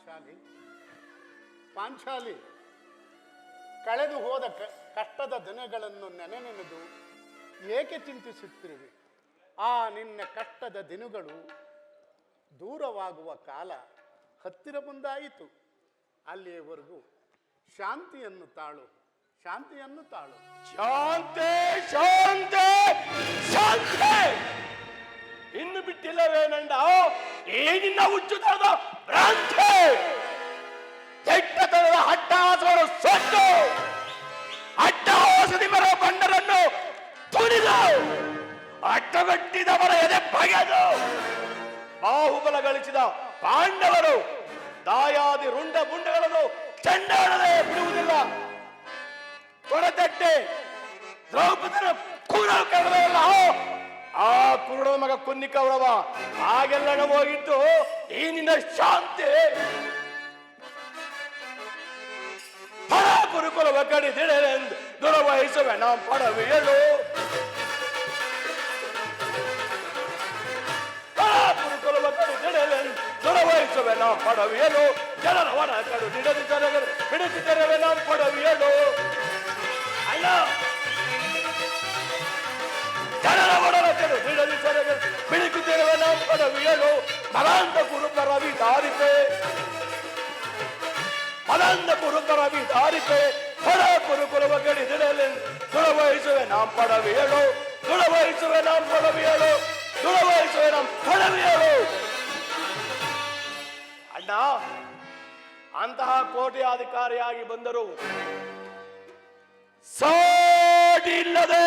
ಪಾಂಚಾಲಿ ಪಾಂಚಾಲಿ, ಕಳೆದು ಹೋದ ಕಷ್ಟದ ದಿನಗಳನ್ನು ನೆನೆದು ಏಕೆ ಚಿಂತಿಸುತ್ತಿರುವೆ? ಆ ನಿನ್ನ ಕಷ್ಟದ ದಿನಗಳು ದೂರವಾಗುವ ಕಾಲ ಹತ್ತಿರ ಬಂದಾಯಿತು. ಅಲ್ಲಿಯವರೆಗೂ ಶಾಂತಿಯನ್ನು ತಾಳು, ಶಾಂತಿಯನ್ನು ತಾಳು. ಶಾಂತಿ ಶಾಂತಿ ಶಾಂತಿ ಇನ್ನು ಬಿಟ್ಟಿಲ್ಲವೇನಂಡ? ಏನಿನ್ನ ಹುಚ್ಚುತನದ ಭ್ರಾಂತಿ, ಕೆಟ್ಟತನದ ಹಟ್ಟಹಾಸವನ್ನು ಸೊಟ್ಟು ಅಟ್ಟಹಾಸದಿ ಬರೋ ಬಂಡರನ್ನು ತುಳಿದು ಅಟ್ಟಗಟ್ಟಿದವರ ಎದೆ ಬಗೆದು ಬಾಹುಬಲ ಗಳಿಸಿದ ಪಾಂಡವರು ದಾಯಾದಿ ರುಂಡ ಗುಂಡಗಳನ್ನು ಚೆಂಡಾಡದೆ ಬಿಡುವುದಿಲ್ಲ. ತೊಡೆತಟ್ಟೆ ದ್ರೌಪದಿನ ಕೂಡಲು ಕರೆದಲ್ಲ, ಆ ಕುರುಡನ ಮಗ ಕುನ್ನಿ ಕೌರವ ಹಾಗೆಲ್ಲ ಹೋಗಿದ್ದು ಈ ನಿನ್ನ ಶಾಂತಿ. ಪರ ಕುರುಕುಲವ ಕಡಿದಿಡೆಂದು ದುರವಹಿಸುವೆ ನಾ ಪಡವಿಯಲು. ಕುರುಕುಲವ ಕಡಿದಿಡೆಂದು ದುರವಹಿಸುವೆ ನಾ ಪಡವಿಯಲು. ಜನರ ಒಡ ಕಡು ಬಿಡುತ್ತಿದ್ದರವೆ ನಾ ಪಡವಿಯಲು. ಅಲ್ಲ, ಜನರ ಒಡಲ ಕಡು ಬಿಡುತ್ತಿದ್ದರವೆ ನಾ ಪಡವಿಯಲು. ಮಲಾಂತ ಕುರುಕರ ವಿಧಾರಿಪೆ, ಮಲಾಂತ ಕುರುಕರ ವಿಧಾರಿಪೆ. ಹೊರ ಕುರುಕುಲವ ಕಡಿದಿಡಲೆಂದು ದುರವಹಿಸುವೆ ನಾ ಪಡವಿಯಲು. ದುರವಹಿಸುವೆ ನಾ ಪಡವಿಯಲು. ದುರವಹಿಸುವೆ ನಾ ಪಡವಿಯಲು. ಅಣ್ಣ, ಅಂತಹ ಕೋಟ್ಯಾಧಿಕಾರಿಯಾಗಿ ಬಂದರು ಸಾಡಿಲ್ಲದೆ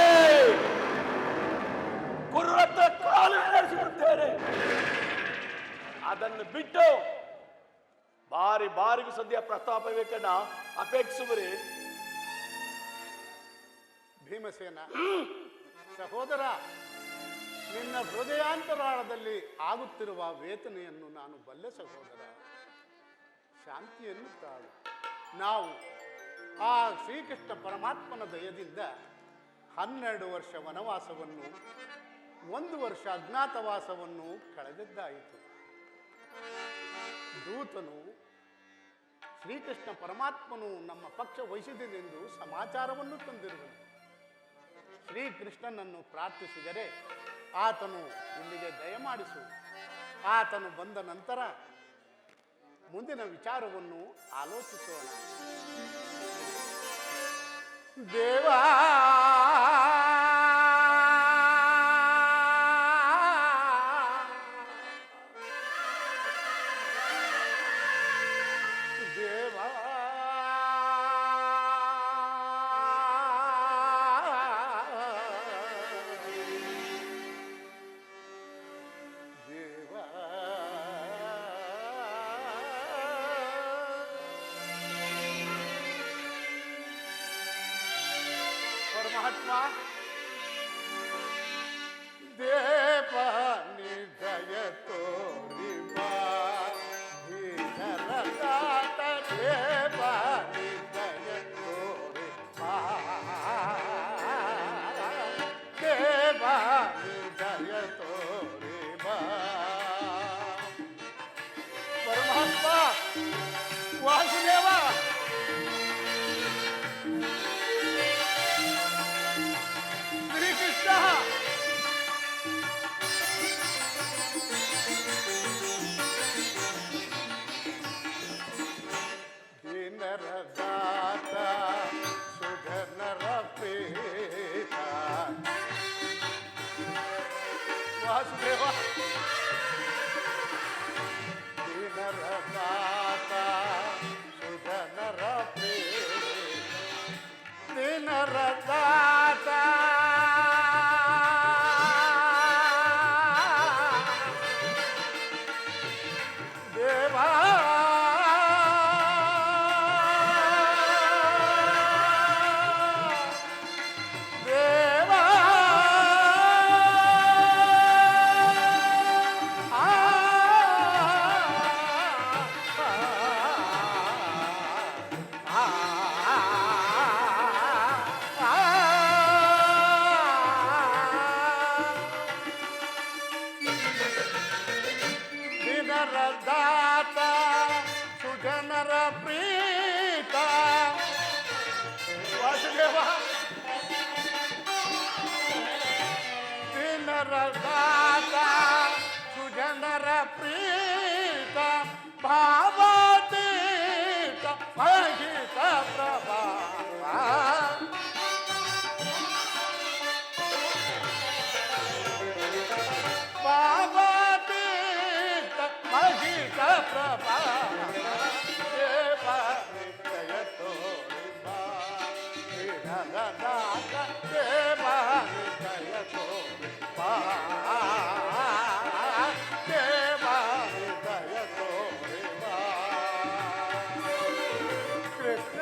ಕುರುರತ್ತ ಕಾಲು ನಡೆಸಿರುತ್ತೇನೆ. ಅದನ್ನು ಬಿಟ್ಟು ಬಾರಿಗೂ ಸದ್ಯ ಪ್ರಸ್ತಾಪ ಬೇಕನ್ನ ಅಪೇಕ್ಷಿಸುವರೆ. ಭೀಮಸೇನ ಸಹೋದರ, ನಿನ್ನ ಹೃದಯಾಂತರಾಳದಲ್ಲಿ ಆಗುತ್ತಿರುವ ವೇದನೆಯನ್ನು ನಾನು ಬಲ್ಲೆ ಸಹೋದರ. ಶಾಂತಿಯನ್ನು ತಾಳು. ನಾವು ಆ ಶ್ರೀಕೃಷ್ಣ ಪರಮಾತ್ಮನ ದಯದಿಂದ 12 ವರ್ಷ ವನವಾಸವನ್ನು, 1 ವರ್ಷ ಅಜ್ಞಾತವಾಸವನ್ನು ಕಳೆದಿದ್ದಾಯಿತು. ದೂತನು ಶ್ರೀಕೃಷ್ಣ ಪರಮಾತ್ಮನು ನಮ್ಮ ಪಕ್ಷ ವಹಿಸಿದನೆಂದು ಸಮಾಚಾರವನ್ನು ತಂದಿರುವನು. ಶ್ರೀಕೃಷ್ಣನನ್ನು ಪ್ರಾರ್ಥಿಸಿದರೆ ಆತನು ಇಲ್ಲಿಗೆ ದಯಮಾಡಿಸು. ಆತನು ಬಂದ ನಂತರ ಮುಂದಿನ ವಿಚಾರವನ್ನು ಆಲೋಚಿಸೋಣ. ದೇವಾ ಪರಮಾತ್ಮ, ದೇವ ನಿದಯ ತೋರಿವ ದಾತ, ದೇವ ನಿದಯ ತೋರಿವ, ದೇವ ನಿದಯ ತೋರಿವ. ಪರಮಾತ್ಮ ವಾಸುದೇವ, ದಾತ ಸುಧನರ ಪೇತ. ವಾಸುದೇವ, ದಿನರ ದಾತ ಸುಧನರ ಪೇತ, ದಿನರ ದಾತ ದೇವಾ. ನರದಾತ ದೇವಾ ಹೃದಯ ತೋರೆ ಬಾ ದೇವಾ ಹೃದಯ ತೋರೆ ಬಾ ಕೃಷ್ಣ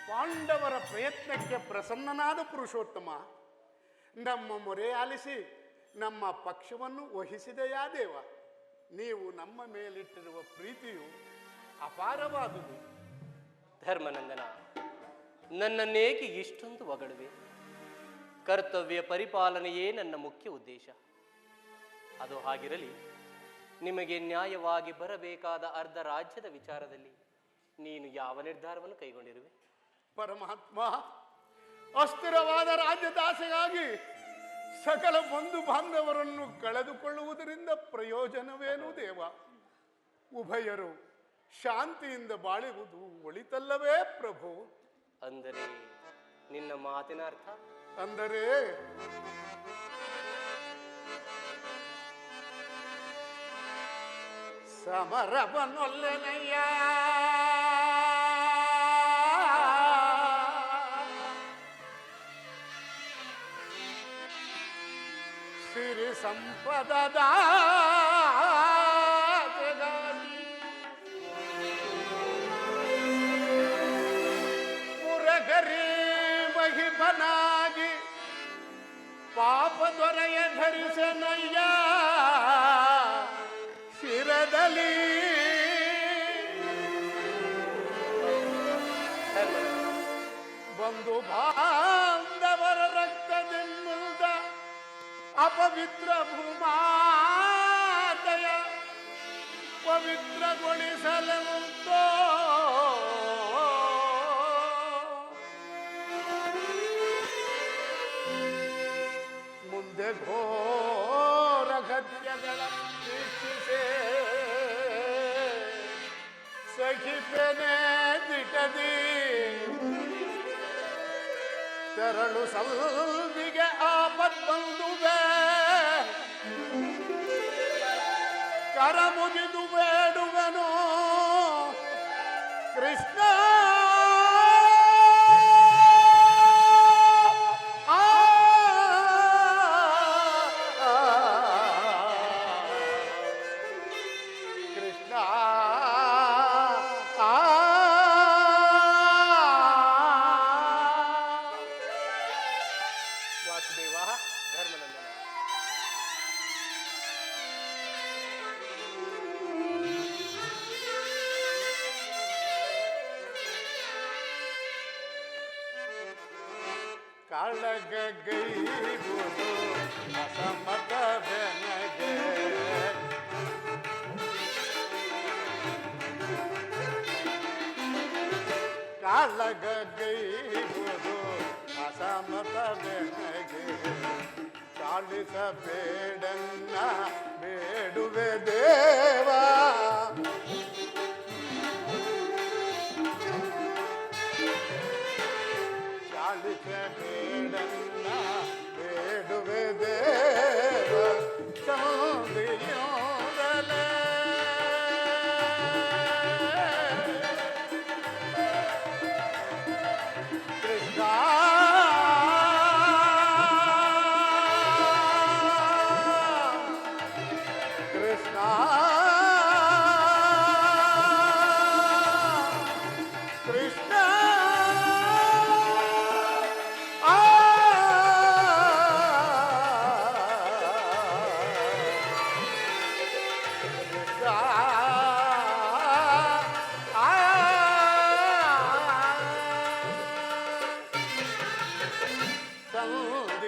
ಪಾಂಡವರ ಪ್ರಯತ್ನಕ್ಕೆ ಪ್ರಸನ್ನನಾದ ಪುರುಷೋತ್ತಮ, ನಮ್ಮ ಮೊರೆ ಆಲಿಸಿ ನಮ್ಮ ಪಕ್ಷವನ್ನು ವಹಿಸಿದೆಯಾ ದೇವ. ನೀವು ನಮ್ಮ ಮೇಲಿಟ್ಟಿರುವ ಪ್ರೀತಿಯು ಅಪಾರವಾದುದು. ಧರ್ಮನಂದನ, ನನ್ನನ್ನೇಕೆ ಇಷ್ಟೊಂದು ಹೊಗಳುವೆ? ಕರ್ತವ್ಯ ಪರಿಪಾಲನೆಯೇ ನನ್ನ ಮುಖ್ಯ ಉದ್ದೇಶ. ಅದು ಹಾಗಿರಲಿ, ನಿಮಗೆ ನ್ಯಾಯವಾಗಿ ಬರಬೇಕಾದ ಅರ್ಧ ರಾಜ್ಯದ ವಿಚಾರದಲ್ಲಿ ನೀನು ಯಾವ ನಿರ್ಧಾರವನ್ನು ಕೈಗೊಂಡಿರುವೆ? ಪರಮಾತ್ಮ, ಅಸ್ಥಿರವಾದ ರಾಜ್ಯದಾಸೆಗಾಗಿ ಸಕಲ ಬಂಧು ಬಾಂಧವರನ್ನು ಕಳೆದುಕೊಳ್ಳುವುದರಿಂದ ಪ್ರಯೋಜನವೇನು ದೇವ? ಉಭಯರು ಶಾಂತಿಯಿಂದ ಬಾಳುವುದು ಒಳಿತಲ್ಲವೇ ಪ್ರಭು? ಅಂದರೆ ನಿನ್ನ ಮಾತಿನ ಅರ್ಥ? ಅಂದರೆ ಸಮರವನೊಲ್ಲೆನಯ್ಯ ಸಿರಿ ಸಂಪದದ ಪುರಗರಿ ಮಹಿಮನಾಗಿ ಪಾಪ ದೊರೆಯ ಧರಿಸನಯ್ಯ ಶಿರದಲ್ಲಿ ಬಂಧು ಬಾಂಧವರ ರಕ್ತದಿಂದುಳ್ದ ಅಪವಿತ್ರ ಭೂಮಾತೆಯ ಪವಿತ್ರಗೊಳಿಸಲೆಂತೋ ಮುಂದೆ ಘೋರ ಗದ್ಯಗಳ ವೀಕ್ಷಿಸೆ ಸಖಿಪೆನೆ ದಿಟದಿ ತೆರಳು ಸಲ್ವಿಗೆ ಆಪತ್ತೊಂದುವೆ ಕರ ಮುಗಿದು ಬೇಡುವೆನು ಕೃಷ್ಣ. ಕಾಳಗೈಗುವುದು ಅಸಮತ ಬೆನಗೆ ಕಾಳಗೈಗುವುದು ಅಸಮತ ಬೆನಗೆ ಚಾಲಿಸಬೇಡನ್ನ ಬೇಡುವೆ ದೇವಾ. ಬೇಡನ್ನ ಬೇಡುವೆ ದೇವ ಚಂದಿಯೋದಲೆ ಕೃಷ್ಣ ಕೃಷ್ಣ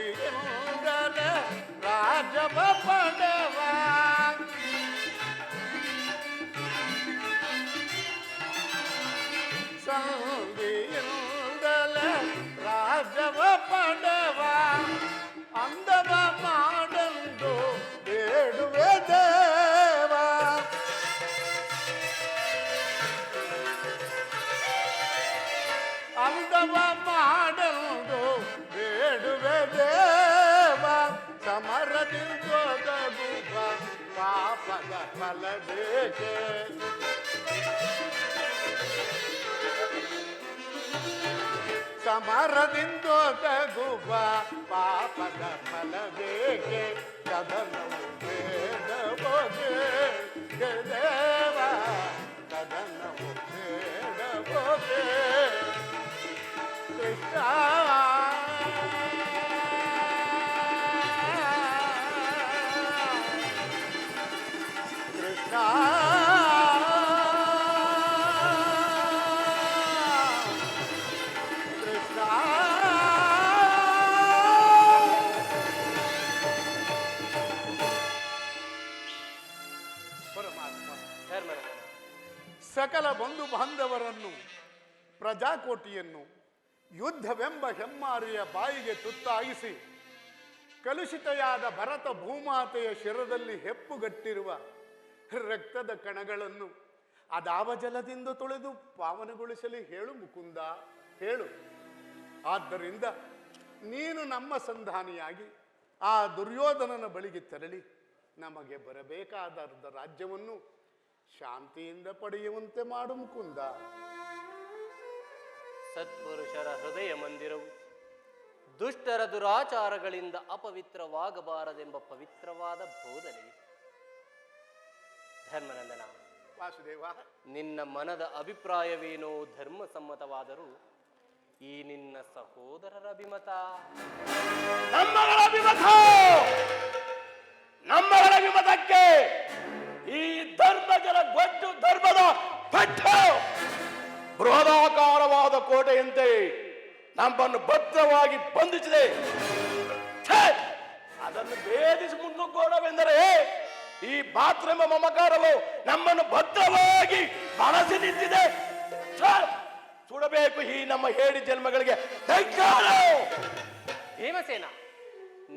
ಸಂಧಿಯಿಂದಲೇ ರಾಜವ ಪಡೆವ ಸಂಧಿಯಿಂದಲೇ ರಾಜವ ಪಡೆವ ಅಂದವ ಮಾಡಂದು ಬೇಡುವೆ ದೇವ ಅಂದವ ಮಾಡಂದು ಬೇಡುವೆ ದೇವ ಸಮರದಿಂದೊದಗುವ ಪಾಪದ ಫಲಬೇಕೆ ಸಮರದಿಂದೊದಗುವ ಪಾಪದ ಫಲಬೇಕೆ ಕದನವು ಬೇಡಬೋಗೆ ದೇವ ಕದನವು ಬೇಡಬೋಗೆ ಕೃಷ್ಣ ಕೃಷ್ಣ ಕೃಷ್ಣ ಪರಮಾತ್ಮ ಧರ್ಮನಂದನ, ಸಕಲ ಬಂಧು ಬಾಂಧವರನ್ನು ಪ್ರಜಾಕೋಟಿಯನ್ನು ಯುದ್ಧವೆಂಬ ಹೆಮ್ಮಾರಿಯ ಬಾಯಿಗೆ ತುತ್ತಾಗಿಸಿ ಕಲುಷಿತೆಯಾದ ಭರತ ಭೂಮಾತೆಯ ಶಿರದಲ್ಲಿ ಹೆಪ್ಪುಗಟ್ಟಿರುವ ರಕ್ತದ ಕಣಗಳನ್ನು ಅದಾವ ಜಲದಿಂದ ತೊಳೆದು ಪಾವನಗೊಳಿಸಲಿ ಹೇಳು ಮುಕುಂದ ಹೇಳು. ಆದ್ದರಿಂದ ನೀನು ನಮ್ಮ ಸಂಧಾನಿಯಾಗಿ ಆ ದುರ್ಯೋಧನನ ಬಳಿಗೆ ತೆರಳಿ ನಮಗೆ ಬರಬೇಕಾದ ಅರ್ಧ ರಾಜ್ಯವನ್ನು ಶಾಂತಿಯಿಂದ ಪಡೆಯುವಂತೆ ಮಾಡು ಮುಕುಂದ. ಸತ್ಪುರುಷರ ಹೃದಯ ಮಂದಿರವು ದುಷ್ಟರ ದುರಾಚಾರಗಳಿಂದ ಅಪವಿತ್ರವಾಗಬಾರದೆಂಬ ಪವಿತ್ರವಾದ ಬೋಧನೆ. ಧರ್ಮನಂದನ, ವಾಸುದೇವ, ನಿನ್ನ ಮನದ ಅಭಿಪ್ರಾಯವೇನೋ ಧರ್ಮಸಮ್ಮತವಾದರೂ ಈ ನಿನ್ನ ಸಹೋದರರ ಅಭಿಮತ ನಮ್ಮಗಳ ಅಭಿಮತ, ನಮ್ಮಗಳ ಅಭಿಮತಕ್ಕೆ ಈ ಧರ್ಮಜರ ಗೊಡ್ಡು ಧರ್ಮದ ಪಟ್ಟು ಬೃಹದಾಕಾರವಾದ ಕೋಟೆಯಂತೆ ನಮ್ಮನ್ನು ಭದ್ರವಾಗಿ ಬಂಧಿಸಿದೆ. ಅದನ್ನು ಭೇದಿಸಿ ಮುನ್ನುಗ್ಗೋಣವೆಂದರೆ ಈ ಮಾತೃಮ ಮಮಕಾರವು ನಮ್ಮನ್ನು ಭದ್ರವಾಗಿ ಬಳಸಿ ನಿಂತಿದೆ. ಸುಡಬೇಕು ಈ ನಮ್ಮ ಹೇಡಿ ಜನ್ಮಗಳಿಗೆ. ಭೀಮಸೇನ,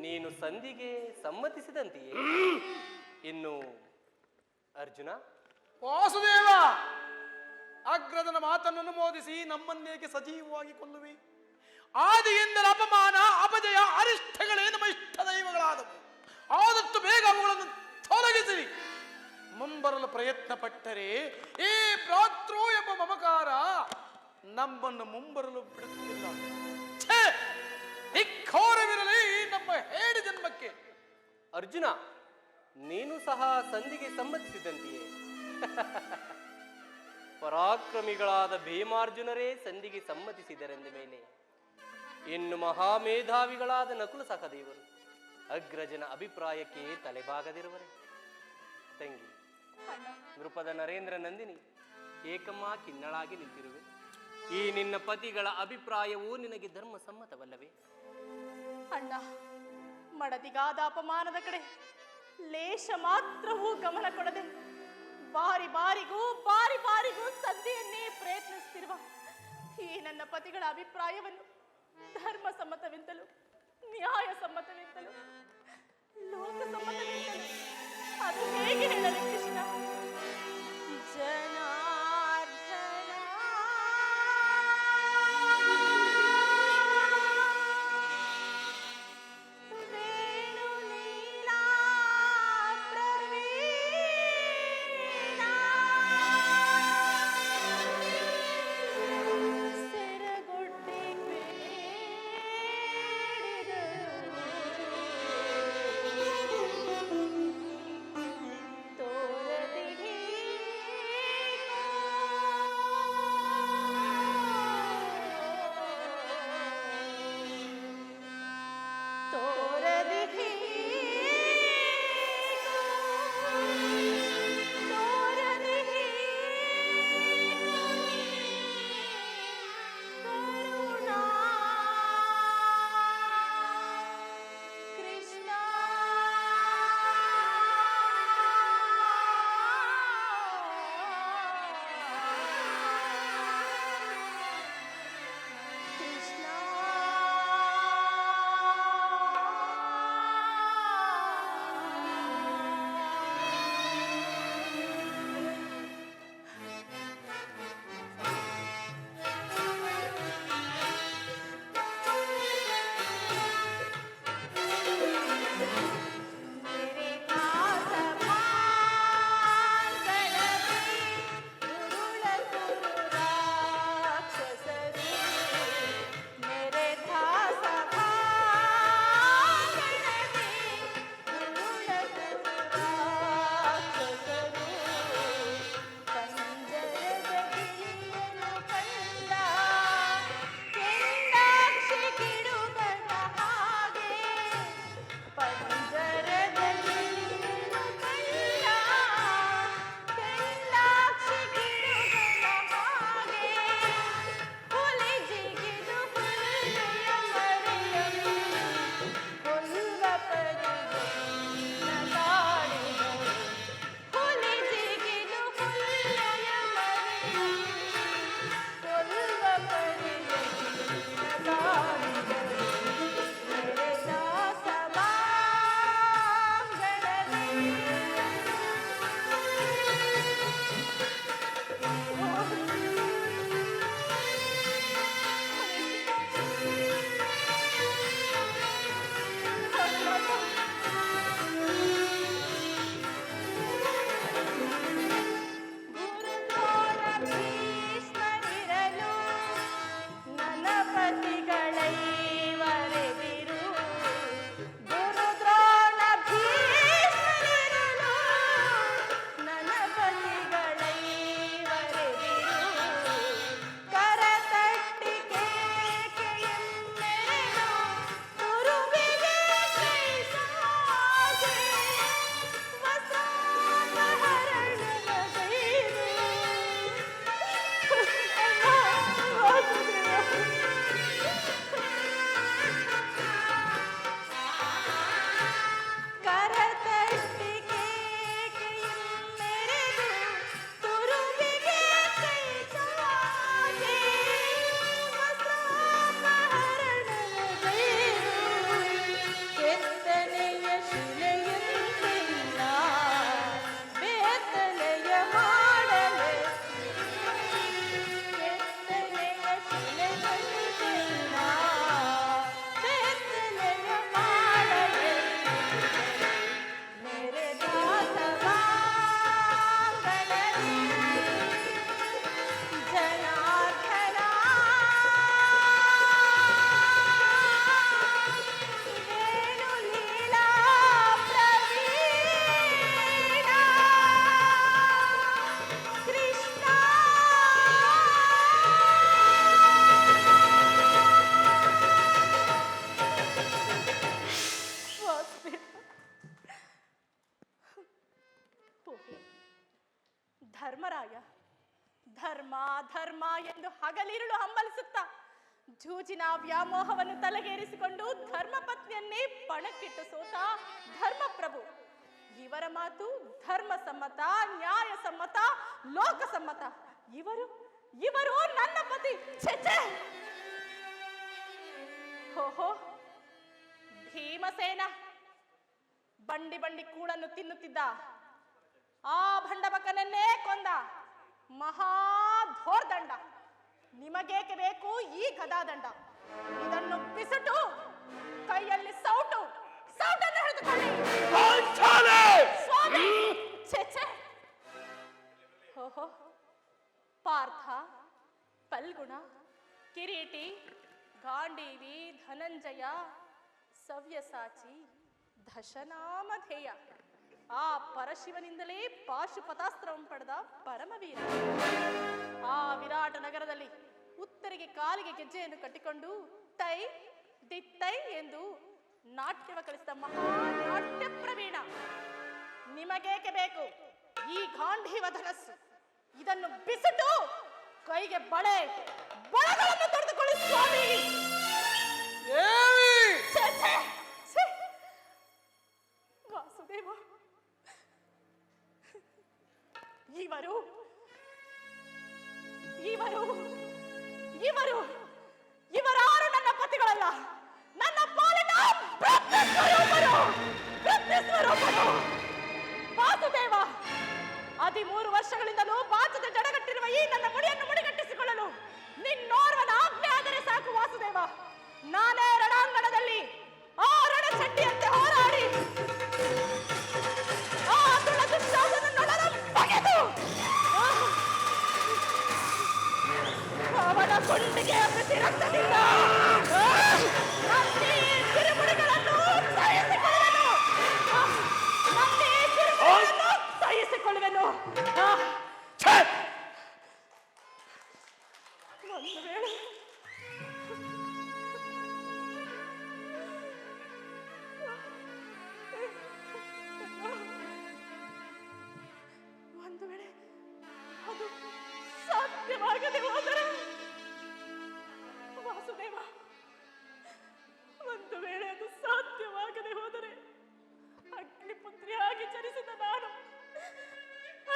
ನೀನು ಸಂಧಿಗೆ ಸಮ್ಮತಿಸಿದಂತೆಯೇ. ಇನ್ನು ಅರ್ಜುನ? ವಾಸುದೇವ, ಅಗ್ರದನ ಮಾತನ್ನು ಅನುಮೋದಿಸಿ ನಮ್ಮನ್ನೇಕೆ ಸಜೀವವಾಗಿ ಕೊಲ್ಲುವಿ? ಆದಿಯಿಂದಲ ಅಪಮಾನ ಅಪಜಯ ಅರಿಷ್ಟಗಳೇ ನಮ್ಮ ಇಷ್ಟ ದೈವಗಳಾದವು. ಆದಷ್ಟು ಬೇಗ ಅವುಗಳನ್ನು ತೊಲಗಿಸಿರಿ. ಮುಂಬರಲು ಪ್ರಯತ್ನ ಪಟ್ಟರೆ ಈ ಭ್ರಾತೃ ಎಂಬ ಮಮಕಾರ ನಮ್ಮನ್ನು ಮುಂಬರಲು ಬಿಡುತ್ತಿಲ್ಲ. ಛೇ, ಧಿಕ್ಕಾರವಿರಲಿ ನಮ್ಮ ಹೇಡಿ ಜನ್ಮಕ್ಕೆ. ಅರ್ಜುನ, ನೀನು ಸಹ ಸಂಧಿಗೆ ಸಮ್ಮತಿಸಿದಂತೆಯೇ. ಪರಾಕ್ರಮಿಗಳಾದ ಭೀಮಾರ್ಜುನರೇ ಸಂಧಿಗೆ ಸಮ್ಮತಿಸಿದರೆಂದ ಮೇಲೆ ಇನ್ನು ಮಹಾಮೇಧಾವಿಗಳಾದ ನಕುಲ ಸಹದೇವರು ಅಗ್ರಜನ ಅಭಿಪ್ರಾಯಕ್ಕೆ ತಲೆಬಾಗದಿರುವರೆ. ತಂಗಿ, ನೃಪದ ನರೇಂದ್ರ ನಂದಿನಿ ಏಕಮ್ಮ ಕಿನ್ನಳಾಗಿ ನಿಂತಿರುವೆ. ಈ ನಿನ್ನ ಪತಿಗಳ ಅಭಿಪ್ರಾಯವೂ ನಿನಗೆ ಧರ್ಮ ಸಮ್ಮತವಲ್ಲವೇ? ಅಣ್ಣ, ಮಡದಿಗಾದ ಅಪಮಾನದ ಕಡೆ ಲೇಷ ಮಾತ್ರವೂ ಗಮನ ಕೊಡದೆ ಬಾರಿ ಬಾರಿಗೂ ಸಂಧಿಯನ್ನೇ ಪ್ರಯತ್ನಿಸುತ್ತಿರುವ ಈ ನನ್ನ ಪತಿಗಳ ಅಭಿಪ್ರಾಯವನ್ನು ಧರ್ಮ ಸಮ್ಮತವೆಂತಲೂ ನ್ಯಾಯ ಸಮ್ಮತವೆಂತಲೂ ಲೋಕ ಸಮ್ಮತವೆಂತಲೂ ಅದು ಹೇಗೆ ಹೇಳಲಿ ಕೃಷ್ಣ? ಧರ್ಮರಾಯ ಧರ್ಮ ಧರ್ಮ ಎಂದು ಹಗಲಿರುಳು ಹಂಬಲಿಸುತ್ತ ಜೂಜಿನ ವ್ಯಾಮೋಹವನ್ನು ತಲೆಗೇರಿಸಿಕೊಂಡು ಧರ್ಮಪತ್ನಿಯನ್ನೇ ಪಣಕ್ಕಿಟ್ಟು ಸೋತ ಧರ್ಮಪ್ರಭು ಇವರ ಮಾತು ಧರ್ಮಸಮ್ಮತ, ನ್ಯಾಯಸಮ್ಮತ, ಲೋಕಸಮ್ಮತ. ಇವರು ನನ್ನ ಪತಿ. ಛೆ! ಓಹೋ, ಭೀಮಸೇನ ಬಂಡಿ ಬಂಡಿ ಕೂಳನ್ನು ತಿನ್ನುತ್ತಿದ್ದ ಆ ಭಂಡಬಕನನ್ನೇ ಕೊಂದ ಮಹಾಧೋರ್ದಂಡ. ನಿಮಗೇಕೆ ಬೇಕು ಈ ಗದಾದಂಡ? ಇದನ್ನು ಬಿಸಿಟು ಕೈಯಲ್ಲಿ ಸೌಟನ್ನು ಹಿಡಿದುಕೊಳ್ಳಿ. ಸ್ವಾಮಿ! ಛೆ! ಓಹೋ, ಪಾರ್ಥ, ಫಲ್ಗುಣ, ಕಿರೀಟಿ, ಗಾಂಡೀವಿ, ಧನಂಜಯ, ಸವ್ಯಸಾಚಿ, ದಶನಾಮಧೇಯ ಆ ಪರಶಿವನಿಂದಲೇ ಪಾಶುಪತಾಸ್ತ್ರವನ್ನು ಪಡೆದ ಪರಮವೀರ. ಆ ವಿರಾಟ ನಗರದಲ್ಲಿ ಉತ್ತರಿಗೆ ಕಾಲಿಗೆ ಗೆಜ್ಜೆಯನ್ನು ಕಟ್ಟಿಕೊಂಡು ತೈ ದಿತ್ತೈ ಎಂದು ನಾಟ್ಯವ ಕಲಿಸಿದ ಮಹಾನಾಟ್ಯ ಪ್ರವೀಣ. ನಿಮಗೇಕೆ ಬೇಕು ಈ ಗಾಂಧೀವ ಧನಸ್ಸು? ಇದನ್ನು ಬಿಸಿಟು ಕೈಗೆ ಬಳೆಗಳನ್ನು ತೊಡೆದುಕೊಳ್ಳಿ ಸ್ವಾಮಿ. ವಾಸುದೇವ, ಇವರಾರು ನನ್ನ ಪತಿಗಳಲ್ಲ, ನನ್ನ ಪಾಲಿನ ವಾಸುದೇವ. 13 ವರ್ಷಗಳಿಂದಲೂ ಬಾಚದ ಜಡಗಟ್ಟಿರುವ ಈ ನನ್ನ ಮುಡಿಯನ್ನು ಮುಡಿಗಟ್ಟಿಸಿಕೊಳ್ಳಲು ನಿನ್ನೋರ್ವನ ಆಜ್ಞೆ ಆದರೆ ಸಾಕು ವಾಸುದೇವ. ನಾನೇ ರಣಾಂಗಣದಲ್ಲಿ ಆ ರಣಚಂಡಿಯಂತೆ ಹೋರಾಡಿ ಆ ಬಗೆದು ಅವನ ಗುಂಡಿಗೆ ಪ್ರತಿ ರಕ್ತದಿಂದ ಕಿರುಮುಡಿಗಳನ್ನು ಸಹಿಸಿಕೊಳ್ಳುವೆನು. ಒಂದು ವೇಳೆ ಅದು ಸಾಧ್ಯವಾಗದೆ ಹೋದರೆ ವಾಸುದೇವ, ಒಂದು ವೇಳೆ ಅದು ಸಾಧ್ಯವಾಗದೆ ಹೋದರೆ ಅಗ್ನಿಪುತ್ರಿಯಾಗಿ ಜನಿಸಿದ ನಾನು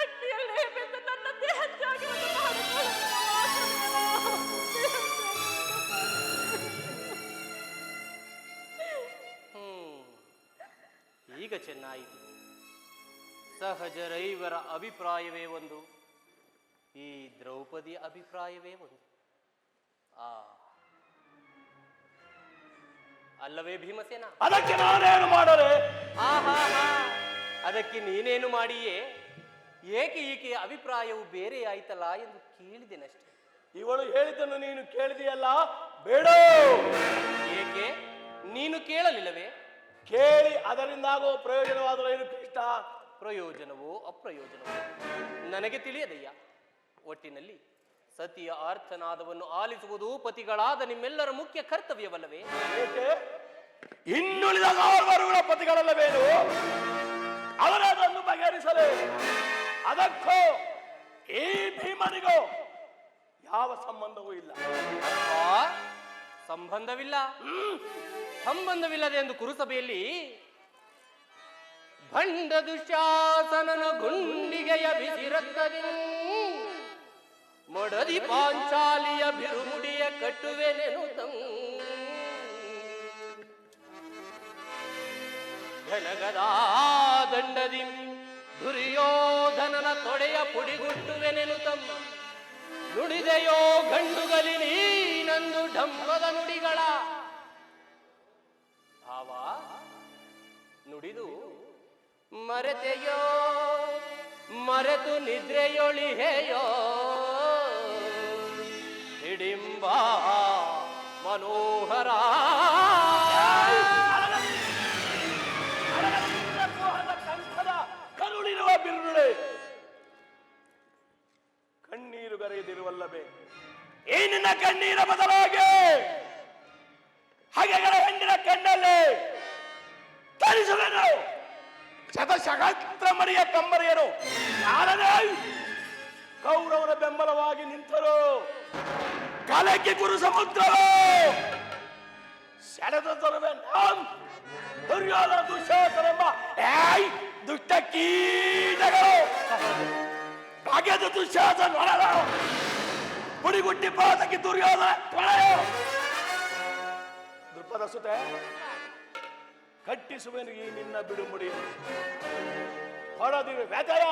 ಅಗ್ನಿಯಲ್ಲೇ ಬೆಂದು ನನ್ನ ದೇಹ ತ್ಯಾಗವನ್ನು ಈಗ ಚೆನ್ನಾಯಿತು. ಸಹಜರೈವರ ಅಭಿಪ್ರಾಯವೇ ಒಂದು, ಈ ದ್ರೌಪದಿಯ ಅಭಿಪ್ರಾಯವೇ ಒಂದು. ಅಲ್ಲವೇ ಭೀಮಸೇನ? ಅದಕ್ಕೆ ನಾನೇನು ಮಾಡಲೆ? ಅದಕ್ಕೆ ನೀನೇನು ಮಾಡಿಯೇ? ಏಕೆ ಈಕೆಯ ಅಭಿಪ್ರಾಯವು ಬೇರೆ ಆಯ್ತಲ್ಲ ಎಂದು ಕೇಳಿದೆನಷ್ಟೇ. ಇವಳು ಹೇಳಿದ್ದನ್ನು ನೀನು ಕೇಳಿದೆಯಲ್ಲ, ಬೇಡ. ಏಕೆ ನೀನು ಕೇಳಲಿಲ್ಲವೇ? ಕೇಳಿ ಅದರಿಂದಾಗುವ ಪ್ರಯೋಜನವಾದರೂ ಏನು ಕೃಷ್ಣ? ಪ್ರಯೋಜನವೋ ಅಪ್ರಯೋಜನವೋ ನನಗೆ ತಿಳಿಯದಯ್ಯ. ಒಟ್ಟಿನಲ್ಲಿ ಸತಿಯ ಆರ್ತನಾದವನ್ನು ಆಲಿಸುವುದು ಪತಿಗಳಾದ ನಿಮ್ಮೆಲ್ಲರ ಮುಖ್ಯ ಕರ್ತವ್ಯವಲ್ಲವೇ? ಏಕೆ ಇನ್ನುಳಿದ 4 ಪತಿಗಳಲ್ಲವೇನು? ಅವರದನ್ನು ಬಗೆಹರಿಸಲೇ. ಅದಕ್ಕೂ ಈ ಭೀಮನಿಗೂ ಯಾವ ಸಂಬಂಧವೂ ಇಲ್ಲ. ಸಂಬಂಧವಿಲ್ಲದೆ ಎಂದು ಕುರುಸಭೆಯಲ್ಲಿ ಭಂಡ ದುಶಾಸನನ ಗುಂಡಿಗೆಯ ಬಿಸಿರಕ್ಕದಿ ಮೊಡದಿ ಪಾಂಚಾಲಿಯ ಬಿರುಮುಡಿಯ ಕಟ್ಟುವೆನೆನುತಂ ಘನಗದಾ ದಂಡದಿ ದುರ್ಯೋಧನನ ತೊಡೆಯ ಪುಡಿಗುಟ್ಟುವೆನೆನುತಂ ನುಡಿದೆಯೋ ಗಂಡುಗಲಿ ನೀನಂದು ಢಂಪದ ನುಡಿಗಳ ಭಾವ ನುಡಿದು ಮರೆತೆಯೋ ಮರೆತು ನಿದ್ರೆಯೊಳಿಹೆಯೋ ಹಿಡಿಂಬ ಮನೋಹರ ಕಂಠದ ಕರುಳಿರುವ ಬಿರುಳೆ ಕಣ್ಣೀರು ಗರೆಯದಿರುವಲ್ಲವೇ? ಈ ನಿನ್ನ ಕಣ್ಣೀರ ಬದಲಾಗಿ ಹಗೆಗಳ ಹೆಣ್ಣಿನ ಕಣ್ಣಲ್ಲಿ ತರಿಸುವೆನು ಶತಶಹಸ್ರ ಮರಿಯ ಕಂಬರಿಯರು. ಕೌರವರ ಬೆಂಬಲವಾಗಿ ನಿಂತರು. ಕಲಕಿ ಗುರು ಸಮುದ್ರವೇ ಸೆಳೆದ ತರುವೆ ನಾನ್ ದುರ್ಯೋಧನ ದುಶ್ಯಾಸನೆಂಬ ದುಷ್ಟ ಕೀಟಗಳು ಬಗೆದ ದುಶ್ಯಾಸನ ಹೊಡೆದ ಪುಡಿಗುಟ್ಟಿ ಪಾತಕ್ಕೆ ದುರ್ಯೋಧನ ಕೊಳೆಯೋ. ದೃಪದ ಸುತೆ ಕಟ್ಟಿಸುವೆನು ಈ ನಿನ್ನ ಬಿಡುಮುಡಿ ಹೊಡೆದಿವೆ ವ್ಯಜಯ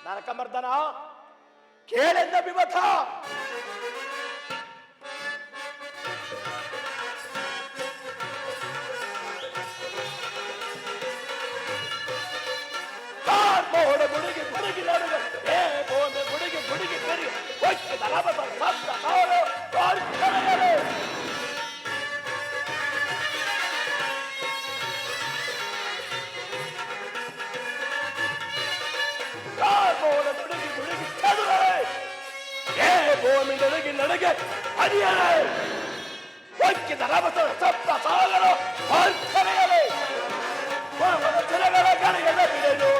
ನರಕಮರ್ದನ ಕೇಳೆಂದ ಬಿಮಥ ಬುಡಿಗೆ ಬುಡಿಗೆ ನಡುವೆ ಏ ಬೋಂಬೆ ಬುಡಿಗೆ ಬುಡಿಗೆ ಬೆರಿಗೆ ಹೊಚ್ಚ ದಲಬದ ಸತ್ತ ತಾಳು ಕರೆಯಲು ಬುಡಿಗೆ ಬುಡಿಗೆ ಚದುರೆ ಏ ಭೂಮಿ ನಡುಗೆ ನಡುಗೆ ಅಡಿಯಲೆ ಹೊಚ್ಚ ದಲಬದ ಸತ್ತ ತಾಳು ಕರೆಯಲು ಜನಗಳ ಕಡೆಯಲ್ಲ ಬಿಡಲು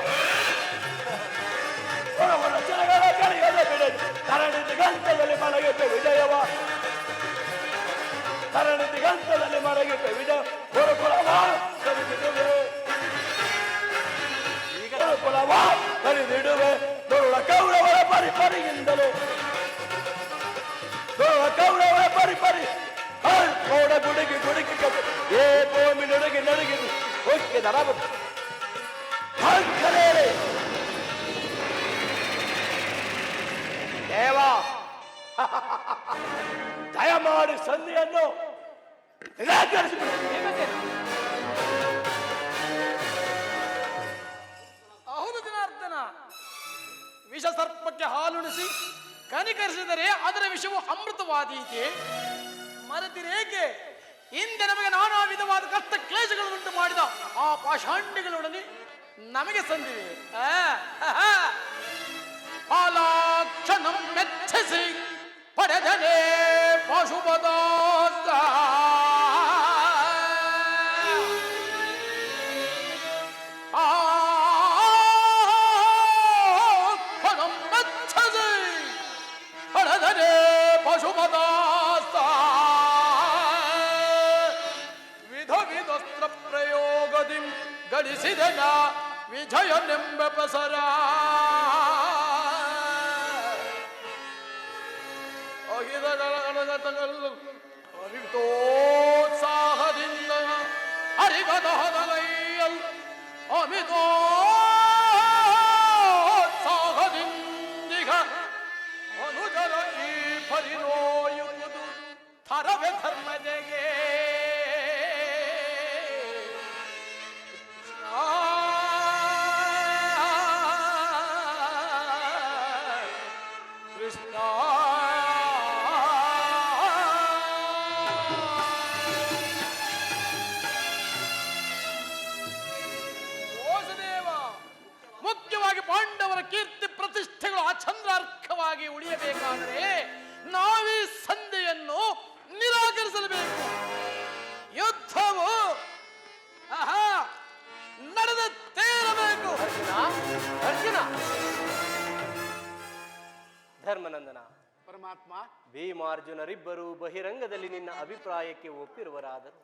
ಜನಗಳ ಕಡೆಯಲ್ಲ ಬಿಡಲು ತರಣಿ ಗಂಟದಲ್ಲಿ ಮಡಗಿಟ್ಟು ವಿಜಯವ ತರಣಿ ಗಂಟದಲ್ಲಿ ಮಡಗಿಟ್ಟು ವಿಜಯ ಗುರುಕುಲವಾ ಕರೆದಿಡುವೆ ಗುರುಕುಲವಾ ಕರೆದಿಡುವೆ ದುರುಳ ಕೌರವರ ಪರಿಪರಿಯಿಂದಲೇ ದುರುಳ ಕೌರವರ ಪರಿಪರಿ ಕೋಡ ಗುಡುಗಿ ಗುಡುಗಿ ಏ ಭೂಮಿ ನಡುಗಿ ನಡುಗಿದು ಹೋಗಿ ದರ ದೇವ ದಯಮಾಡಿ ಸಂಧಿಯನ್ನು ನಿರಾಕರಿಸಿಬಿಡು. ಹೌದು ಜನಾರ್ದನ, ವಿಷ ಸರ್ಪಕ್ಕೆ ಹಾಲುಣಿಸಿ ಕನಿಕರಿಸಿದರೆ ಅದರ ವಿಷವು ಅಮೃತವಾದೀತೆ. ಮರೆತಿರೇಕೆ ಹಿಂದೆ ನಮಗೆ ನಾನಾ ವಿಧವಾದ ಕಷ್ಟ ಕ್ಲೇಶಗಳು ಉಂಟು ಮಾಡಿದ ಆ ಪಾಷಾಂಡಿಗಳೊಡನೆ ನಮಗೆ ಸಂದಿವೆ. ಪಾಲಾಕ್ಷಣಂ ಮೆಚ್ಚಿಸಿ ಪಡೆದನೆ ಪಶುಪದಾಸ್ತ್ರ ಕ್ಷಣಂ ಮೆಚ್ಚಿಸಿ ಪಡೆದನೆ ಪಶುಪದಾಸ್ತ್ರ ಪ್ರಯೋಗದಿ ಗಳಿಸಿದನ ವಿಜಯನೆಂಬ ಪಸರ ಅರಿತೋತ್ಸಾಹದಿಂದ ಅರಿಗದಹದಲೈಯಲ್ ಅಮಿತೋತ್ಸಾಹದಿಂದಿಗ ಅನುಜರ ಈ ಪರಿನೋಯುವುದು ಥರವೆ ಧರ್ಮಜೆಗೆ ಪಾಂಡವರ ಕೀರ್ತಿ ಪ್ರತಿಷ್ಠೆಗಳು ಅಚಂದ್ರಾರ್ಕವಾಗಿ ಉಳಿಯಬೇಕಾದರೆ ನಾವೀ ಸಂಧಿಯನ್ನು ನಿರಾಕರಿಸಲೇಬೇಕು. ಯುದ್ಧವು ನಡೆದ ತೇರಬೇಕು. ಅರ್ಜುನ ಧರ್ಮನಂದನ ಪರಮಾತ್ಮ, ಭೀಮಾರ್ಜುನರಿಬ್ಬರು ಬಹಿರಂಗದಲ್ಲಿ ನಿನ್ನ ಅಭಿಪ್ರಾಯಕ್ಕೆ ಒಪ್ಪಿರುವರಾದರು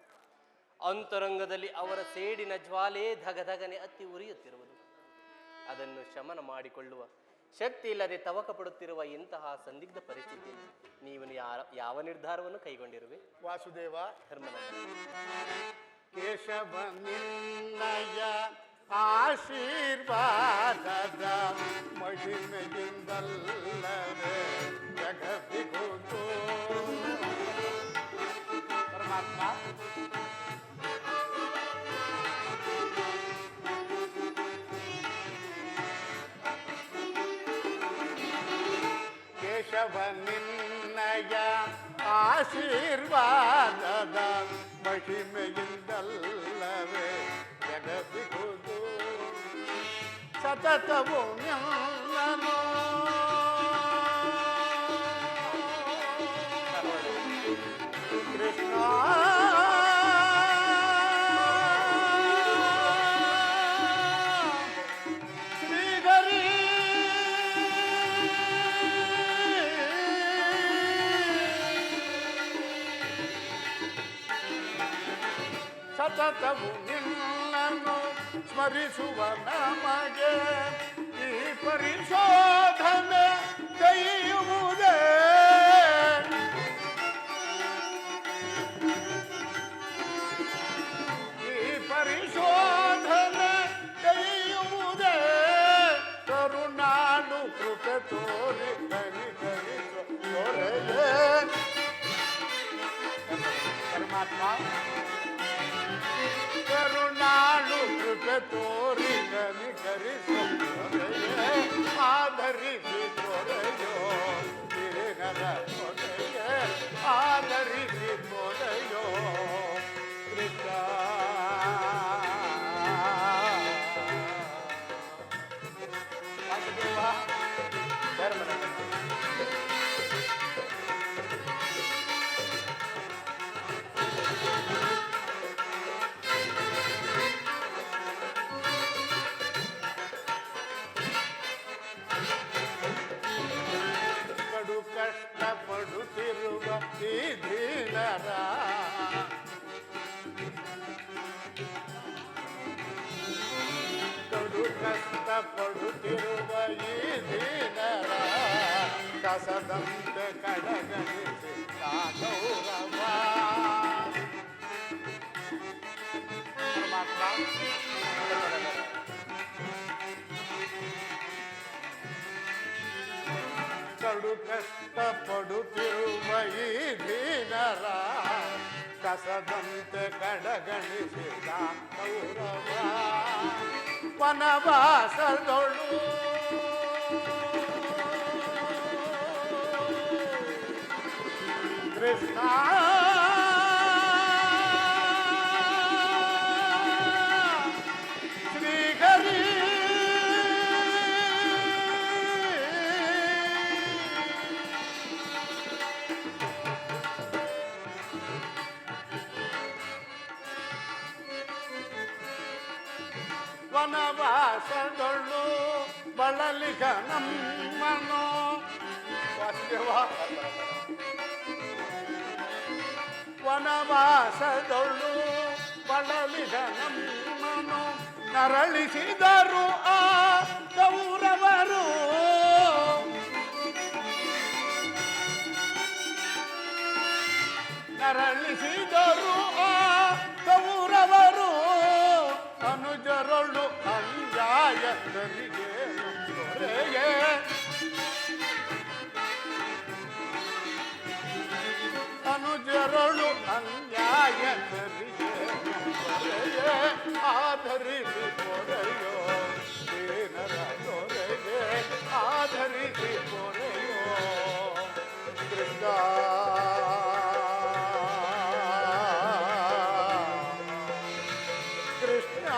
ಅಂತರಂಗದಲ್ಲಿ ಅವರ ಸೇಡಿನ ಜ್ವಾಲೆ ಧಗಧಗನೆ ಅತ್ತಿ ಉರಿಯುತ್ತಿರುವುದು. ಅದನ್ನು ಶಮನ ಮಾಡಿಕೊಳ್ಳುವ ಶಕ್ತಿ ಇಲ್ಲದೆ ತವಕ ಪಡುತ್ತಿರುವ ಇಂತಹ ಸಂದಿಗ್ಧ ಪರಿಸ್ಥಿತಿಯಲ್ಲಿ ನೀವು ಯಾವ ನಿರ್ಧಾರವನ್ನು ಕೈಗೊಂಡಿರುವೆ? ವಾಸುದೇವ, ಕೇಶವ ನಿನ್ನಯ ಆಶೀರ್ವಾದದ ಮಹಿಮೆಯಿಂದಲ್ಲವೇ ಜಗತ್ತಿಗುವುದು. ಪರಮಾತ್ಮ, ಕೇಶವ ನಿನ್ನಯ ಆಶೀರ್ವಾದದ ಮಹಿಮೆಯಿಂದಲ್ಲವೇ ಜಗತ್ತಿಗುವುದು. ಸತತವು ನಿನ್ನನು ಕೃಷ್ಣ ಶ್ರೀಧರಿ ಸತತವು ನಿನ್ನನ್ನು ಸ್ಮರಿಸುವ ನಮಗೆ ಈ ಪರಿಶೋಧನೆ ದೈಯುವುದೇ. ಈ ಪರಿಶೋಧನೆ ದೈಯುವುದೇ. ಕರುಣಾಳು ಕೃಪೆ ತೋರಿ ಕನಿಕರಿಸು ದೊರೆಯೇ. ಪರಮಾತ್ಮ ಕರುಣಾಳು ಕೃಪೆ ತೋರಿ ಕನಿಕರಿಸು ದೊರೆಯೇ. ಆಧರಿಸಿ ದೊರೆಯೋ ತಿರುಗರ ದೊರೆಯೇ. ಆಧರಿಸಿ ದೊರೆಯೋ ಕೃಷ್ಣ. ಕಡು ಕಷ್ಟಪಡುತ್ತಿರುವ ಈ ದೀನರ ಕಡು ಕಷ್ಟಪಡುತ್ತಿರುವ ಈ ದೀನರ ಕಸದಂತೆ ಕಡಗಣಿಸಿ ಗೌರವ. ಪರಮಾತ್ಮ ಕಡು ಕಷ್ಟಪಡುತ್ತಿರುವ ಈ ದೀನರ ಕಸದಂತೆ ಕಡಗಣಿಸಿದ ಗೌರವ. ವನವಾಸದೊಳು ಕೃಷ್ಣ ಶ್ರೀಹರಿ ವನವಾಸದೊಳು ಬಳಲಿಗ ನಮ್ಮನು ವನವಾಸದೊಳು ಬಳಲಿಗ ನಮ್ಮನು ನರಳಿಸಿದರು ಆ ಕೌರವರು. ನರಳಿಸಿದರು ಆ ಕೌರವರು. ಅನುಜರೊಳು ಅನ್ಯಾಯದರಿಗೆ ದೊರೆಯೇ. ಅನುಜರೊಳು ಅನ್ಯಾಯದರಿಗೆ ದೊರೆಯೇ. ಆಧರಿಸಿ ದೊರೆಯೋ ದೀನರ ದೊರೆಯೇ. ಆಧರಿಸಿ ದೊರೆಯೋ ಕೃಷ್ಣ. ಕೃಷ್ಣ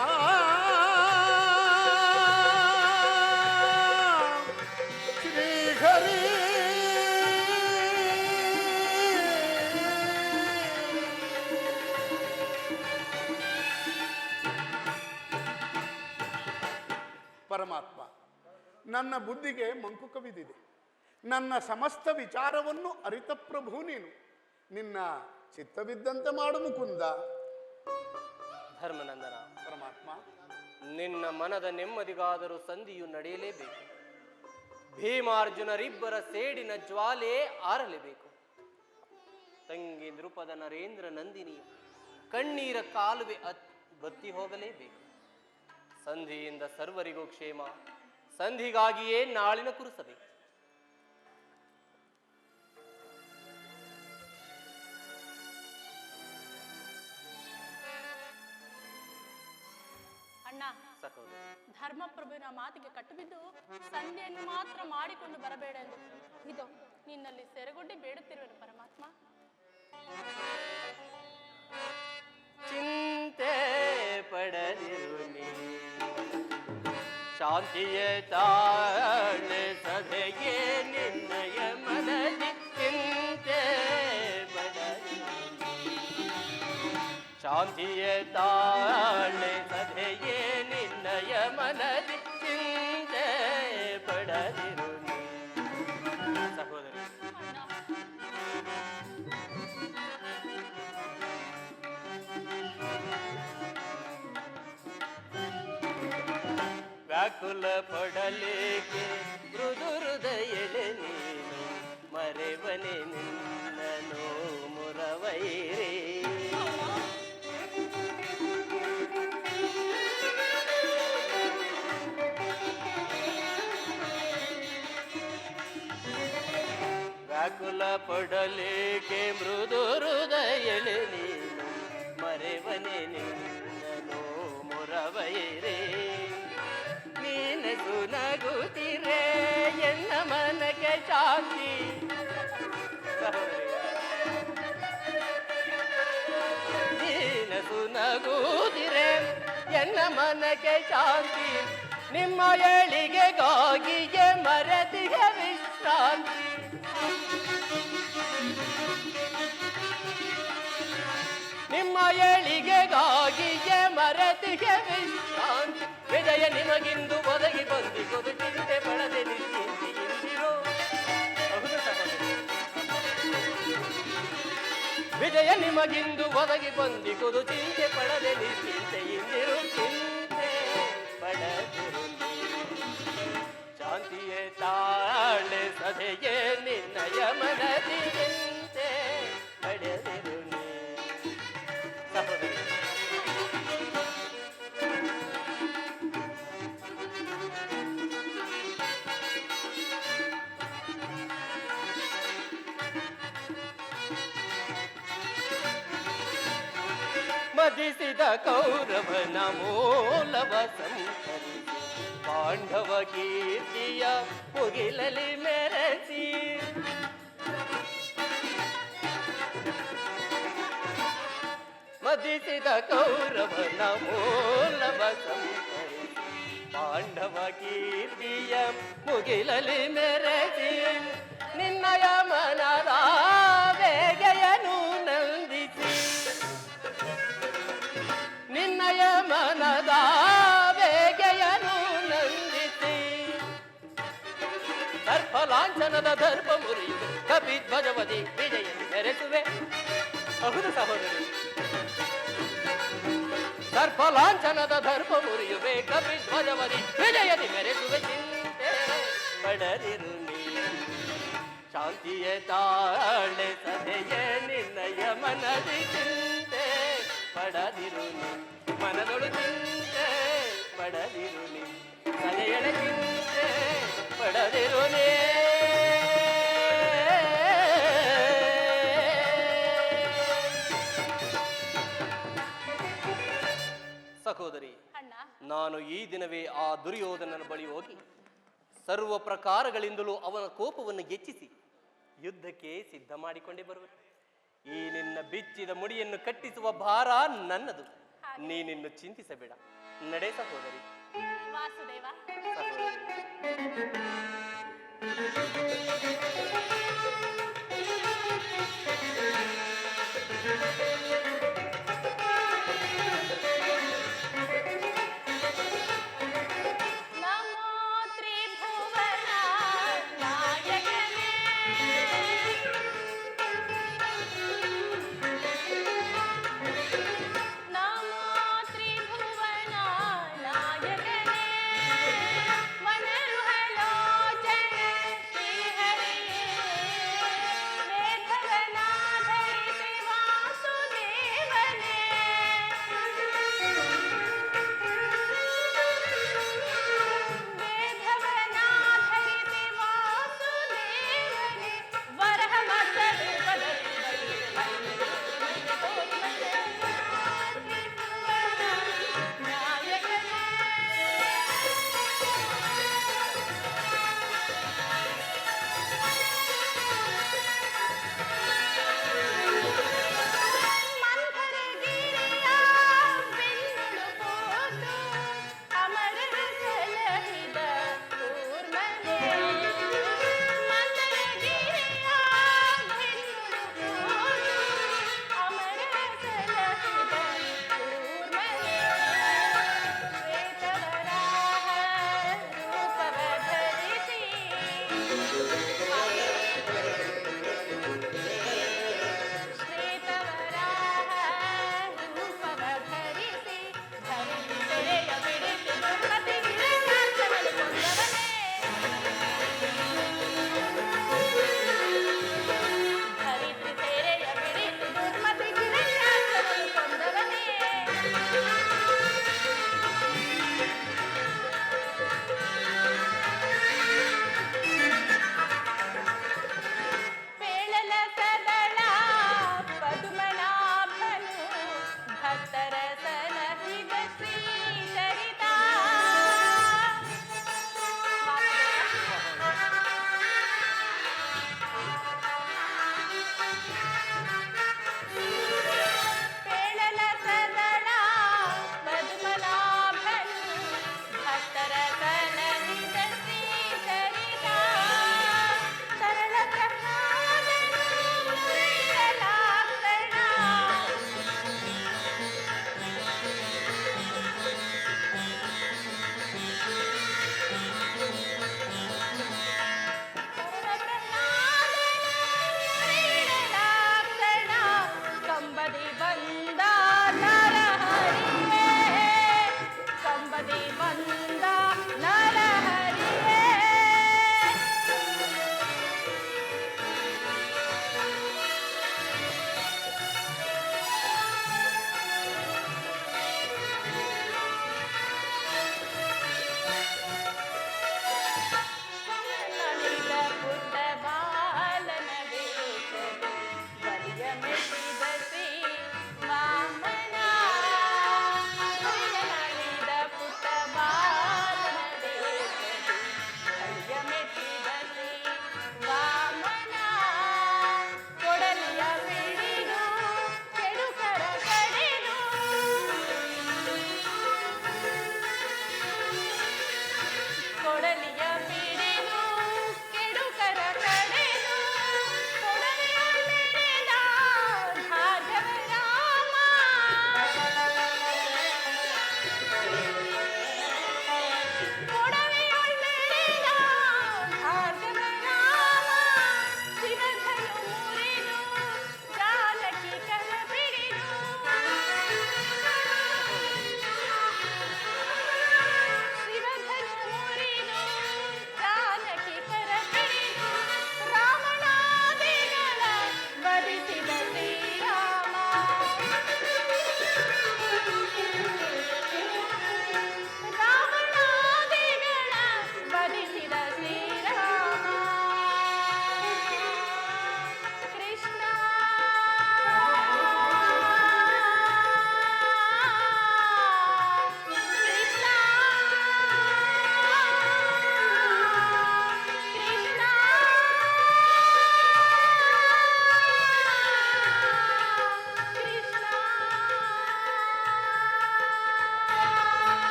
ಶ್ರೀಹರಿ ಪರಮಾತ್ಮ, ನನ್ನ ಬುದ್ಧಿಗೆ ಮಂಕು ಕವಿದಿದೆ. ನನ್ನ ಸಮಸ್ತ ವಿಚಾರವನ್ನು ಅರಿತ ಪ್ರಭು ನೀನು. ನಿನ್ನ ಚಿತ್ತವಿದ್ದಂತೆ ಮಾಡು ಮುಕುಂದ. ಧರ್ಮನಂದನ, ಪರಮಾತ್ಮ ನಿನ್ನ ಮನದ ನೆಮ್ಮದಿಗಾದರೂ ಸಂಧಿಯು ನಡೆಯಲೇಬೇಕು. ಭೀಮಾರ್ಜುನರಿಬ್ಬರ ಸೇಡಿನ ಜ್ವಾಲೆ ಆರಲೇಬೇಕು. ತಂಗಿ ನೃಪದ ನರೇಂದ್ರ ನಂದಿನಿ ಕಣ್ಣೀರ ಕಾಲುವೆ ಬತ್ತಿ ಹೋಗಲೇಬೇಕು. ಸಂಧಿಯಿಂದ ಸರ್ವರಿಗೂ ಕ್ಷೇಮ. ಸಂಧಿಗಾಗಿಯೇ ನಾಳಿನ ಕುರಿಸಬೇಕು. ಅಣ್ಣ, ಸಹೋದರ, ಧರ್ಮಪ್ರಭುವಿನ ಮಾತಿಗೆ ಕಟ್ಟುಬಿದ್ದು ಸಂಧಿಯನ್ನು ಮಾತ್ರ ಮಾಡಿಕೊಂಡು ಬರಬೇಡ ಎಂದು ಇದು ನಿನ್ನಲ್ಲಿ ಸೆರೆಗೊಡ್ಡಿ ಬೇಡುತ್ತಿರುವೆನು ಪರಮಾತ್ಮ. ಚಿಂತೆ ಪಡದಿರು ನೀ, ಶಾಂತಿಯ ತಾಳೆ ಸದೆಗೆ ನಿನ್ನಯ ಮನದಿ. ಚಿಂತೆ ಪಡದಿರು ಶಾಂತಿಯ ತಾಳೆ ಸದೆಗೆ ನಿನ್ನಯ ಮನದಿ. ಚಿಂತೆ ಪಡದಿರು ನೀ. ಸಹೋದರಿ, ಅಣ್ಣ, ವ್ಯಾಕುಲ ಪಡಲೇಕೆ ಮೃದು ಹೃದಯಳೆ ನೀನು ಮರೆವನೆ ನಿನ್ನನು ಮುರವೈರೇ. ವ್ಯಾಕುಲ ಪಡಲೇಕೆ ಮೃದು ಹೃದಯಳೆ ನೀನು ಮರೆವನೆ ನಿನ್ನನು ಮುರವೈರೇ. ನೀನಸು ನಗುತ್ತಿರೆ ಎನ್ನ ಮನಕ್ಕೆ ಶಾಂತಿ. ನೀನಸು ನಗುತ್ತಿರೆ ಎನ್ನ ಮನಕ್ಕೆ ಶಾಂತಿ. ನಿಮ್ಮ ಏಳಿಗೆಗಾಗಿಯೇ ಮರೆತಿಗೆ ವಿಶ್ರಾಂತಿ. ನಿಮ್ಮ ಏಳಿಗೆಗಾಗಿಯೇ ಮರೆತಿಗೆ ವಿಶ್ರಾಂತಿ. ವಿಜಯ ನಿಮಗಿಂದು ಒದಗಿ ಬಂದಿಗೊದು ಚಿಂತೆ ಪಡದೆ ನಿಶ್ಚಿಂತೆಯಿಂದಿರೋ. ವಿಜಯ ನಿಮಗಿಂದು ಒದಗಿ ಬಂದಿಗೊದು ಚಿಂತೆ ಪಡದೆ ನಿಶ್ಚಿಂತೆಯಿಂದಿರು. ಚಿಂತೆ ಪಡದಿರು ಶಾಂತಿಯೇ ತಾಳೆ ಸದೆಯೇ ನಿನ್ನಯ ಮನದಿ. ಚಿಂತೆ ಪಡೆದಿರು ಸಹೋದರಿ. ಮದಿಸಿದ ಕೌರವನ ಮೂಲವ ಸಂಹರಿಸಿ ಪಾಂಡವ ಕೀರ್ತಿಯ ಮುಗಿಲಲಿ ಮೆರೆಸಿ. ಮದಿಸಿದ ಕೌರವನ ಮೂಲವ ಸಂಹರಿಸಿ ಪಾಂಡವ ಕೀರ್ತಿಯ ಮುಗಿಲಲಿ ಮೆರೆಸಿ. ನಿನ್ನಯ ಮನದ ಬೇಗೆಯನು ನಂದಿಸಿ. ನಿನ್ನಯ ಮನದ ಬೇಗೆಯನು ನಂದಿಸಿ. ಸರ್ಪಲಾಂಛನದ ದರ್ಪ ಮುರಿಯುವೆ ಕಪಿಧ್ವಜವದಿ ವಿಜಯ ಮೆರೆಸುವೆ. ಹೌದು ಸಹೋದರಿ. ಸರ್ಪಲಾಂಛನದ ದರ್ಪ ಮುರಿಯುವೆ ಕಪಿಧ್ವಜವದಿ ವಿಜಯದಿ ಮೆರೆಸುವೆ. ಚಿಂತೆ ಪಡದಿರು ನೀ ಶಾಂತಿಯ ತಾಳೆ ಸದೆಯೇ ನಿನ್ನಯ ಮನದಿ. ಚಿಂತೆ ಪಡದಿರು ನೀ ಮನದೊಳು. ಚಿಂತೆ ಪಡದಿರು ನೀ ಸದೆಯಳ. ಚಿಂತೆ ಪಡದಿರು ನೀ. ಸಹೋದರಿ, ನಾನು ಈ ದಿನವೇ ಆ ದುರ್ಯೋಧನನ ಬಳಿ ಹೋಗಿ ಸರ್ವ ಪ್ರಕಾರಗಳಿಂದಲೂ ಅವನ ಕೋಪವನ್ನು ಹೆಚ್ಚಿಸಿ ಯುದ್ಧಕ್ಕೆ ಸಿದ್ಧ ಮಾಡಿಕೊಂಡೇ ಬರುವೆ. ಈ ನಿನ್ನ ಬಿಚ್ಚಿದ ಮುಡಿಯನ್ನು ಕಟ್ಟಿಸುವ ಭಾರ ನನ್ನದು. ನೀನಿನ್ನು ಚಿಂತಿಸಬೇಡ. ನಡೆ ಸಹೋದರಿ. ವಾಸುದೇವ.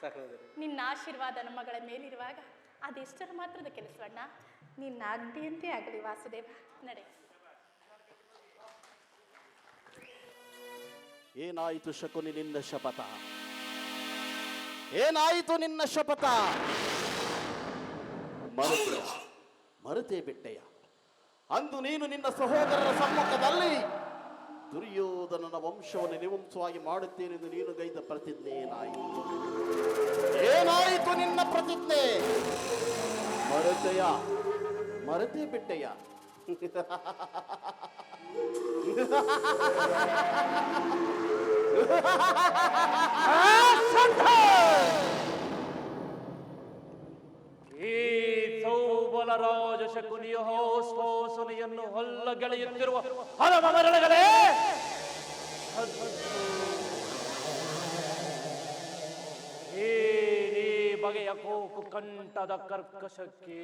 ಸಹೋದರಿ, ನಿನ್ನ ಆಶೀರ್ವಾದ ನಮ್ಮ ಮಗಳ ಮೇಲಿರುವಾಗ ಅದೆಷ್ಟರ ಮಾತ್ರದ ಕೆಲಸವಣ್ಣ. ನಿನ್ನ ಆಜ್ಞೆಯಂತೆ ಆಗಲಿ ವಾಸುದೇವ. ನಡೆ. ಏನಾಯಿತು ಶಕುನಿ ನಿನ್ನ ಶಪಥ? ಏನಾಯಿತು ನಿನ್ನ ಶಪಥ? ಮರೆತೇ ಬಿಟ್ಟೆಯ? ಅಂದು ನೀನು ನಿನ್ನ ಸಹೋದರರ ಸಮ್ಮುಖದಲ್ಲಿ ದುರ್ಯೋಧನನ ವಂಶವನ್ನು ನಿವಂಸವಾಗಿ ಮಾಡುತ್ತೇನೆಂದು ನೀನು ಗೈದ ಪ್ರತಿಜ್ಞೆ ಏನಾಯಿತು? ಏನಾಯಿತು ನಿನ್ನ ಪ್ರತಿಜ್ಞೆ? ಮರೆತೇ ಬಿಟ್ಟೆಯ? ಈ ಸೌಬಲರಾಜ ಶಕುನಿಯ ಶ್ವಾಸನೆಯನ್ನು ಹೊಲ್ಲಗೆಳೆಯುತ್ತಿರುವ ಹಲವ ಮರಳಗಳೇ, ಈ ಬಗೆಯ ಕೋಕು ಕಂಠದ ಕರ್ಕಶಕ್ಕೆ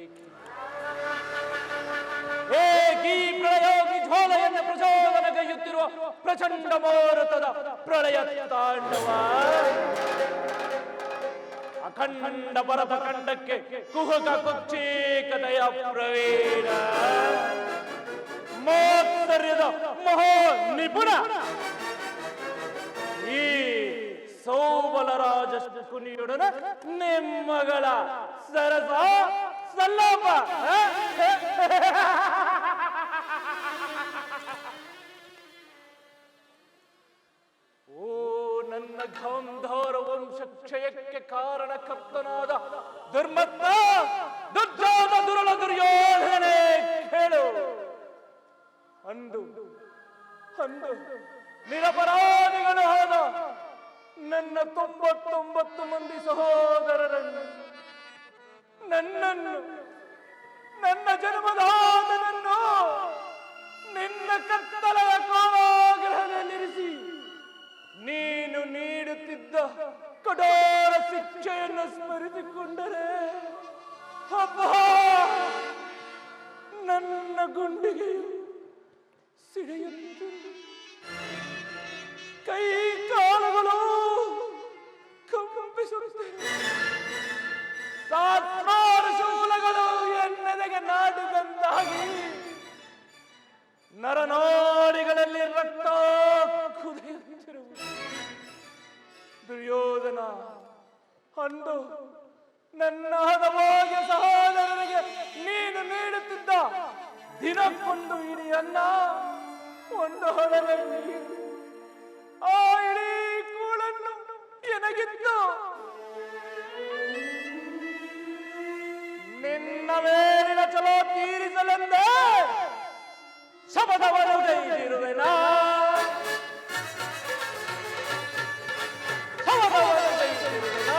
ಹೇಗೀ ಪ್ರಯೋಗಿ ಜ್ವಾಲೆಯನ್ನು ಪ್ರಚೋದನೆಗೈಯುತ್ತಿರುವ ಪ್ರಚಂಡ ಮಾರುತದ ಪ್ರಳಯ ತಾಂಡವ ಅಖಂಡ ಭರತ ಖಂಡಕ್ಕೆ ಕುಹುಕ ಕುಚ್ಚೇಕತೆಯ ಪ್ರವೀಣ ಮಾತ್ಸರ್ಯದ ಮಹಾ ನಿಪುಣ ಈ ಸೌಬಲರಾಜ ಶಕುನಿಯೊಡನೆ ನಿಮ್ಮಗಳ ಸರಸ ಸಲ್ಲಾಪ. ಓ ನನ್ನ ಗಾಂಧಾರ ವಂಶ ಕ್ಷಯಕ್ಕೆ ಕಾರಣಕರ್ತನಾದ ದುರ್ಮತ್ತ ದುರ್ಜಾತ ದುರುಳ ದುರ್ಯೋಧನೆ, ಕೇಳು. ಅಂದು ನಿರಪರಾಧಿಗಳು ಆದ ನನ್ನ 99 ಮಂದಿ ಸಹೋದರರನ್ನು, ನನ್ನನ್ನು, ನನ್ನ ಜನ್ಮದಾತನನ್ನು ನಿನ್ನ ಕತ್ತಲೆಯ ಕಾರಾಗೃಹದಲ್ಲಿರಿಸಿ ನೀನು ನೀಡುತ್ತಿದ್ದ ಕಠೋರ ಶಿಕ್ಷೆಯನ್ನು ಸ್ಮರಿಸಿಕೊಂಡರೆ ಅಬ್ಬಾ, ನನ್ನ ಗುಂಡಿಗೆಯು ಸಿಡಿಯುತ್ತಿದೆ. ಕೈ ಕಾಲುಗಳು ಕಂಪಿಸುತ್ತಿವೆ. ಸಾವಿರಾರು ಶೂಲಗಳು ಎನ್ನೆದೆಗೆ ನಾಟುವಂತಾಗಿ ನರನಾಡಿಗಳಲ್ಲಿ ರಕ್ತ ಕುದಿಯುತ್ತಿರುವುದು. ದುರ್ಯೋಧನ, ಅಂದು ನನ್ನ ಹದವಾಗಿ ಸಹೋದರನಿಗೆ ನೀನು ನೀಡುತ್ತಿದ್ದ ದಿನಕ್ಕೊಂದು ಇಡೀ ಅನ್ನ, ಒಂದು ಹೊಲದ ನೀರು, ಆ ಇಡೀ ಕೂಳನ್ನು ಎನಗಿತ್ತು ನಿನ್ನ ಮೇಲಿನ ಚಲೋ ತೀರಿಸಲೆಂದೇ ಶಪಥವನ್ನು ಕೈದಿರುವೆನಾ? ಶಪಥವನ್ನು ಕೈದಿರುವೆನಾ?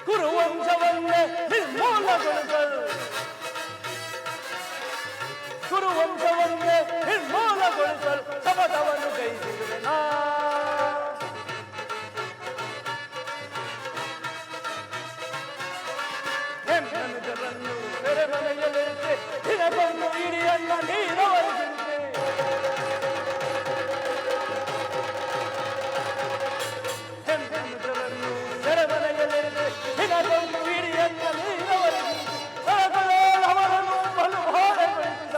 ಕುರುವಂಶವನ್ನೇ ನಿರ್ಮೂಲಗೊಳಿಸಲು, ಕುರುವಂಶವನ್ನೇ ನಿರ್ಮೂಲಗೊಳಿಸಲು ಶಪಥವನ್ನು ಕೈದಿರುವೆನಾ? ಹೆಣ್ಣನುಜರನ್ನು ಸೆರೆಮನೆಯಲ್ಲಿರಿಸಿ ದಿನಕ್ಕೊಂದು ಇಡಿಯನ್ನ ನೀರವರಿಸಿರುವೆ. ಹೆಣ್ಣನುಜರನ್ನು ಸೆರೆಮನೆಯಲ್ಲಿರಿಸಿ ದಿನಕ್ಕೊಂದು ಇಡಿಯನ್ನ ನೀರವರಿಸಿರುವೆ. ಅವರನ್ನು ಬಲು ಭಾರಗೊಳಿಸಿದ,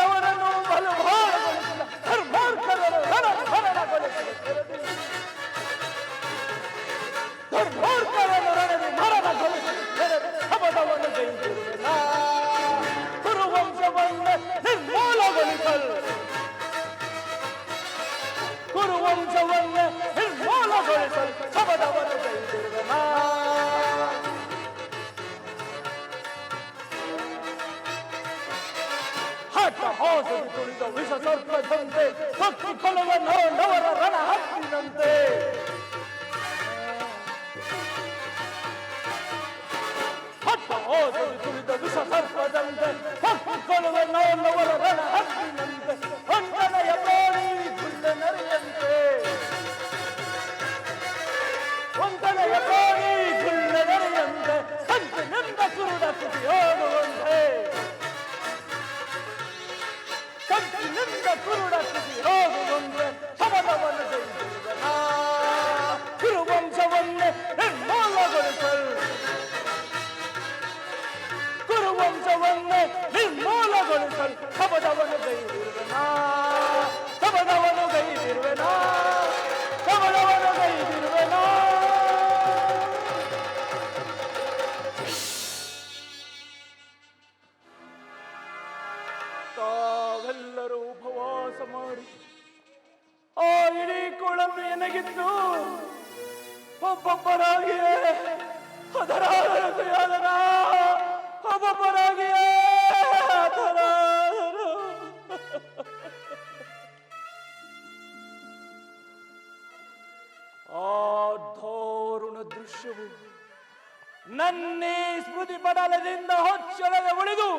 ಅವರನ್ನು ಬಲು ಭಾರಗೊಳಿಸಿದ ಧರ್ಮಾರ್ಕರನ್ನು ಮರಣಗೊಳಿಸಿದ, ಧರ್ಮಾರ್ಕರನ್ನು ಮರಣಗೊಳಿಸಿದ ಶಪಥವನ್ನು ಕೈದಿರುವೆನ. ಕುರುವಂಶವನ್ನು ನಿರ್ಮೂಲಗೊಳಿಸಲು, ಕುರುವಂಶವನ್ನು ನಿರ್ಮೂಲಗೊಳಿಸಲು ಶಪಥವನ್ನು ಕೈದಿರುವೆನ. ಹಾಸು ಕುಳಿತ ವಿಷ ಸರ್ಪದಂತೆ ಹಕ್ಕಿಕೊಳ್ಳುವ ನೋಡವರ ರಣ ಹಕ್ಕಿನಂತೆ ಹಾಸು ಕುಳಿತ ವಿಷ ಸರ್ಪದಂತೆ ಹಕ್ಕಿಕೊಳ್ಳುವ ನೋಡವರ ರಣ ಹಕ್ಕಿನಂತೆ ಹೊಂಡನೆಯ ಪ್ರಾಣಿ ಗುಳ್ಳೆ ನರಿಯಂತೆ, ಹೊಂಡನೆಯ ಪ್ರಾಣಿ ಗುಳ್ಳೆ ನರಿಯಂತೆ ಸಂಚಿನಿಂದ ಕುರುಡ ಕುಸಿಯೋಗುವಂತೆ ಕಂಚಿನಿಂದ ಕುರುಡ ಸ್ಥಿತಿ ಹೋಗುವಂತೆ ಶಮನವನ್ನು ಜಯಿಸಿರುವನ ಕುರುವಂಶವನ್ನೇ ನಿರ್ಮೂಲಗೊಳಿಸಲು ಕುರುವಂಶವನ್ನೇ ನಿರ್ಮೂಲಗೊಳಿಸಲು ಶಮನವನ್ನು ಗೈದಿರುವನ ಶಮನವನ್ನು ಗೈದಿರುವೆನ ಶಮನವನ್ನು ಗೈದಿರುವೆನ. ತಾವೆಲ್ಲರೂ ಉಪವಾಸ ಮಾಡಿ ಆ ಇಡೀ ಕೋಳನ್ನು ಎನಗಿದ್ದು ಒಬ್ಬೊಬ್ಬರಾಗಿಯೇ ಅದರ ಅದರ ಒಬ್ಬೊಬ್ಬರಾಗಿಯೇ ಅದರ ಆ ದಾರುಣ ದೃಶ್ಯವು ನನ್ನೇ ಸ್ಮೃತಿ ಪಟಲದಿಂದ ಹೊಚ್ಚಳದೆ ಉಳಿದು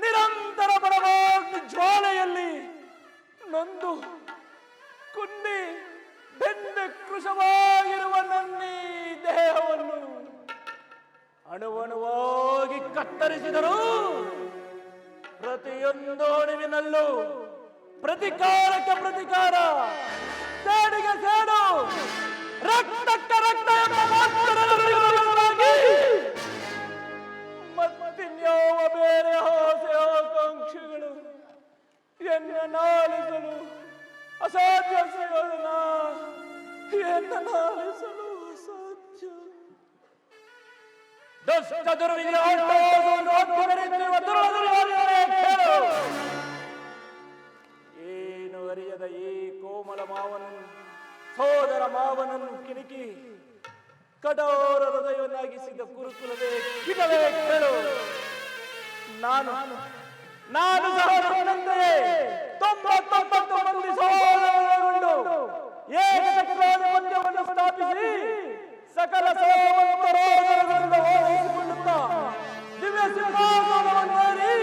ನಿರಂತರ ಬಡವಾಗ್ನಿ ಜ್ವಾಲೆಯಲ್ಲಿ ನೊಂದು ಕುಂದಿ ಬೆಂದ ಕೃಶವಾಗಿರುವ ನನ್ನೀ ದೇಹವನ್ನು ಅಣುವಣುವಾಗಿ ಕತ್ತರಿಸಿದರು. ಪ್ರತಿಯೊಂದು ಅಣುವಿನಲ್ಲೂ ಪ್ರತಿಕಾರಕ್ಕೆ ಪ್ರತಿಕಾರ, ಸೇಡಿಗೆ ಸೇಡು, ರಕ್ತಕ್ಕೆ ರಕ್ತ ಎಂಬ ಮಾತುಗಳನ್ನಾಗಿ ಮತ್ತಿನ್ಯಾವ ಬೇರೆ ಆಸೆ ಆಕಾಂಕ್ಷೆಗಳು ಎನ್ನ ನಾಲಿಸಲು ಅಸಾಧ್ಯ ಸಿಗೋದನ ಎನ್ನ ನಾಲಿಸಲು ಅಸಾಧ್ಯ. ದುಷ್ಟ ದುರ್ವಿಧಿಯ ಏನು ಅರಿಯದ ಈ ಕೋಮಲ ಮಾವನನ್ನು ಸೋದರ ಮಾವನನ್ನು ಕಿಣಿಕಿ ಕಠೋರ ಹೃದಯವನ್ನಾಗಿಸಿದ ಕುರುಕುಲವೇ ಕಿಟವೇ ಕೇಳು. ನಾನು ಸಹ ನನ್ನಂತೆಯೇ 99 ಮಂದಿ ಸಹೋದರರೊಳಗೊಂಡು ಏಕಚಕ್ರಾಧಿಪತ್ಯವನ್ನು ಸ್ಥಾಪಿಸಿ ಸಕಲ ಸಹೋದರರೊಂದಿಗೆ ಹೋಲಿಸಿಕೊಳ್ಳುತ್ತಾ ದಿವ್ಯ ಸಿಂಹಾಸನವನ್ನೇರಿ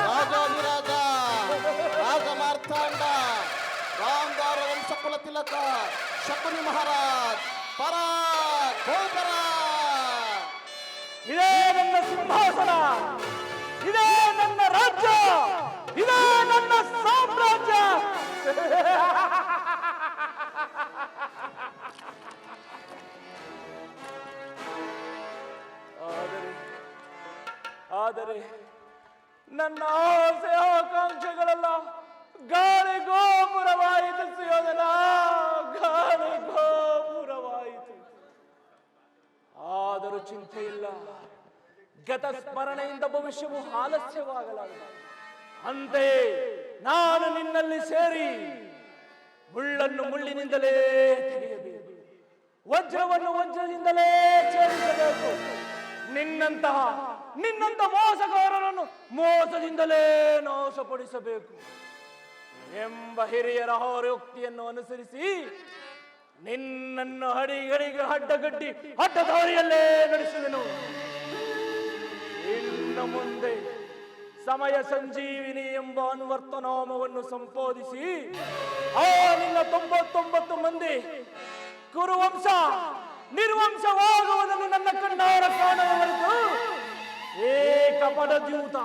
ರಾಜಾಧಿರಾಜ ರಾಜಮಾರ್ತಾಂಡ ಗಾಂಧಾರ ವಂಶಕುಲ ತಿಲಕ ಶಕುನಿ ಮಹಾರಾಜ್ ಪರಾಗ್ ಗೋಪರಾಗ್. ಇದೇ ನನ್ನ ಸಿಂಹಾಸನ, ಇದೇ ನನ್ನ ರಾಜ್ಯ, ಇದೇ ನನ್ನ ಸಾಮ್ರಾಜ್ಯ. ಆದರೆ ನನ್ನ ಆಸೆ ಆಕಾಂಕ್ಷೆಗಳೆಲ್ಲ ಗಾಳಿ ಗೋಪುರವಾಯಿತು ಸುಯೋಧನ, ಗಾಳಿ ಗೋಪುರವಾಯಿತು. ಆದರೂ ಚಿಂತೆ ಇಲ್ಲ, ಗತ ಸ್ಮರಣೆಯಿಂದ ಭವಿಷ್ಯವು ಆಲಸ್ಯವಾಗಲಾರದು. ಅಂತೆಯೇ ನಾನು ನಿನ್ನಲ್ಲಿ ಸೇರಿ ಮುಳ್ಳನ್ನು ಮುಳ್ಳಿನಿಂದಲೇ ತೆಗೆಯಬೇಕು, ವಜ್ರವನ್ನು ವಜ್ರದಿಂದಲೇ ಛೇದಿಸಬೇಕು. ನಿನ್ನಂತ ಮೋಸಗಾರರನ್ನು ಮೋಸದಿಂದಲೇ ನಾಶಪಡಿಸಬೇಕು ಎಂಬ ಹಿರಿಯರ ಹೊರಯುಕ್ತಿಯನ್ನು ಅನುಸರಿಸಿ ನಿನ್ನನ್ನು ಹಡಿಗಡಿಗೆ ಅಡ್ಡಗಟ್ಟಿ ಅಡ್ಡದಾರಿಯಲ್ಲೇ ನಡೆಸುವೆನು. ಇನ್ನು ಮುಂದೆ ಸಮಯ ಸಂಜೀವಿನಿ ಎಂಬ ಅನ್ವರ್ತನಾಮವನ್ನು ಸಂಪಾದಿಸಿ ಆ ನಿನ್ನ 99 ಮಂದಿ ಕುರುವಂಶ ನಿರ್ವಂಶವಾಗುವುದನ್ನು ನನ್ನ ಕಣ್ಣಾರ ಕಾಣುವವರೆಗೂ ಏಕಪಡದ್ಯೂತ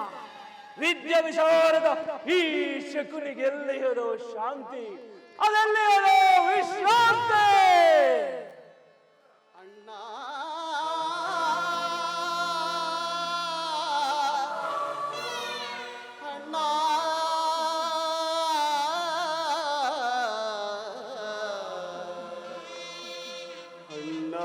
ವಿದ್ಯೆ ವಿಶಾರದ ಈ ಶಕುನಿಗೆ ಎಲ್ಲಿಯದೋ ಶಾಂತಿ, ಅದೆಲ್ಲಿಯದೋ ವಿಶ್ರಾಂತಿ. ಅಣ್ಣ ಅಣ್ಣ ಅಣ್ಣ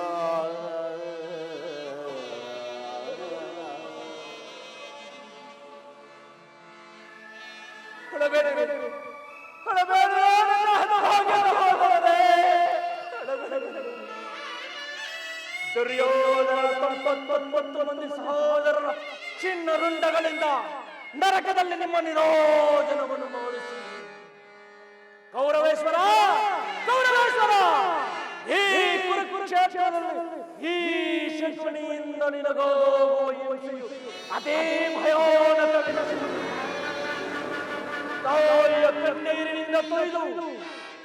ದುರ್ಯೋಧನ 99 ಮಂದಿ ಸಹೋದರರ ಚಿನ್ನ ರುಂಡಗಳಿಂದ ನರಕದಲ್ಲಿ ನಿಮ್ಮ ನಿರೋಜನವನ್ನು ಮಾಡಿಸಿ ಕೌರವೇಶ್ವರ ಈ ಕುರುಕುರು ಕ್ಷೇತ್ರದಲ್ಲಿ ಈ ಶಕುನಿಯಿಂದ ನಿನಗಾಗುವ ಹಿಂಸೆಯು ಅದೇ ಭಯಾನಕ. ತಾಯಿಯ ಕಣ್ಣೀರಿನಿಂದ ತೊಯ್ದು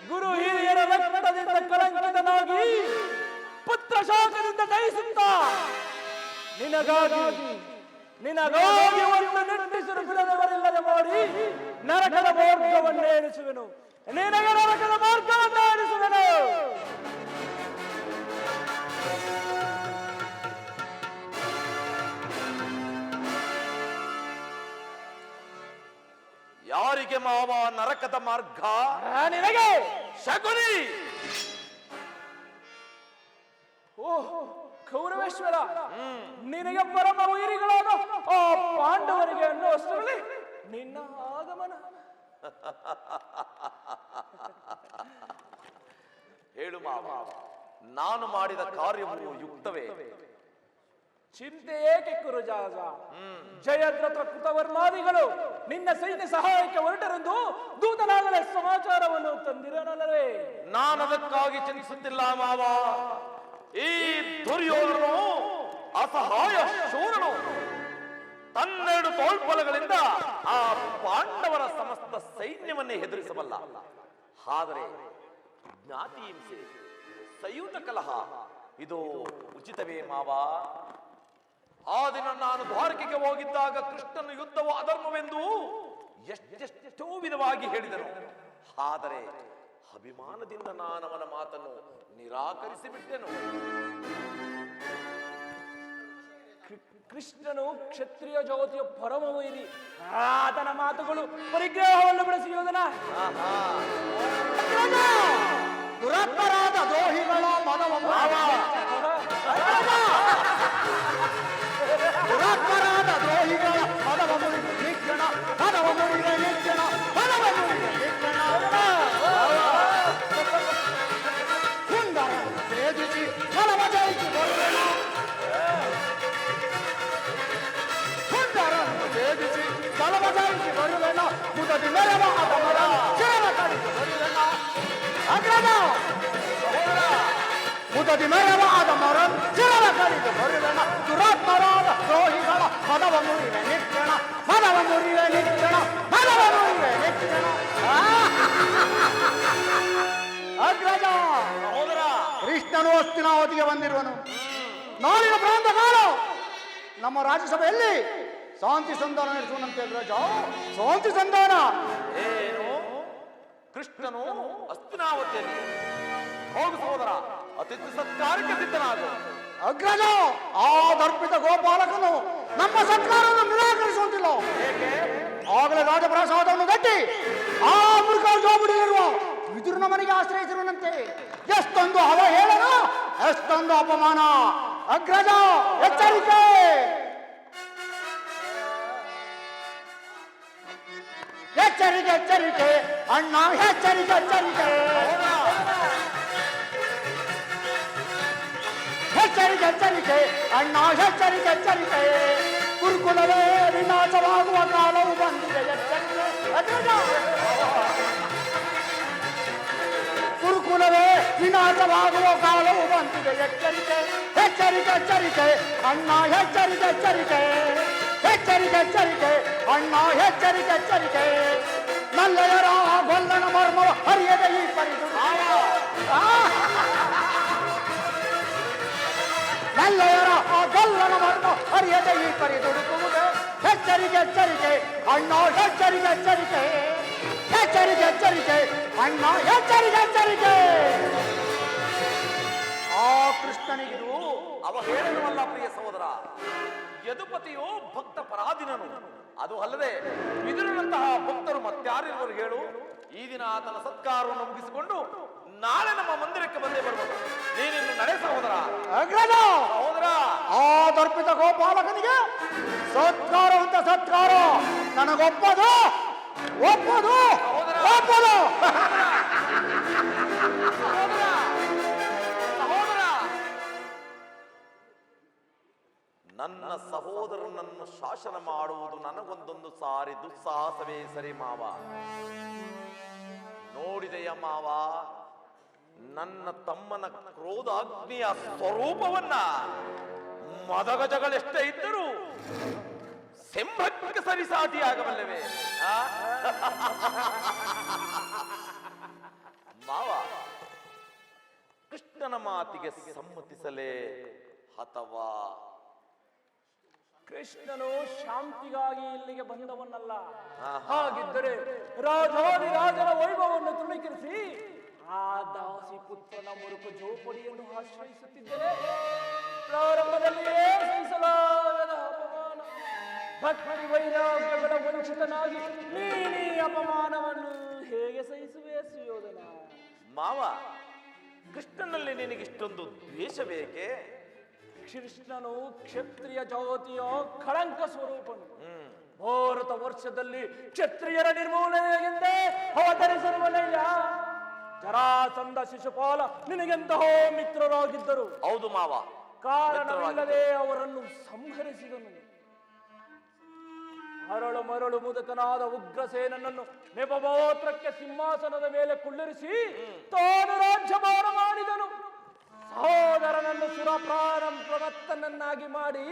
ಗುರು ಹಿರಿಯರ ರಕ್ತದಿಂದ ಕಳಂಕಿತನಾಗಿ ಪುತ್ರ ಶಾಖದಿಂದ ದಯಿಸುತ್ತಾ ನಿನಗಾಗಿ ಒಂದು ನಿಟ್ಟಿಸಿರು ಬಿಡದವರಿಲ್ಲದೆ ಮಾಡಿ ನರಕದ ಮಾರ್ಗವನ್ನೇ ಎಣಿಸುವೆನು. ನಿನಗೆ ನರಕದ ಮಾರ್ಗವನ್ನೇ ಎಣಿಸುವೆನು. ಯಾರಿಗೆ ಮಾವ ನರಕದ ಮಾರ್ಗ? ನಿನಗೆ ಶಕುನಿ. ಓಹ್ ಕೌರವೇಶ್ವರ, ನಿನಗೆ ಪರಮ ವೈರಿಗಳಾದ ಆ ಪಾಂಡವರಿಗೆ ಅನ್ನುವಷ್ಟರಲ್ಲಿ ನಿನ್ನ ಆಗಮನ. ಹೇಳು ಮಾವ, ನಾನು ಮಾಡಿದ ಕಾರ್ಯವು ಯುಕ್ತವೇ? ಚಿಂತೆ ಏಕೆ ಕುರುಜಾಜ? ಜಯದ್ರಥ ಕೃತವರ್ಮಾದಿಗಳು ನಿನ್ನ ಸೈನ್ಯ ಸಹಾಯಕ್ಕೆ ಹೊರಟರೆಂದು ದೂತನಾಗಲೇ ಸಮಾಚಾರವನ್ನು ತಂದಿರನಲ್ಲವೇ? ನಾನದಕ್ಕಾಗಿ ಚಿಂತಿಸುತ್ತಿಲ್ಲ ಮಾವ. ಈ ದುರ್ಯೋಧನನು ಅಸಹಾಯ ಶೂರನು. ತನ್ನೆರಡು ತೋಳ್ಬಲಗಳಿಂದ ಆ ಪಾಂಡವರ ಸಮಸ್ತ ಸೈನ್ಯವನ್ನೇ ಹೆದರಿಸಬಲ್ಲ. ಆದರೆ ಜ್ಞಾತಿ ಹಿಂಸೆ, ಸಂಯುತ ಕಲಹ ಇದು ಉಚಿತವೇ ಮಾವ? ಆ ದಿನ ನಾನು ದ್ವಾರಕೆಗೆ ಹೋಗಿದ್ದಾಗ ಕೃಷ್ಣನು ಯುದ್ಧವು ಅಧರ್ಮವೆಂದು ಎಷ್ಟೆಷ್ಟೋ ವಿಧವಾಗಿ ಹೇಳಿದನು. ಆದರೆ ಅಭಿಮಾನದಿಂದ ನಾನು ಅವನ ಮಾತನ್ನು ನಿರಾಕರಿಸಿ ಬಿಟ್ಟೆನು. ಕೃಷ್ಣನು ಕ್ಷತ್ರಿಯ ಜ್ಯೋತಿಯ ಪರಮ ವೈರಿ. ಆತನ ಮಾತುಗಳು ಪರಿಗ್ರಹವನ್ನು ಬೆಳೆಸಿ ಯೋಧನ ದುರತ್ತರಾದ ದ್ರೋಹಿಗಳ ಮನವನ್ನು ದುರತ್ತರಾದ ದ್ರೋಹಿಗಳ ಮನವನ್ನು ನಿಕ್ಷಣ ಹಣವ ಮುರಿದ ನಿಕ್ಷಣ ಹಣವ ಮುರಿದ ನಿಕ್ಷಣ ಸುಂದರ ಛೇದಿಸಿ ಹಣವ ಜಯಿಸಿ ಬರುವೆನ. ಸುಂದರ ಛೇದಿಸಿ ಹಣವ ಜಯಿಸಿ ಬರುವೆನ. ಮುದದಿ ಮೆರವ ಅದಮರ ಚೇರ ಕಡಿದು ಬರುವೆನ. ಅಗ್ರಜ ಮುದದಿ ಮೆರವಾದ ಮರ ಚಿರವ ಕಡಿದು ಬರುವೆನ. ದುರಾತ್ಮರಾದ ದ್ರೋಹಿಗಳ ಮನವ ಮುರಿವೆ ನಿಕ್ಷಣ ಮನವ ಮುರಿವೆ ನಿಕ್ಷಣ ಮನವ ಮುರಿವೆ ನಿಕ್ಷಣ. ಅಗ್ರಜ ಕೃಷ್ಣನು ಹಸ್ತಿನಾವತಿಗೆ ಬಂದಿರುವನು. ನಾಳಿನ ಪ್ರಾಂತ ಕಾಲ ನಮ್ಮ ರಾಜ್ಯಸಭೆಯಲ್ಲಿ ಶಾಂತಿ ಸಂಧಾನ ನಡೆಸುವಂತೆ ಅಗ್ರಜ. ಶಾಂತಿ ಸಂಧಾನ ಏನು? ಕೃಷ್ಣನು ಹಸ್ತಿನಾವತಿಯಲ್ಲಿ? ಹೋಗು ಸಹೋದರ, ಅತಿಥಿ ಸತ್ಕಾರಕ್ಕೆ ಸಿದ್ಧನಾಗು. ಅಗ್ರಜ, ಆ ದರ್ಪಿತ ಗೋಪಾಲಕನು ನಮ್ಮ ಸತ್ಕಾರವನ್ನು ನಿರಾಕರಿಸುವಂತಿಲ್ಲ. ಆಗಲೇ ರಾಜಪ್ರಸಾದವನ್ನು ಗಟ್ಟಿ ಆ ಮೃಗ ಜೋಬುಡಿಯಿರುವ ವಿದುರನ ಮನೆಗೆ ಆಶ್ರಯಿಸಿರುವಂತೆ. ಎಷ್ಟೊಂದು ಅವಹೇಳನ, ಎಷ್ಟೊಂದು ಅಪಮಾನ. ಅಗ್ರಜ ಎಚ್ಚರಿಕೆ. ಎಚ್ಚರಿಕೆ ಎಚ್ಚರಿಕೆ ಅಣ್ಣ, ಎಚ್ಚರಿಕೆ ಎಚ್ಚರಿಕೆ. ಎಚ್ಚರಿಕೆ ಎಚ್ಚರಿಕೆ ಅಣ್ಣ, ಎಚ್ಚರಿಕೆ ಎಚ್ಚರಿಕೆ. ಗುರುಕುಲವೇ ವಿನಾಶವಾಗುವ ಕಾಲವು ಬಂದಿದೆ. ಎಚ್ಚರಿಕೆ ಅಗ್ರಜ. ಗುರುಕುಲವೇ ವಿನಾಶವಾಗುವ ಕಾಲವು ಬಂದಿದೆ. ಎಚ್ಚರಿಕೆ ಎಚ್ಚರಿಕೆ ಎಚ್ಚರಿಕೆ ಅಣ್ಣ, ಎಚ್ಚರಿಕೆ ಎಚ್ಚರಿಕೆ. ಎಚ್ಚರಿಕೆ ಎಚ್ಚರಿಕೆ ಅಣ್ಣ, ಎಚ್ಚರಿಕೆ ಎಚ್ಚರಿಕೆ. ನಲ್ಲೆಯರ ಗೊಲ್ಲನ ಮರ್ಮವ ಹರಿಯದ ಈ ಪರಿದು ನಲ್ಲೆಯರ ಗೊಲ್ಲನ ಮರ್ಮ ಹರಿಯದ ಈ ಪರಿದುಡುಕುವುದು. ಎಚ್ಚರಿಕೆ ಎಚ್ಚರಿಕೆ ಅಣ್ಣ, ಎಚ್ಚರಿಕೆ ಎಚ್ಚರಿಕೆ. ಎಚ್ಚರಿಕೆ ಎಚ್ಚರಿಕೆ ಅಣ್ಣ, ಎಚ್ಚರಿಕೆ ಎಚ್ಚರಿಕೆ. ಆ ಕೃಷ್ಣನಿಗಿದು ಅವಹೇಳನವಲ್ಲ ಪ್ರಿಯ ಸಹೋದರ. ಯದುಪತಿಯು ಭಕ್ತ ಪರಾಧೀನನು. ಅದು ಅಲ್ಲದೆ ವಿದುರನಂತಹ ಭಕ್ತರು ಮತ್ಯಾರಿರುವರು ಹೇಳು? ಈ ದಿನ ಆತನ ಸತ್ಕಾರವನ್ನು ಮುಗಿಸಿಕೊಂಡು ನಾಳೆ ನಮ್ಮ ಮಂದಿರಕ್ಕೆ ಬಂದೇ ಬರಬಹುದು. ನೀನಿನ್ನು ನಡೆ ಸಹೋದರ. ಅಗ್ರಜ ಸಹೋದರ, ಆ ದರ್ಪಿತ ಗೋಪಾಲಕನಿಗೆ ಸತ್ಕಾರ ಅಂತ ಸತ್ಕಾರ ನನಗೊಪ್ಪದು ಒಪ್ಪದು ಒಪ್ಪದು. ನನ್ನ ಸಹೋದರನನ್ನು ಶಾಸನ ಮಾಡುವುದು ನನಗೊಂದೊಂದು ಸಾರಿ ದುಸ್ಸಾಹಸವೇ ಸರಿ ಮಾವ. ನೋಡಿದೆಯ ಮಾವ, ನನ್ನ ತಮ್ಮನ ಕ್ರೋಧಾಗ್ನಿಯ ಸ್ವರೂಪವನ್ನ ಮದಗಜಗಳೆಷ್ಟೇ ಇದ್ದರೂ ಸಿಂಹಕ್ಕೆ ಸರಿಸಾಟಿಯಾಗಬಲ್ಲವೇ ಆ? ಮಾವ, ಕೃಷ್ಣನ ಮಾತಿಗೆ ಸಮ್ಮತಿಸಲೇ ಅಥವಾ ಕೃಷ್ಣನು ಶಾಂತಿಗಾಗಿ ಇಲ್ಲಿಗೆ ಬಂದವನ್ನಲ್ಲ. ಹಾಗಿದ್ದರೆ ರಾಜಾದಿರಾಜನ ವೈಭವವನ್ನು ತೃಣೀಕರಿಸಿ ಆ ದಾಸಿ ಪುತ್ರನ ಮುರುಕು ಜೋಪಡಿಯನ್ನು ಆಶ್ರಯಿಸುತ್ತಿದ್ದರೆ ಪ್ರಾರಂಭದಲ್ಲಿಯೇ ಸಹಿಸಲಾಗದ ಅಪಮಾನ. ಭಕ್ತಿ ವೈರಾಗ್ಯಗಳ ವಂಚಿತನಾಗಿ ನೀನೀ ಅಪಮಾನವನ್ನು ಹೇಗೆ ಸಹಿಸುವೆ ಸುಯೋಧನ? ಮಾವ, ಕೃಷ್ಣನಲ್ಲಿ ನಿನಗಿಷ್ಟೊಂದು ದ್ವೇಷ ಬೇಕೆ? ಕೃಷ್ಣನು ಕ್ಷತ್ರಿಯ ಜಾತಿಯ ಕಳಂಕ ಸ್ವರೂಪನು. ಭಾರತ ವರ್ಷದಲ್ಲಿ ಕ್ಷತ್ರಿಯರ ನಿರ್ಮೂಲನೆಗೆಂದೇ ಅವತರಿಸಿರುವನಯ್ಯ. ಜರಾಸಂಧ ಶಿಶುಪಾಲ ನಿನಗೆಂತಹ ಮಿತ್ರರಾಗಿದ್ದರು. ಹೌದು ಮಾವ, ಕಾರಣವಿಲ್ಲದೆ ಅವರನ್ನು ಸಂಹರಿಸಿದನು. ಅರಳು ಮರಳು ಮುದುಕನಾದ ಉಗ್ರಸೇನನನ್ನು ನೆಪಮಾತ್ರಕ್ಕೆ ಸಿಂಹಾಸನದ ಮೇಲೆ ಕುಳ್ಳಿರಿಸಿ ತಾನು ರಾಜ್ಯಭಾರ ಮಾಡಿದನು. ಸಹೋದರನನ್ನು ಸುರಪ್ರಾರಂ ಪ್ರವರ್ತನನ್ನಾಗಿ ಮಾಡಿ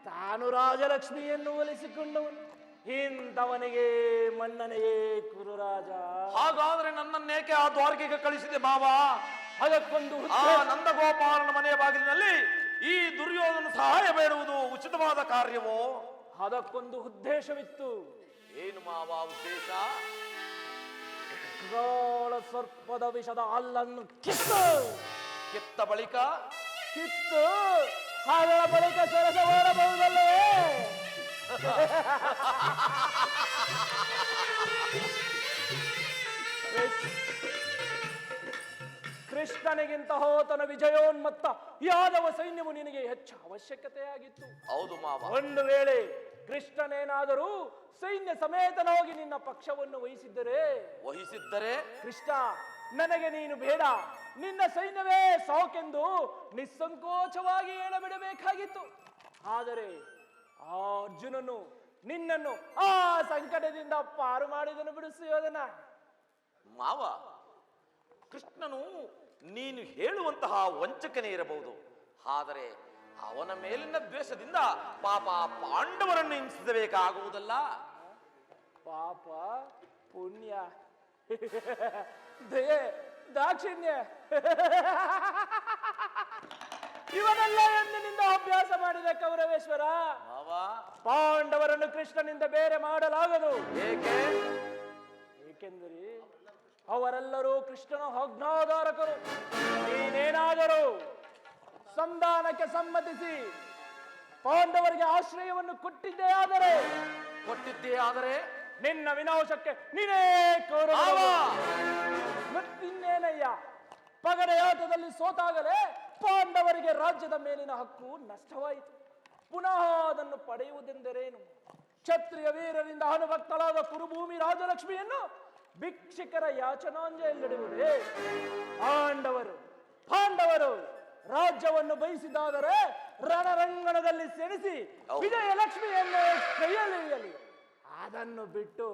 ತಾನು ರಾಜಲಕ್ಷ್ಮಿಯನ್ನು ಒಲಿಸಿಕೊಂಡವನು. ಇಂಥವನಿಗೆ ಮನ್ನನೆಯೇ ಕುರುರಾಜ. ಹಾಗಾದ್ರೆ ನನ್ನನ್ನೇಕೆ ಆ ದ್ವಾರಕೆಗೆ ಕಳಿಸಿದೆ ಮಾವ? ಅದಕ್ಕೊಂದು ಆ ನಂದಗೋಪಾಲನ ಮನೆಯ ಬಾಗಿಲಿನಲ್ಲಿ ಈ ದುರ್ಯೋಧನ ಸಹಾಯ ಬೇಡುವುದು ಉಚಿತವಾದ ಕಾರ್ಯವೋ? ಅದಕ್ಕೊಂದು ಉದ್ದೇಶವಿತ್ತು. ಏನು ಮಾವ ಉದ್ದೇಶ? ಗಾಳ ಸರ್ಪದ ವಿಷದ ಹಲ್ಲನ್ನು ಕಿತ್ತ ಬಳಿಕ ಅದರ ಬಳಿಕ ಸರಸ ಮಾಡಬಹುದಲ್ಲವೇ? ಕೃಷ್ಣನಿಗಿಂತ ಹೋತನ ವಿಜಯೋನ್ಮತ್ತ ಯಾದವ ಸೈನ್ಯವು ನಿನಗೆ ಹೆಚ್ಚು ಅವಶ್ಯಕತೆಯಾಗಿತ್ತು. ಹೌದು ಮಾವ. ಒಂದು ವೇಳೆ ಕೃಷ್ಣನೇನಾದರೂ ಸೈನ್ಯ ಸಮೇತನಾಗಿ ನಿನ್ನ ಪಕ್ಷವನ್ನು ವಹಿಸಿದ್ದರೆ ಕೃಷ್ಣ, ನನಗೆ ನೀನು ಬೇಡ, ನಿನ್ನ ಸೈನ್ಯವೇ ಸಾಕೆಂದು ನಿಸ್ಸಂಕೋಚವಾಗಿ ಹೇಳಬಿಡಬೇಕಾಗಿತ್ತು. ಆದರೆ ಆ ಅರ್ಜುನನು ನಿನ್ನನ್ನು ಆ ಸಂಕಟದಿಂದ ಪಾರು ಮಾಡಿದನು. ಬಿಡು ಸುಯೋಧನ. ಮಾವ, ಕೃಷ್ಣನು ನೀನು ಹೇಳುವಂತಹ ವಂಚಕನೇ ಇರಬಹುದು. ಆದರೆ ಅವನ ಮೇಲಿನ ದ್ವೇಷದಿಂದ ಪಾಪ ಪಾಂಡವರನ್ನು ಹಿಂಸಿಸಬೇಕಾಗುವುದಲ್ಲ. ಪಾಪ ಪುಣ್ಯ ದಯೆ ದಾಕ್ಷಿಣ್ಯ ಇವನೆಲ್ಲ ಎಂದಿನಿಂದ ಅಭ್ಯಾಸ ಮಾಡಿದ ಕೌರವೇಶ್ವರ. ಪಾಂಡವರನ್ನು ಕೃಷ್ಣನಿಂದ ಬೇರೆ ಮಾಡಲಾಗದು. ಏಕೆಂದರೆ ಅವರೆಲ್ಲರೂ ಕೃಷ್ಣನ ಆಜ್ಞಾಧಾರಕರು. ನೀನೇನಾದರೂ ಸಂಧಾನಕ್ಕೆ ಸಮ್ಮತಿಸಿ ಪಾಂಡವರಿಗೆ ಆಶ್ರಯವನ್ನು ಕೊಟ್ಟಿದ್ದೇ ಆದರೆ ನಿನ್ನ ವಿನಾಶಕ್ಕೆ ನೀನೇ ಕೌರವ. ಮತ್ತಿನ್ನೇನಯ್ಯ, ಪಗಡೆಯಾಟದಲ್ಲಿ ಸೋತಾಗಲೇ ಪಾಂಡವರಿಗೆ ರಾಜ್ಯದ ಮೇಲಿನ ಹಕ್ಕು ನಷ್ಟವಾಯಿತು. ಪುನಃ ಅದನ್ನು ಪಡೆಯುವುದೆಂದರೇನು? ಕ್ಷತ್ರಿಯ ವೀರರಿಂದ ಅನುಭಕ್ತಳಾದ ಕುರುಭೂಮಿ ರಾಜಲಕ್ಷ್ಮಿಯನ್ನು ಭಿಕ್ಷುಕರ ಯಾಚನಾಂಜಲಿಡುವುದೇ? ಪಾಂಡವರು ರಾಜ್ಯವನ್ನು ಬಯಸಿದಾದರೆ ರಣರಂಗಣದಲ್ಲಿ ಸೆಣಸಿ ವಿಜಯಲಕ್ಷ್ಮಿಯನ್ನು ಕೈಯಲ್ಲಿರಲಿ. ಅದನ್ನು ಬಿಟ್ಟು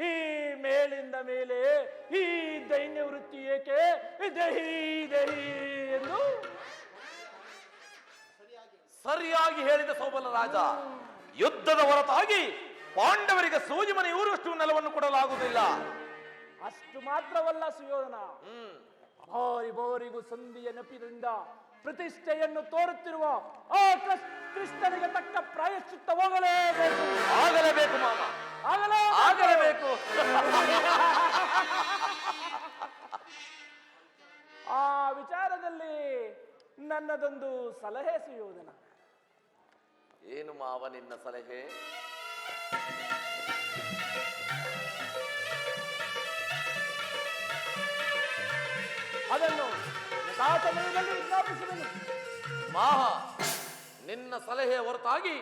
ಈ ಮೇಲಿಂದ ಮೇಲೆ ಈ ದೈನ್ಯ ವೃತ್ತಿ ಏಕೆ? ದಹಿ ದಹಿ ಎಂದು ಸರಿಯಾಗಿ ಹೇಳಿದ ಸೋಬಲ ರಾಜ. ಯುದ್ಧದ ಹೊರತಾಗಿ ಪಾಂಡವರಿಗೆ ಸೂಜಿ ಮನೆ ಊರಷ್ಟು ನೆಲವನ್ನು ಕೊಡಲಾಗುವುದಿಲ್ಲ. ಅಷ್ಟು ಮಾತ್ರವಲ್ಲ ಸುಯೋಧನ, ಬಾರಿಗೂ ಸಂಧಿಯ ನೆಪದಿಂದ ಪ್ರತಿಷ್ಠೆಯನ್ನು ತೋರುತ್ತಿರುವ ಆ ಕೃಷ್ಣನಿಗೆ ತಕ್ಕ ಪ್ರಾಯಶ್ಚಿತ್ತವಾಗಲೇಬೇಕು ಮಾಮ, ಆಗಲೇಬೇಕು. ಆ ವಿಚಾರದಲ್ಲಿ ನನ್ನದೊಂದು ಸಲಹೆ ಸುಯೋಧನ. ಏನು ಮಾವ ನಿನ್ನ ಸಲಹೆ? ಅದನ್ನು ಸಮಯದಲ್ಲಿ ವಿಜ್ಞಾಪಿಸಿದನು. ಮಾಹ, ನಿನ್ನ ಸಲಹೆ ಹೊರತಾಗಿ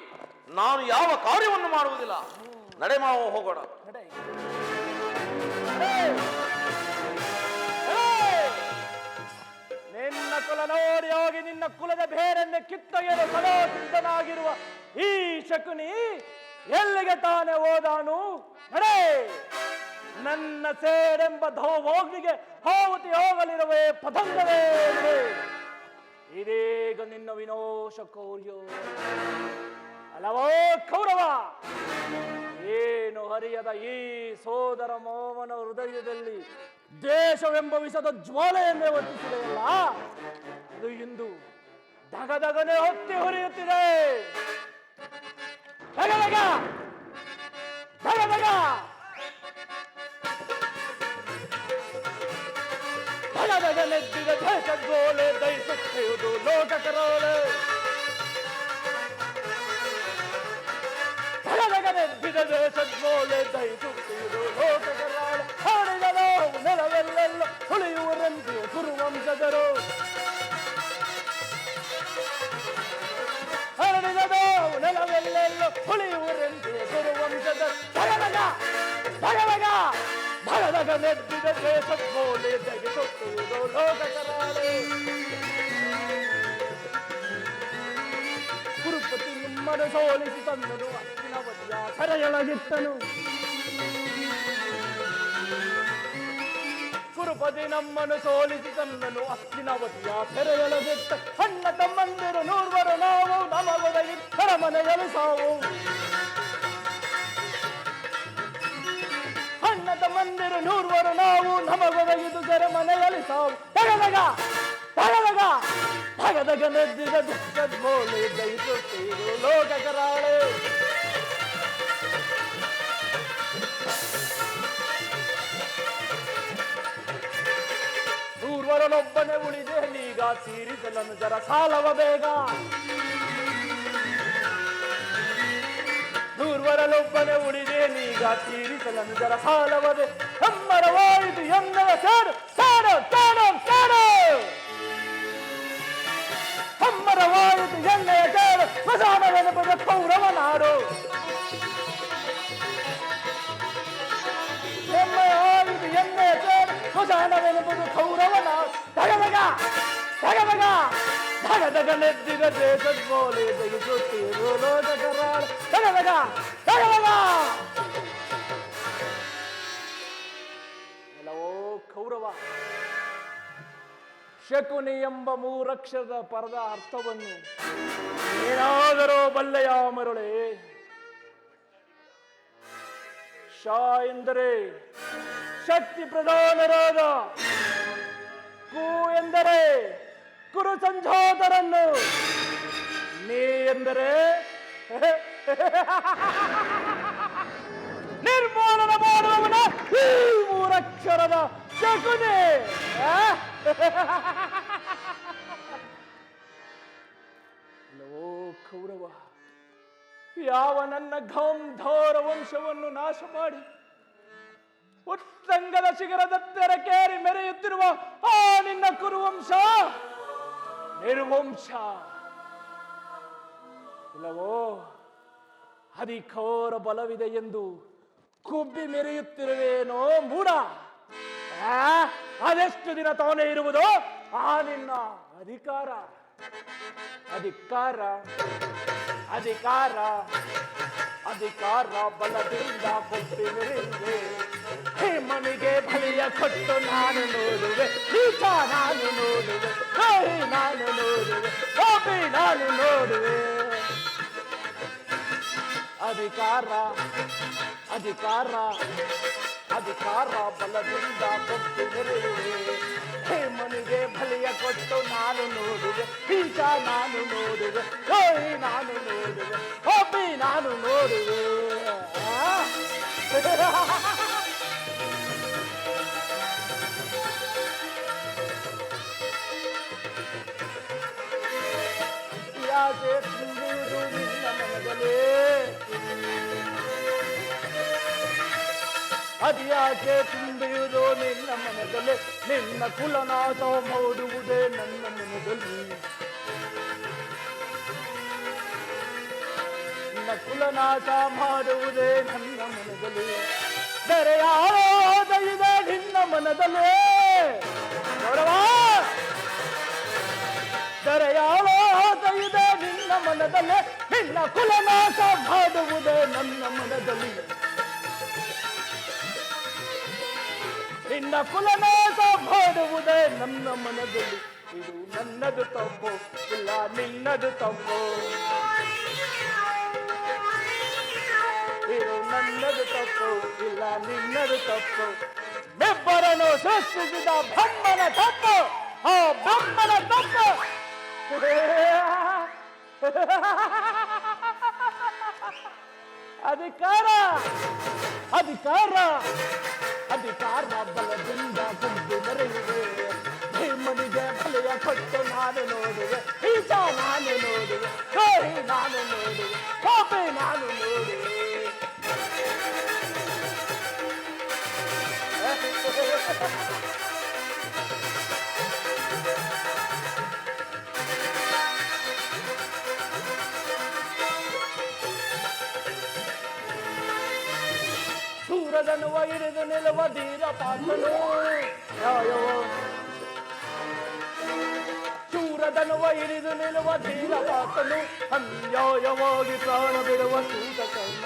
ನಾನು ಯಾವ ಕಾರ್ಯವನ್ನು ಮಾಡುವುದಿಲ್ಲ. ನಡೆ ಮಾವ, ಹೋಗೋಣ. ನಿನ್ನ ಕುಲ ನೋಡಿಯಾಗಿ ನಿನ್ನ ಕುಲದ ಬೇರನ್ನು ಕಿತ್ತೊಗೆಯಲು ಸದಾ ಸಿದ್ಧನಾಗಿರುವ ಈ ಶಕುನಿ ಎಲ್ಲಿಗೆ ತಾನೇ ಹೋದಾನು? ನಡೆ ನನ್ನ ಸೇಡೆಂಬ ಧೋವೋಗ್ನಿಗೆ ಹಾವತಿ ಹೋಗಲಿರುವೆ ಪತಂಗವೇ. ಇದೀಗ ನಿನ್ನ ವಿನಾಶ ಕೌರ್ಯ ಅಲವೋ ಕೌರವ. ಏನು ಹರಿಯದ ಈ ಸೋದರ ಮಾವನ ಹೃದಯದಲ್ಲಿ ದೇಶವೆಂಬ ವಿಷದ ಜ್ವಾಲೆಯನ್ನೇ ವರ್ತಿಸಿದೆಯಲ್ಲ, ಅದು ಇಂದು ದಗದಗನೆ ಹೊತ್ತಿ ಹೊರೆಯುತ್ತಿದೆ. ದಗದಗ ದಗದಗ ದಗದಗನೆದ್ದಿದ ದೇಶಗೋಲೆ ದಯಿಸುತ್ತಿರುವುದು ಲೋಕಕರೋಲೆ. ದಗದಗನೆದ್ದಿದ ದೇಶಗೋಲೆ ದಯಿಸುತ್ತಿರುವುದು ಲೋಕಕರೋಲೆ. ಹಾಡಿದರೋ ನೆಲವೆಲ್ಲೆಲ್ಲ ಉಳಿಯುವರೆಂದು ಕುರುವಂಶದರು. ಹರಡಿದರೋ ನೆಲವೆಲ್ಲೆಲ್ಲ ಉಳಿಯುವರೆಂದು ಕುರುವಂಶದರು. ದಗದಗ ದಗದಗ ದಗದಗನೆದ್ದಿದ ದೇಶಗೋಲೆ ದಯಿಸುತ್ತಿರುವುದು ಲೋಕಕರೋಲೆ. ಕುರುಪತಿ ನಿಮ್ಮನ್ನು ಸೋಲಿಸಿ ತಂದನು ಅಸ್ತಿನವತಿಯ ಸೆರೆಯೊಳಗಿಟ್ಟನು. ಕುರುಪತಿ ನಮ್ಮನ್ನು ಸೋಲಿಸಿ ತಂದನು ಅಸ್ತಿನವತಿಯ ಸೆರೆಯೊಳಗಿಟ್ಟ. ಅಣ್ಣ ತಮ್ಮಂದಿರು ನೂರ್ವರು ನಾವು ನಮಗೊದಗಿ ಅರಮನೆಯಲ್ಲಿ ಸಾವು. ಅಣ್ಣ ತಮ್ಮಂದಿರು ನೂರ್ವರು ನಾವು ನಮಗೊದಗಿದು ಸೆರೆಮನೆಯಲ್ಲಿ ಸಾವು. ತಗದಗ ತಗದಗ ತಗದಗನೆದ್ದಿದ ದುಃಖದ್ಮೂಲೆ ದಯಿಸುತ್ತೀರು ಲೋಕಕರಾಳೆ. ನೂರ್ವರನೊಬ್ಬನೇ ಉಳಿದೆ ನೀಗ ತೀರಿಸಲನು ಜರ ಸಾಲವ ಬೇಗ. ನೂರ್ವರನೊಬ್ಬನೇ ಉಳಿದೆ ನೀಗ ತೀರಿಸಲನು ಜರ ಸಾಲವದೆ. ಹೆಮ್ಮರವಾಯಿತು ಎನ್ನವ ಸೇಡು ಸೇಡು ಸೇಡು ಸೇಡು. ಹೆಮ್ಮರವಾಯಿತು ಎಣ್ಣೆಯ ಸೇಡು ಸ್ಮಶಾನವೆನುಬುದು ಕೌರವ ನಾಡು. ಹೆಮ್ಮರವಾಯಿತು ಎಣ್ಣೆಯ ಸೇಡು ಸ್ಮಶಾನವೆನುಬುದು ಕೌರವ ನಾಡು. ತಗದಗ ತಗದಗ ದಗದಗನೆದ್ದಿದ ದೇಶದ್ಮೂಲೆ ದಯಿಸುತ್ತೀರು ಲೋಕಕರಾಳ. ತಗದಗ ತಗದಗ. ಎಲ್ಲವೋ ಕೌರವ, ಶಕುನಿ ಎಂಬ ಮೂರಕ್ಷರದ ಪರದ ಅರ್ಥವನ್ನು ಏನಾದರೂ ಬಲ್ಲೆಯ ಮರುಳೆ? ಶ ಎಂದರೆ ಶಕ್ತಿ ಪ್ರಧಾನರಾದ, ಕು ಎಂದರೆ ಕುರು ಸಂಜೋತರನ್ನು, ನೀ ಎಂದರೆ ನಿರ್ಮೂಲನ ಮಾಡುವವನ ಈ ಮೂರಕ್ಷರದ ಶಕುನಿ. ಲೋ ಕೌರವ, ಯಾವ ನನ್ನ ಗಾಂಧಾರ ವಂಶವನ್ನು ನಾಶ ಮಾಡಿ ಉತ್ತಂಗದ ಶಿಖರದತ್ತೆರಕೇರಿ ಮೆರೆಯುತ್ತಿರುವ ಆ ನಿನ್ನ ಕುರುವಂಶ ನಿರ್ವಂಶ. ಇಲ್ಲವೋ ಅಧಿಕಾರ ಬಲವಿದೆ ಎಂದು ಕುಬ್ಬಿ ಮೆರೆಯುತ್ತಿರುವೇನೋ ಮೂಢ. ಅದೆಷ್ಟು ದಿನ ತಾನೇ ಇರುವುದು ಆ ನಿನ್ನ ಅಧಿಕಾರ? ಅಧಿಕಾರ ಅಧಿಕಾರ ಅಧಿಕಾರ ಬಲದಿಂದ ಕೊಟ್ಟಿ ಮೆರೆಯುವೆ. ಹೇಮನಿಗೆ ಬಲಿಯ ಕೊಟ್ಟು ನಾನು ನೋಡುವೆ, ಈತ ನಾನು ನೋಡುವೆ, ನಾನು ನೋಡುವೆ, ಗೋಪಿ ನಾನು ನೋಡುವೆ. ಅಧಿಕಾರ ಅಧಿಕಾರ ಅಧಿಕಾರ ಬಲದಿಂದ ಕೊಟ್ಟು ಮೆರೆಯುವೆ. ಹೇಮನಿಗೆ ಬಲಿಯ ಕೊಟ್ಟು ನಾನು ನೋಡುವೆ, ಈತ ನಾನು ನೋಡುವೆ, ನಾನು ನೋಡುವೆ, ಗೋಪಿ ನಾನು ನೋಡುವೆ. ಯಾಕೆ ತುಂಬುವುದು ನಿನ್ನ ಮನದಲ್ಲಿ, ಅದ್ಯಾಕೆ ತುಂಬುವುದು ನಿನ್ನ ಮನದಲ್ಲಿ, ನಿನ್ನ ಕುಲನಾಶ ಮಾಡುವುದೇ ನನ್ನ ಮನದಲ್ಲಿ, ನಿನ್ನ ಕುಲನಾಶ ಮಾಡುವುದೇ ನನ್ನ ಮನದಲ್ಲಿ. ದರೆಯಾದ ಇದೆ ನಿನ್ನ ಮನದಲ್ಲಿ ಗೌರವ, ದರೆಯಾದ ಇದೆ ನಿನ್ನ ಮನದಲ್ಲಿ, ನಿನ್ನ ಕುಲನಾಶ ಮಾಡುವುದೇ ನನ್ನ ಮನದಲ್ಲಿ. ನಿನ್ನ ಕುಲನಾಶ ಮಾಡುವುದೇ ನನ್ನ ಮನದಲ್ಲಿ. ಇದು ನನ್ನದು ತಪ್ಪು, ಇಲ್ಲ ನಿನ್ನದು ತಪ್ಪು. ಇದು ನನ್ನದು ತಪ್ಪು, ಇಲ್ಲ ನಿನ್ನದು ತಪ್ಪು. ಇಬ್ಬರನ್ನು ಸೃಷ್ಟಿಸಿದ ಬ್ರಹ್ಮನ ತಪ್ಪು, ಆ ಬ್ರಹ್ಮನ ತಪ್ಪು. ಅಧಿಕಾರ ಅಧಿಕಾರ ಅಧಿಕಾರ ಬಲದಿಂದ ಕುಂದು ಮೆರೆಯುವೆ. ಭೀಮನಿಗೆ ಬಲೆಯ ಕೊಟ್ಟು ನಾನು ನೋಡುವೆ. ಈತ ನಾನು ನೋಡುವೆ, ಕೋರಿ ನಾನು ನೋಡುವೆ, ಕೋಪೆ ನಾನು ನೋಡುವೆ. ಸೂರದನುವ ಹಿಡಿದು ನಿಲ್ಲುವ ಧೀರ ಪಾತ್ರನು ನ್ಯಾಯವೋ. ಶೂರದನುವ ಹಿಡಿದು ನಿಲ್ಲುವ ಧೀರ ಪಾತ್ರನು ಅನ್ಯಾಯವಾಗಿ ಪ್ರಾಣ ಬಿಡುವ ಸೂತಕರ್ಣ.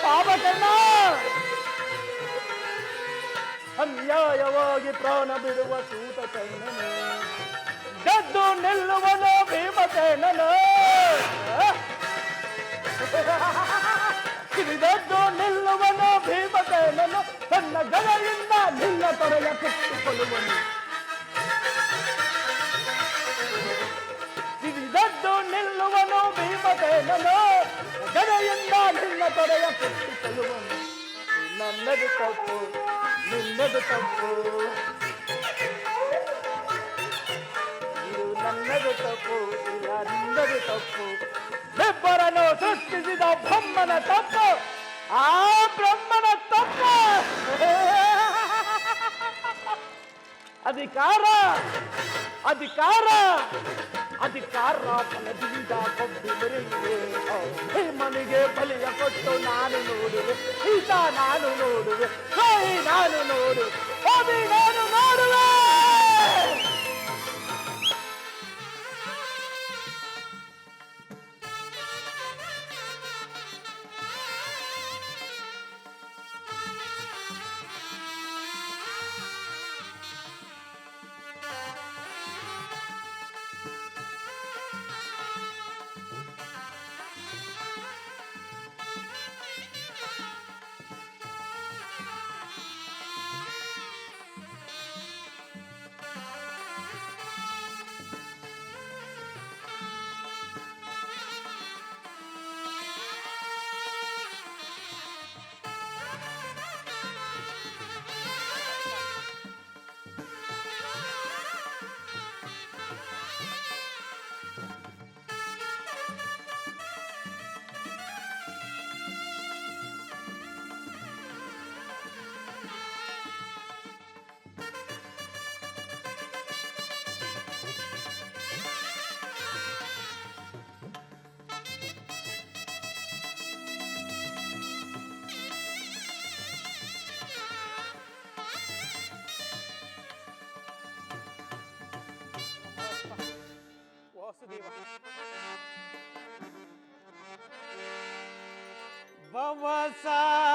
ಪಾಪಕರ್ಣ ಅನ್ಯಾಯವಾಗಿ ಪ್ರಾಣ ಬಿಡುವ ಸೂತಕರ್ಣನು. ಗೆದ್ದು ನಿಲ್ಲುವನು ಭೀಮಸೇನನು. ಕಿರಿದದ್ದು ನಿಲ್ಲುವನು ಭೀಮಸೇನನು. ತನ್ನ ಗದೆಯಿಂದ ನಿನ್ನ ತೊರೆಯ ಕಿತ್ತುಕೊಳ್ಳುವನು. ಕಿರಿದದ್ದು ನಿಲ್ಲುವನು ಭೀಮಸೇನನು. ಗದೆಯಿಂದ ನಿನ್ನ ತೊರೆಯ ಕಿತ್ತುಕೊಳ್ಳುವನು. ನನ್ನದು ತಪ್ಪು, ನಿನ್ನದು ತಪ್ಪು. ಇದು ನನ್ನದು ತಪ್ಪು, ಇಲ್ಲ ನಿನ್ನದು ತಪ್ಪು. ಇಬ್ಬರನ್ನು ಸೃಷ್ಟಿಸಿದ ಬ್ರಹ್ಮನ ತಪ್ಪು, ಆ ಬ್ರಹ್ಮನ ತಪ್ಪು. ಅಧಿಕಾರ ಅಧಿಕಾರ ಅಧಿಕಾರ ಬಲದಿಂದ ಕೊಬ್ಬಿ ಮೆರೆಯುವೆ. ಭೀಮನಿಗೆ ಬಲಿಯ ಕೊಟ್ಟು ನಾನು ನೋಡುವೆ. ಈತ ನಾನು ನೋಡುವೆ, ಕೈ ನಾನು ನೋಡುವೆ, ಅಭಿ ನಾನು ನೋಡುವೆ.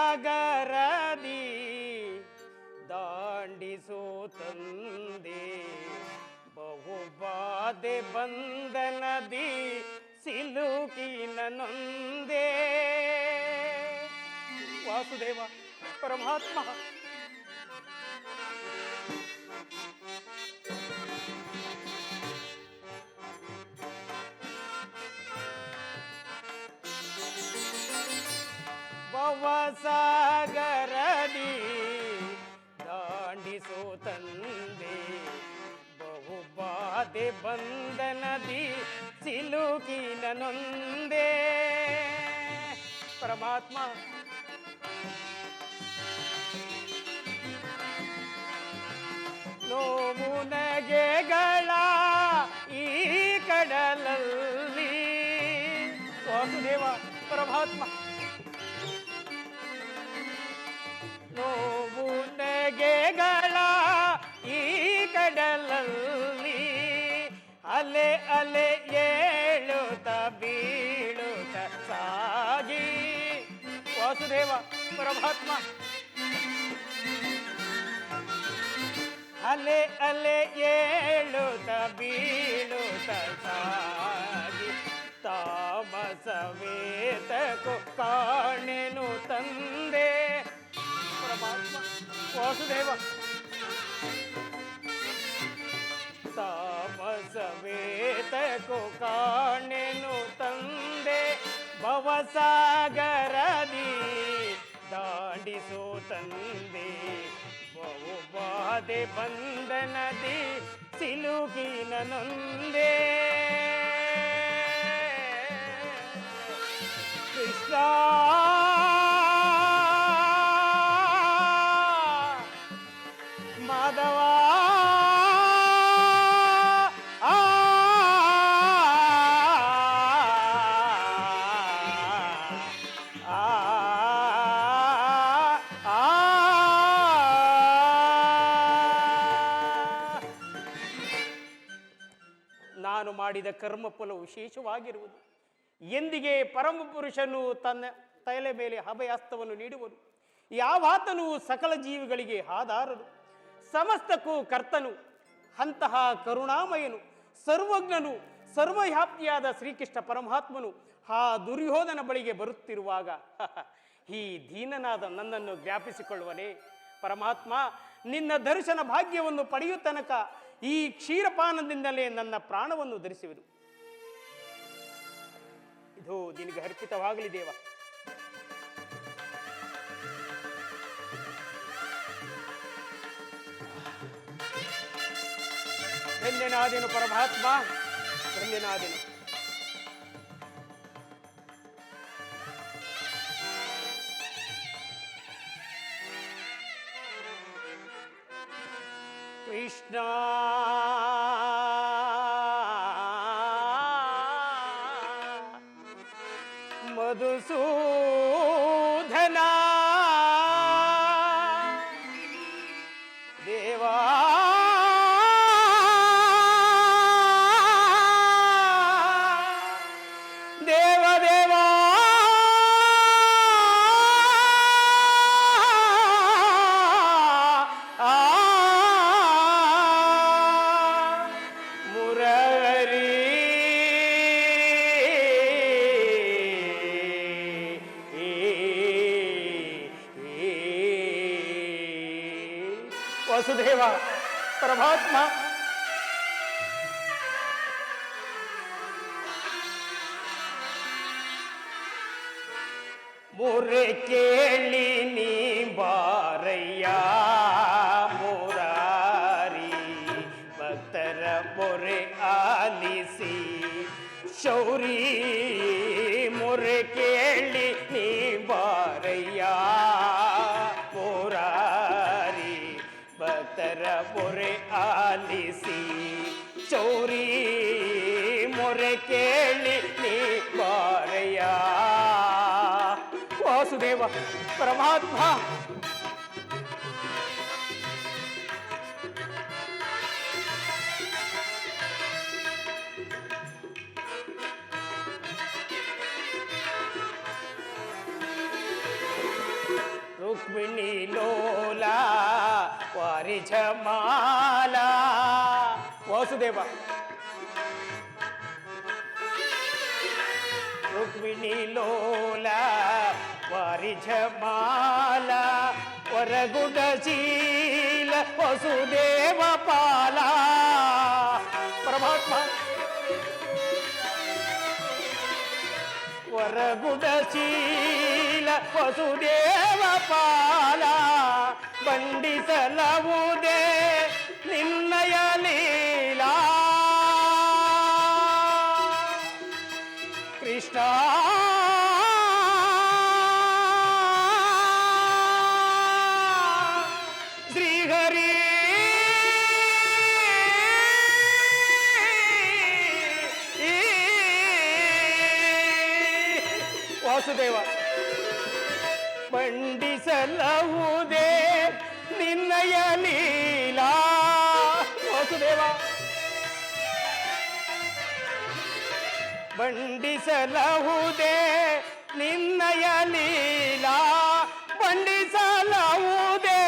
ಭವಸಾಗರದಿ ದಾಂಡಿಸೋ ತಂದೆ. ಬಹುಬಾಧೆ ಬಂಧನದಿ ಸಿಲುಕಿನ ನೊಂದೆ. ವಾಸುದೇವ ಪರಮಾತ್ಮ, ಭವಸಾಗರದಿ ದಾಂಡಿಸೋ ತಂದೆ. ಬಹುಬಾಧೆ ಬಂಧನದಿ ಸಿಲುಕಿನ ನೊಂದೆ. ಪರಮಾತ್ಮ, ನೋವು ನಗೆಗಳ ಈ ಕಡಲಲ್ಲಿ. ವಾಸುದೇವ ಪರಮಾತ್ಮ, ನೋವು ನಗೆಗಳ ಈ ಕಡಲಲ್ಲಿ ಅಲೆ ಅಲೆ ಏಳುತ್ತ ಬೀಳುತ್ತ ಸಾಗಿ. ವಾಸುದೇವ ಪರಮಾತ್ಮ, ಅಲೆ ಅಲೆ ಏಳುತ್ತ ಬೀಳುತ್ತ ಸಾಗಿ ತಾಮಸವೇತಕು ಕಾಣೆನು ತಂದೆ. ಪರಮಾತ್ಮ ವಾಸುದೇವ, ತಾಮಸವೇತಕು ಕಾಣೆನು ತಂದೆ, ಭವಸಾಗರದಿ ದಾಂಡಿಸೋ ತಂದೆ, ಬಹುಬಾಧೆ ಬಂಧನದಿ ಸಿಲುಕಿನ ನೊಂದೆ. ಕೃಷ್ಣ ಮಾಧವ ನಾನು ಮಾಡಿದ ಕರ್ಮಫಲ ವಿಶೇಷವಾಗಿರುವುದು. ಎಂದಿಗೆ ಪರಮ ಪುರುಷನು ತನ್ನ ತಲೆ ಮೇಲೆ ಅಭಯಹಸ್ತವನ್ನು ನೀಡುವನು. ಯಾವಾತನು ಸಕಲ ಜೀವಿಗಳಿಗೆ ಆಧಾರನು, ಸಮಸ್ತಕ್ಕೂ ಕರ್ತನು, ಅಂತಹ ಕರುಣಾಮಯನು, ಸರ್ವಜ್ಞನು, ಸರ್ವವ್ಯಾಪ್ತಿಯಾದ ಶ್ರೀಕೃಷ್ಣ ಪರಮಾತ್ಮನು ಆ ದುರ್ಯೋಧನ ಬಳಿಗೆ ಬರುತ್ತಿರುವಾಗ ಈ ದೀನನಾದ ನನ್ನನ್ನು ಜ್ಞಾಪಿಸಿಕೊಳ್ಳುವನೇ? ಪರಮಾತ್ಮ, ನಿನ್ನ ದರ್ಶನ ಭಾಗ್ಯವನ್ನು ಪಡೆಯುವ ತನಕ ಈ ಕ್ಷೀರಪಾನದಿಂದಲೇ ನನ್ನ ಪ್ರಾಣವನ್ನು ಧರಿಸುವುದು. ಇದು ನಿನಗೆ ಅರ್ಪಿತವಾಗಲಿ ದೇವ. ಧನ್ಯನಾದೆನು ಪರಮಾತ್ಮ, ಧನ್ಯನಾದೆನು. ಕೃಷ್ಣ ಮಧುಸೂದನ ದೇವಾ, ದೇವದೇವಾ, ಮುರರಿ ವಾಸುದೇವ, ಪರಮಾತ್ಮ, ಮೊರೆ ಕೇಳಿ ನೀ ಬಾರಯ್ಯ ಮುರಾರಿ, ಭಕ್ತರ ಮೊರೆ ಆಲಿಸಿ ಶೌರಿ, ಮೊರೆ ಕೇಳಿ ನೀ ಬಾರಯ್ಯ ಮುರಾರಿ, ಭಕ್ತರ ಮೊರೆ ಆಲಿಸಿ ಚೌರಿ, ಮೊರೆ ಕೇಳಿ ನೀ ಬಾರಯ್ಯ. ವಾಸುದೇವ, ಪರಮಾತ್ಮ, ರುಕ್ಮಿಣಿ ಲೋಲ ವಾರಿಜಮಾಲ. ವಾಸುದೇವ, ರುಕ್ಮಿಣಿ ಲೋಲ ವಾರಿಜಮಾಲ, ವರಗುಡಶೀಲ ವಸುದೇವ ಪಾಲ. ಪರಮಾತ್ಮ, ವರಗುಡಶೀಲ ವಸುದೇವ ಪಾಲ, ಬಂಡಿಸಲವುದೇ ನಿನ್ನಯ ಲೀಲಾ. ಕೃಷ್ಣ ಶ್ರೀಹರಿ, ವಾಸುದೇವ, ಬಂಡಿಸಲವುದೇ ನಿನ್ನಯ ಲೀಲಾ. ವಾಸುದೇವ, ಬಂಡಿಸಲವುದೇ ನಿನ್ನಯ ಲೀಲಾ, ಬಂಡಿಸಲವುದೇ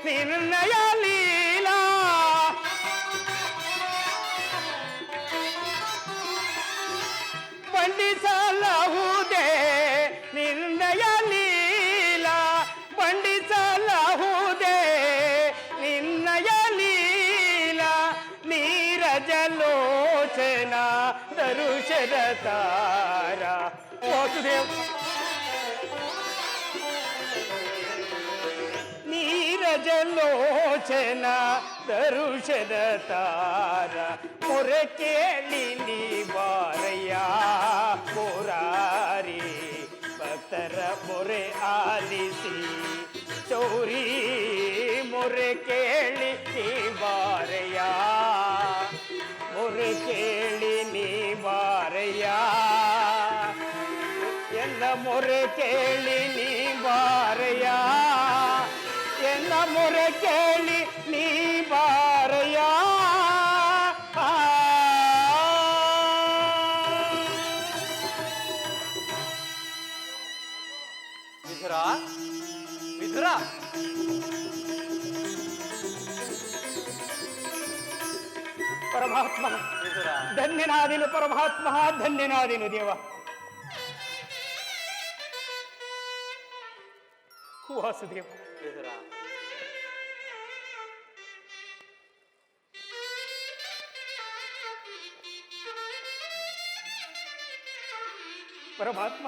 ನಿನ್ನಯ ಲೀಲಾ. ತಾರ ವಾಸುದೇವ ನೀರಜಲೋಚನ ದರುಷದ ತಾರ ಮೊರೆ ಕೇಳಿ ನೀ ಬಾರಯ್ಯ ಮುರಾರಿ ಭಕ್ತರ ಮೊರೆ ಆಲಿಸಿ ಚೌರಿ ಮೊರೆ ಕೇಳಿ ನೀ ಬಾರಯ್ಯ ಮೊರೆ ಕೇಳಿ ನೀ ಬಾರಯ್ಯ ಎಲ್ಲ ಮೊರೆ ಕೇಳಿ ನೀ ಬಾರಯ್ಯ ಎಲ್ಲ ಮೊರೆ ಕೇಳಿ ನೀ ಬಾರಯ್ಯ ವಿಧುರ ವಿಧುರ ಪರಮಾತ್ಮ ವಿಧುರ ಧನ್ಯನಾದಿನು ಪರಮಾತ್ಮ ಧನ್ಯನಾದಿನು ದೇವ ವಾಸುದೇವ ವಿಧುರ ಪರಮಾತ್ಮ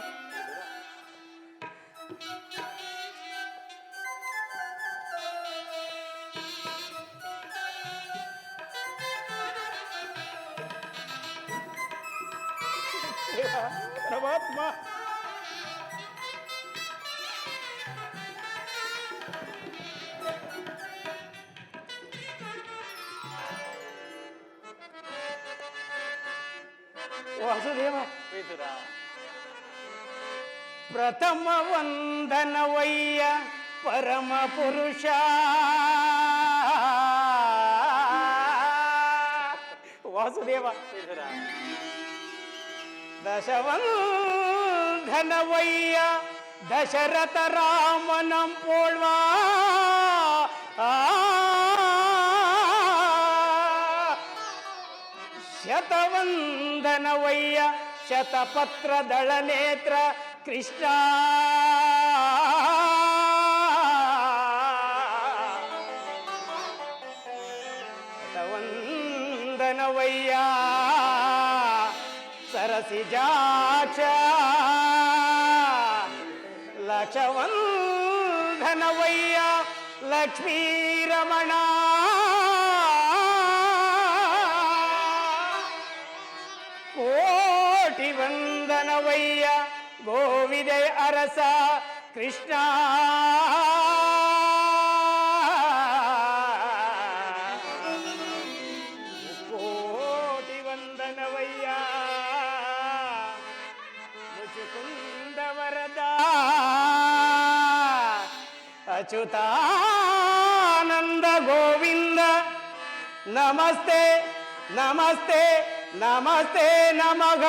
ಪರಮಾತ್ಮ ವಾಸುದೇವ ವಿಧುರ ಪ್ರಥಮ ವಂದನವಯ್ಯ ಪರಮ ಪುರುಷ ವಾಸುದೇವ ವಿಧುರ ದಶವಂದನವಯ್ಯ ದಶರಥ ರಾಮನಂ ಪೋಳ್ವಾ ಶತವಂದನವಯ್ಯ ಶತಪತ್ರ ದಳನೇತ್ರ ಕೃಷ್ಣ ಶತವಂದನವಯ್ಯ ಸರಸಿಜಾಕ್ಷ ಲಕ್ಷವಂದನವಯ್ಯ ಲಕ್ಷ್ಮೀರಮಣ ಕೋಟಿ ವಂದನವಯ್ಯ ಗೋವಿದೆ ಅರಸ ಕೃಷ್ಣ ಕೋಟಿ ವಂದನವಯ್ಯ ಮುಚುಕುಂದ ವರದ ಅಚ್ಯುತಾನಂದ ಗೋವಿಂದ ನಮಸ್ತೆ ನಮಸ್ತೆ ನಮಸ್ತೆ ನಮಗ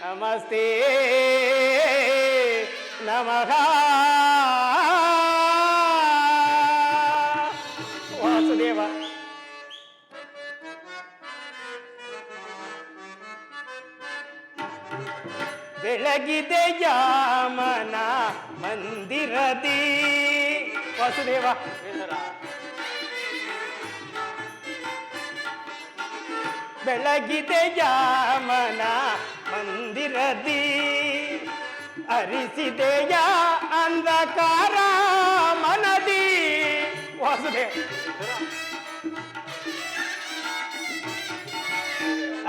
ನಮಸ್ತೆ ನಮಃ ವಾಸುದೇವ ಬೆಳಗಿದೆ ಯಾಮನ ಮಂದಿರದಿ ವಾಸುದೇವ ವಿಧುರ ಬೆಳಗಿದೆ ಯಾಮನ ಮಂದಿರದಿ ಅರಿಸಿದೆಯ ಅಂಧಕಾರ ಮನದಿ ವಾಸುದೇವ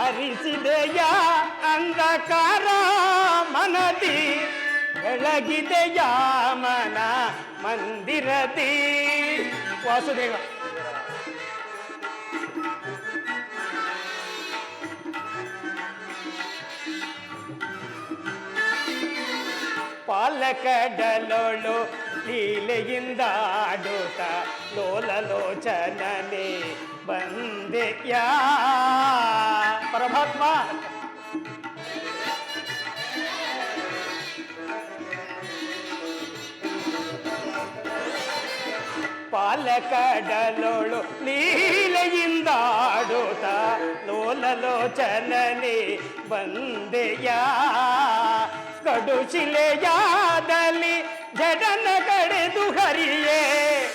ಅರಿಸಿದೆಯ ಅಂಧಕಾರ ಮನದಿ ಬೆಳಗಿದೆಯ ಮನ ಮಂದಿರದಿ ವಾಸುದೇವ ಪಾಲಕಡಲೊಳು ಲೀಲೆಯಿಂದ ಆಡುತ್ತ ಲೋಲಲೋಚನನೆ ಬಂದೆಯ ಪರಮಾತ್ಮ ಪಾಲಕಡಲೊಳು ಲೀಲೆಯಿಂದ ಆಡುತ್ತ ಲೋಲಲೋಚನನೆ ಬಂದೆಯ ಕಡುಶಿಲೆಯಾದಲ್ಲಿ ಜಡನ ಕಡೆದು ಹರಿಯೇ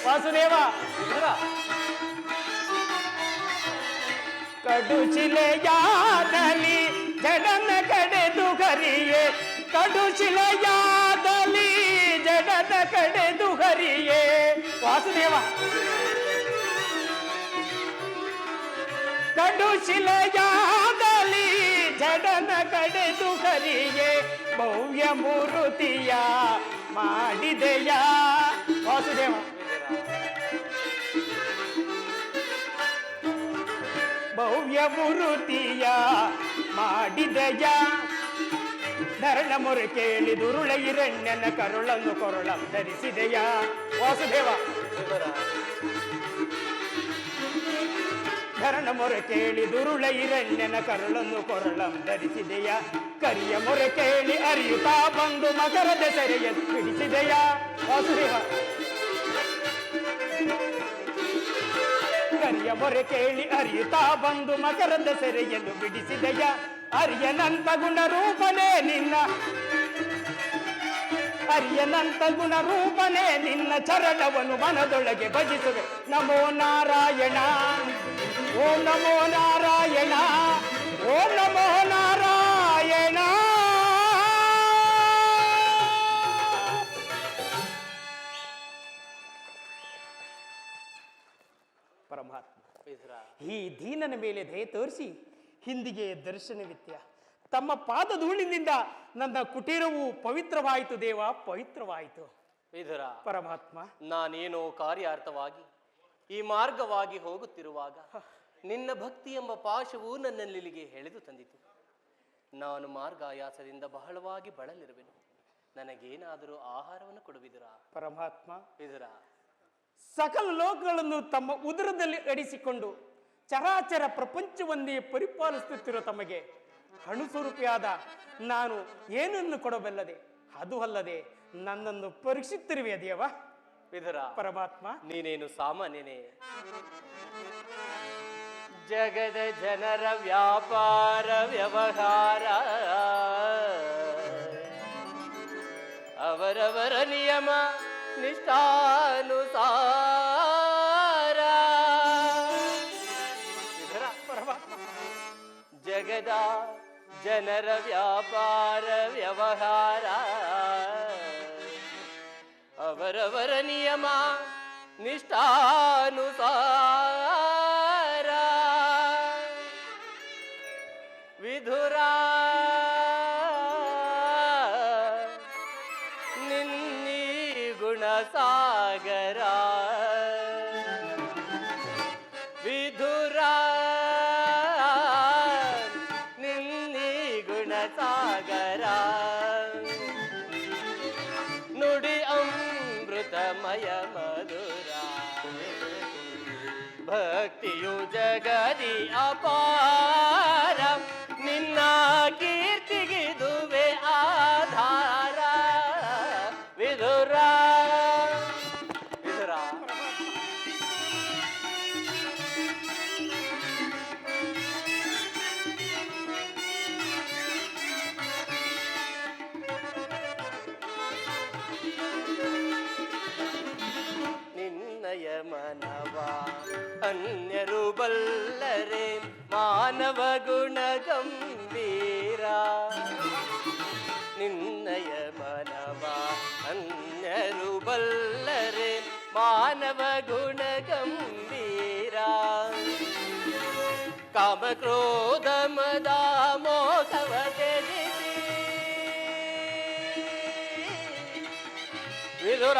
ವಾಸುದೇವ ವಿಧುರ ಕಡುಶಿಲೆಯಾದಲಿ ಜಡನ ಕಡೆದು ಹರಿಯೇ ಕಡುಶಿಲೆಯಾದಲಿ ಜಡನ ಕಡೆದು ಹರಿಯೇ ವಾಸುದೇವ ಕಡುಶಿಲೆಯಾದಲಿ ಜಡನ ಕಡೆದು ಹರಿಯೇ ಭವ್ಯ ಮೂರುತಿಯ ಮಾಡಿದೆಯ ವಾಸುದೇವ ಭವ್ಯ ಮೂರುತಿಯ ಮಾಡಿದೆಯ ಧರಣ ಮೊರೆ ಕೇಳಿ ದುರುಳ ಹಿರಣ್ಯನ ಕರುಳನ್ನು ಕೊರಳಂ ಧರಿಸಿದೆಯ ವಾಸುದೇವ ಧರಣ ಮೊರೆ ಕೇಳಿ ದುರುಳ ಹಿರಣ್ಯನ ಕರುಳನ್ನು ಕೊರಳಂ ಧರಿಸಿದೆಯ ಕರಿಯ ಮೊರೆ ಕೇಳಿ ಅರಿಯುತ್ತಾ ಬಂದು ಮಕರದ ಸೆರೆಯನ್ನು ಬಿಡಿಸಿದೆಯ ವಾಸುದೇವ ಕರಿಯ ಮೊರೆ ಕೇಳಿ ಅರಿಯುತ್ತಾ ಬಂದು ಮಕರದ ಸೆರೆಯನ್ನು ಬಿಡಿಸಿದೆಯ ಅರಿಯನಂತ ಗುಣ ರೂಪನೇ ನಿನ್ನ ಅರಿಯನಂತ ಗುಣ ರೂಪನೇ ನಿನ್ನ ಚರಣವನ್ನು ಮನದೊಳಗೆ ಭಜಿಸುವೆ ನಮೋ ನಾರಾಯಣ ಓಂ ನಮೋ ನಾರಾಯಣ ಓಂ ನಮೋ ನಾರಾಯಣ ಪರಮಾತ್ಮ ಈ ದೀನನ ಮೇಲೆ ದಯೆ ತೋರಿಸಿ ಹಿಂದಿಗೆ ದರ್ಶನವಿತ್ಯ ತಮ್ಮ ಪಾದಧೂಳಿನಿಂದ ನನ್ನ ಕುಟೀರವು ಪವಿತ್ರವಾಯಿತು ದೇವ ಪವಿತ್ರವಾಯಿತು ವಿಧುರ ಪರಮಾತ್ಮ ನಾನೇನೋ ಕಾರ್ಯಾರ್ಥವಾಗಿ ಈ ಮಾರ್ಗವಾಗಿ ಹೋಗುತ್ತಿರುವಾಗ ನಿನ್ನ ಭಕ್ತಿ ಎಂಬ ಪಾಶವು ನನ್ನಲ್ಲಿಗೆ ಎಳೆದು ತಂದಿತು. ನಾನು ಮಾರ್ಗಾಯಾಸದಿಂದ ಬಹಳವಾಗಿ ಬಳಲಿರುವೆನು. ನನಗೇನಾದರೂ ಆಹಾರವನ್ನು ಕೊಡುವಿದುರ ಪರಮಾತ್ಮ ವಿಧುರ ಸಕಲ ಲೋಕಗಳನ್ನು ತಮ್ಮ ಉದರದಲ್ಲಿ ಅಡಿಸಿಕೊಂಡು ಚರಾಚರ ಪ್ರಪಂಚವನ್ನೇ ಪರಿಪಾಲಿಸುತ್ತಿರುವ ತಮಗೆ ಅಣುಸ್ವರೂಪಿಯಾದ ನಾನು ಏನನ್ನು ಕೊಡಬಲ್ಲದೆ ಅದು ಅಲ್ಲದೆ ನನ್ನನ್ನು ಪರೀಕ್ಷಿಸುತ್ತಿರುವೆ ದೇವ ವಿಧುರ ಪರಮಾತ್ಮ ನೀನೇನು ಸಾಮಾನ್ಯನೇ. ಜಗದ ಜನರ ವ್ಯಾಪಾರ ವ್ಯವಹಾರ ಅವರವರ ನಿಯಮ ನಿಷ್ಠಾನುಸಾರ ಜಗದ ಜನರ ವ್ಯಾಪಾರ ವ್ಯವಹಾರ ಅವರವರ ನಿಯಮ ನಿಷ್ಠಾನುಸಾರ ವಿಧುರ ನಿನ್ನೀ ಗುಣಸಾಗರ ವಿಧುರ ನಿನ್ನೀ ಗುಣಸಾಗರ ನುಡಿ ಅಮೃತಮಯ ಮಧುರ ಭಕ್ತಿಯು ಜಗದಿ ಅಪಾರ ನಿನ್ನ ಕೀರ್ತಿಗಿದುವೆ ಆಧಾರ ವಿಧುರ ವಿಧುರ ನಿನ್ನಯ ಮನವ ಅನ್ಯರು ಬಲ್ಲರೆ ಮಾನವ ಗುಣ ಗಂಭೀರ ನಿನ್ನಯ ಮನವ ಅನ್ಯರು ಬಲ್ಲರೆ ಮಾನವ ಗುಣ ಗಂಭೀರ ಕಾಮ ಕ್ರೋಧ ಮದ ಮೋಹವ ತ್ಯಜಿಸಿ ವಿಧುರ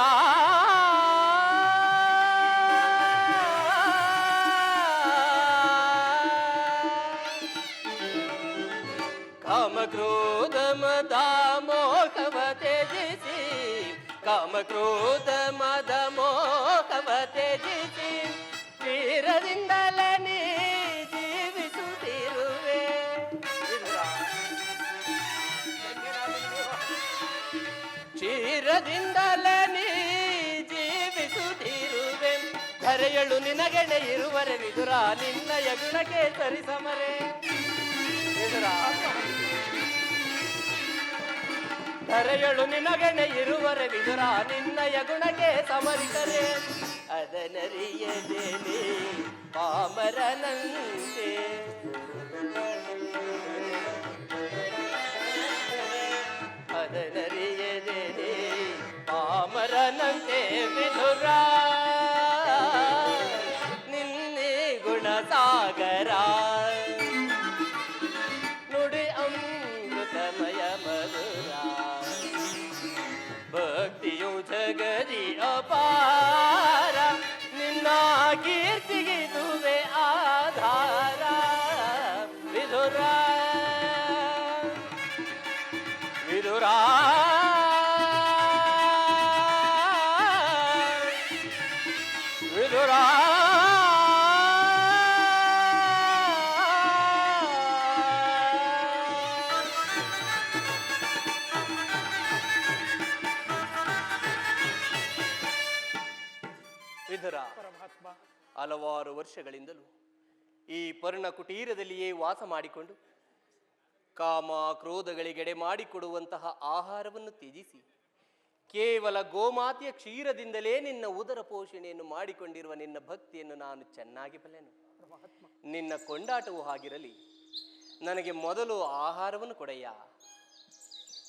ಕಾಮ ಕ್ರೋಧ ಮದ ಮೋಹವ ತ್ಯಜಿಸಿ ಕಾಮ ಕ್ರೋಧ ಮದ ಮೋಹವ ತ್ಯಜಿಸಿ ತೀರದಿಂದಲೇ ನೀ ಜೀವಿಸುತ್ತಿರುವೆ ಕ್ಷೀರದಿಂದಲೇ ನೀ ಜೀವಿಸುತ್ತಿರುವೆ ಧರೆಯಳು ನಿನಗೆಡೆ ಇರುವರೆ ವಿದುರ ನಿನ್ನಯ ಗುಣಕ್ಕೆ ಸರಿಸಮರೆ ವಿದುರ ಧರೆಯಳು ನಿನಗೆಡೆ ಇರುವರೆ ವಿದುರ ನಿನ್ನಯ ಗುಣಕ್ಕೆ ಸಮರಿಸರೆ ಅದನರಿಯದೇನೆ ಪಾಮರನಂತೆ ಅದನರಿಯದೇನೆ ಪಾಮರನಂತೆ ವಿಧುರ ನಿನ್ನೆ ಗುಣಸಾಗರ ನುಡಿ ಅಮೃತಮಯ ಮಧುರ ಭಕ್ತಿಯು ಜಗದಿ ಅಪಾರ ನಿನ್ನ ಕೀರ್ತಿಗಿದುವೆ ಆಧಾರ ವಿಧುರ ವಿಧುರ ವಿಧುರ ವಿಧುರ ಪರಮಾತ್ಮ ಹಲವಾರು ವರ್ಷಗಳಿಂದಲೂ ಈ ಪರ್ಣ ಕುಟೀರದಲ್ಲಿಯೇ ವಾಸ ಮಾಡಿಕೊಂಡು ಕಾಮ ಕ್ರೋಧಗಳಿಗೆಡೆ ಮಾಡಿಕೊಡುವಂತಹ ಆಹಾರವನ್ನು ತ್ಯಜಿಸಿ ಕೇವಲ ಗೋಮಾತೆಯ ಕ್ಷೀರದಿಂದಲೇ ನಿನ್ನ ಉದರ ಪೋಷಣೆಯನ್ನು ಮಾಡಿಕೊಂಡಿರುವ ನಿನ್ನ ಭಕ್ತಿಯನ್ನು ನಾನು ಚೆನ್ನಾಗಿ ಬಲ್ಲೆನು. ನಿನ್ನ ಕೊಂಡಾಟವು ಹಾಗಿರಲಿ, ನನಗೆ ಮೊದಲು ಆಹಾರವನ್ನು ಕೊಡೆಯ.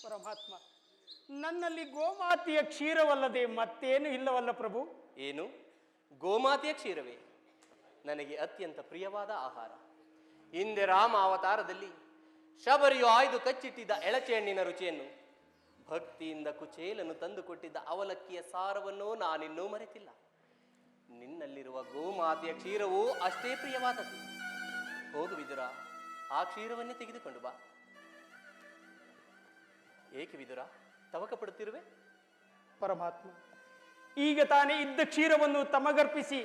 ಪರಮಾತ್ಮ, ನನ್ನಲ್ಲಿ ಗೋಮಾತೆಯ ಕ್ಷೀರವಲ್ಲದೆ ಮತ್ತೇನು ಇಲ್ಲವಲ್ಲ ಪ್ರಭು. ಏನು? ಗೋಮಾತೆಯ ಕ್ಷೀರವೇ ನನಗೆ ಅತ್ಯಂತ ಪ್ರಿಯವಾದ ಆಹಾರ. ಹಿಂದೆ ರಾಮ ಅವತಾರದಲ್ಲಿ ಶಬರಿಯು ಆಯ್ದು ಕಚ್ಚಿಟ್ಟಿದ್ದ ಎಳಚೆಹಣ್ಣಿನ ರುಚಿಯನ್ನು, ಭಕ್ತಿಯಿಂದ ಕುಚೇಲನು ತಂದು ಕೊಟ್ಟಿದ್ದ ಅವಲಕ್ಕಿಯ ಸಾರವನ್ನು ನಾನಿನ್ನೂ ಮರೆತಿಲ್ಲ. ನಿನ್ನಲ್ಲಿರುವ ಗೋಮಾತೆಯ ಕ್ಷೀರವೂ ಅಷ್ಟೇ ಪ್ರಿಯವಾದದ್ದು. ಹೋಗು ವಿದುರ, ಆ ಕ್ಷೀರವನ್ನೇ ತೆಗೆದುಕೊಂಡು ಬಾ. ಏಕೆ ವಿದುರ ತವಕ ಪಡುತ್ತಿರುವೆ? ಪರಮಾತ್ಮ, ಈಗ ತಾನೇ ಇದ್ದ ಕ್ಷೀರವನ್ನು ತಮಗರ್ಪಿಸಿ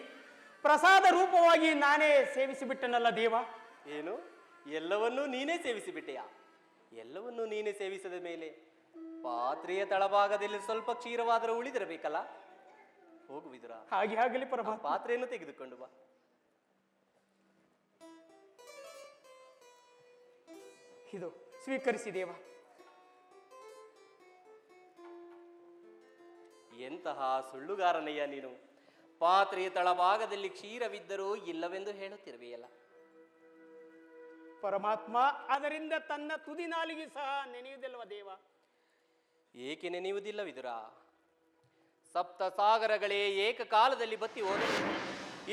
ಪ್ರಸಾದ ರೂಪವಾಗಿ ನಾನೇ ಸೇವಿಸಿಬಿಟ್ಟನಲ್ಲ ದೇವ. ಏನು? ಎಲ್ಲವನ್ನೂ ನೀನೇ ಸೇವಿಸಿಬಿಟ್ಟೆಯಾ? ಎಲ್ಲವನ್ನೂ ನೀನೇ ಸೇವಿಸಿದ ಮೇಲೆ ಪಾತ್ರೆಯ ತಳಭಾಗದಲ್ಲಿ ಸ್ವಲ್ಪ ಕ್ಷೀರವಾದರೂ ಉಳಿದಿರಬೇಕಲ್ಲ. ಹೋಗು ವಿದುರ, ಹಾಗೆ ಆಗಲಿ ಪರಮಾತ್ಮ. ಪಾತ್ರೆಯನ್ನು ತೆಗೆದುಕೊಂಡು ಬಾ. ಇದು ಸ್ವೀಕರಿಸಿ ದೇವ. ಎಂತಹ ಸುಳ್ಳುಗಾರನಯ್ಯ ನೀನು! ಪಾತ್ರೆಯ ತಳಭಾಗದಲ್ಲಿ ಕ್ಷೀರವಿದ್ದರೂ ಇಲ್ಲವೆಂದು ಹೇಳುತ್ತಿರುವೆಯಲ್ಲ. ಪರಮಾತ್ಮ, ಅದರಿಂದ ತನ್ನ ತುದಿ ನಾಲಿಗೆ ಸಹ ನೆನೆಯುವುದಿಲ್ಲವ ದೇವ? ಏಕೆ ನೆನೆಯುವುದಿಲ್ಲ ವಿದುರ? ಸಪ್ತ ಸಾಗರಗಳೇ ಏಕಕಾಲದಲ್ಲಿ ಬತ್ತಿ ಹೋದರೆ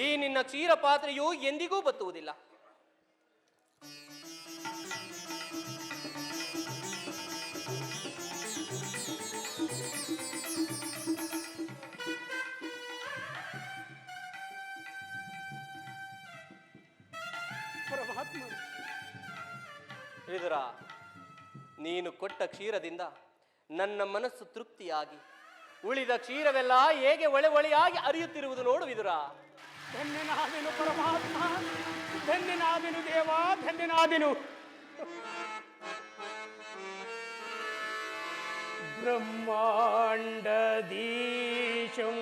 ಈ ನಿನ್ನ ಕ್ಷೀರ ಪಾತ್ರೆಯು ಎಂದಿಗೂ ಬತ್ತುವುದಿಲ್ಲ. ಪರಮಾತ್ಮ, ವಿದುರ, ನೀನು ಕೊಟ್ಟ ಕ್ಷೀರದಿಂದ ನನ್ನ ಮನಸ್ಸು ತೃಪ್ತಿಯಾಗಿ ಉಳಿದ ಕ್ಷೀರವೆಲ್ಲ ಹೇಗೆ ಒಳೆ ಒಳೆಯಾಗಿ ಹರಿಯುತ್ತಿರುವುದು ನೋಡು ವಿದುರ. ಧನ್ಯನಾದೆನು ಪರಮಾತ್ಮ, ಧನ್ಯನಾದೆನು ದೇವ, ಧನ್ಯನಾದೆನು. ಬ್ರಹ್ಮಾಂಡದೀಶಂ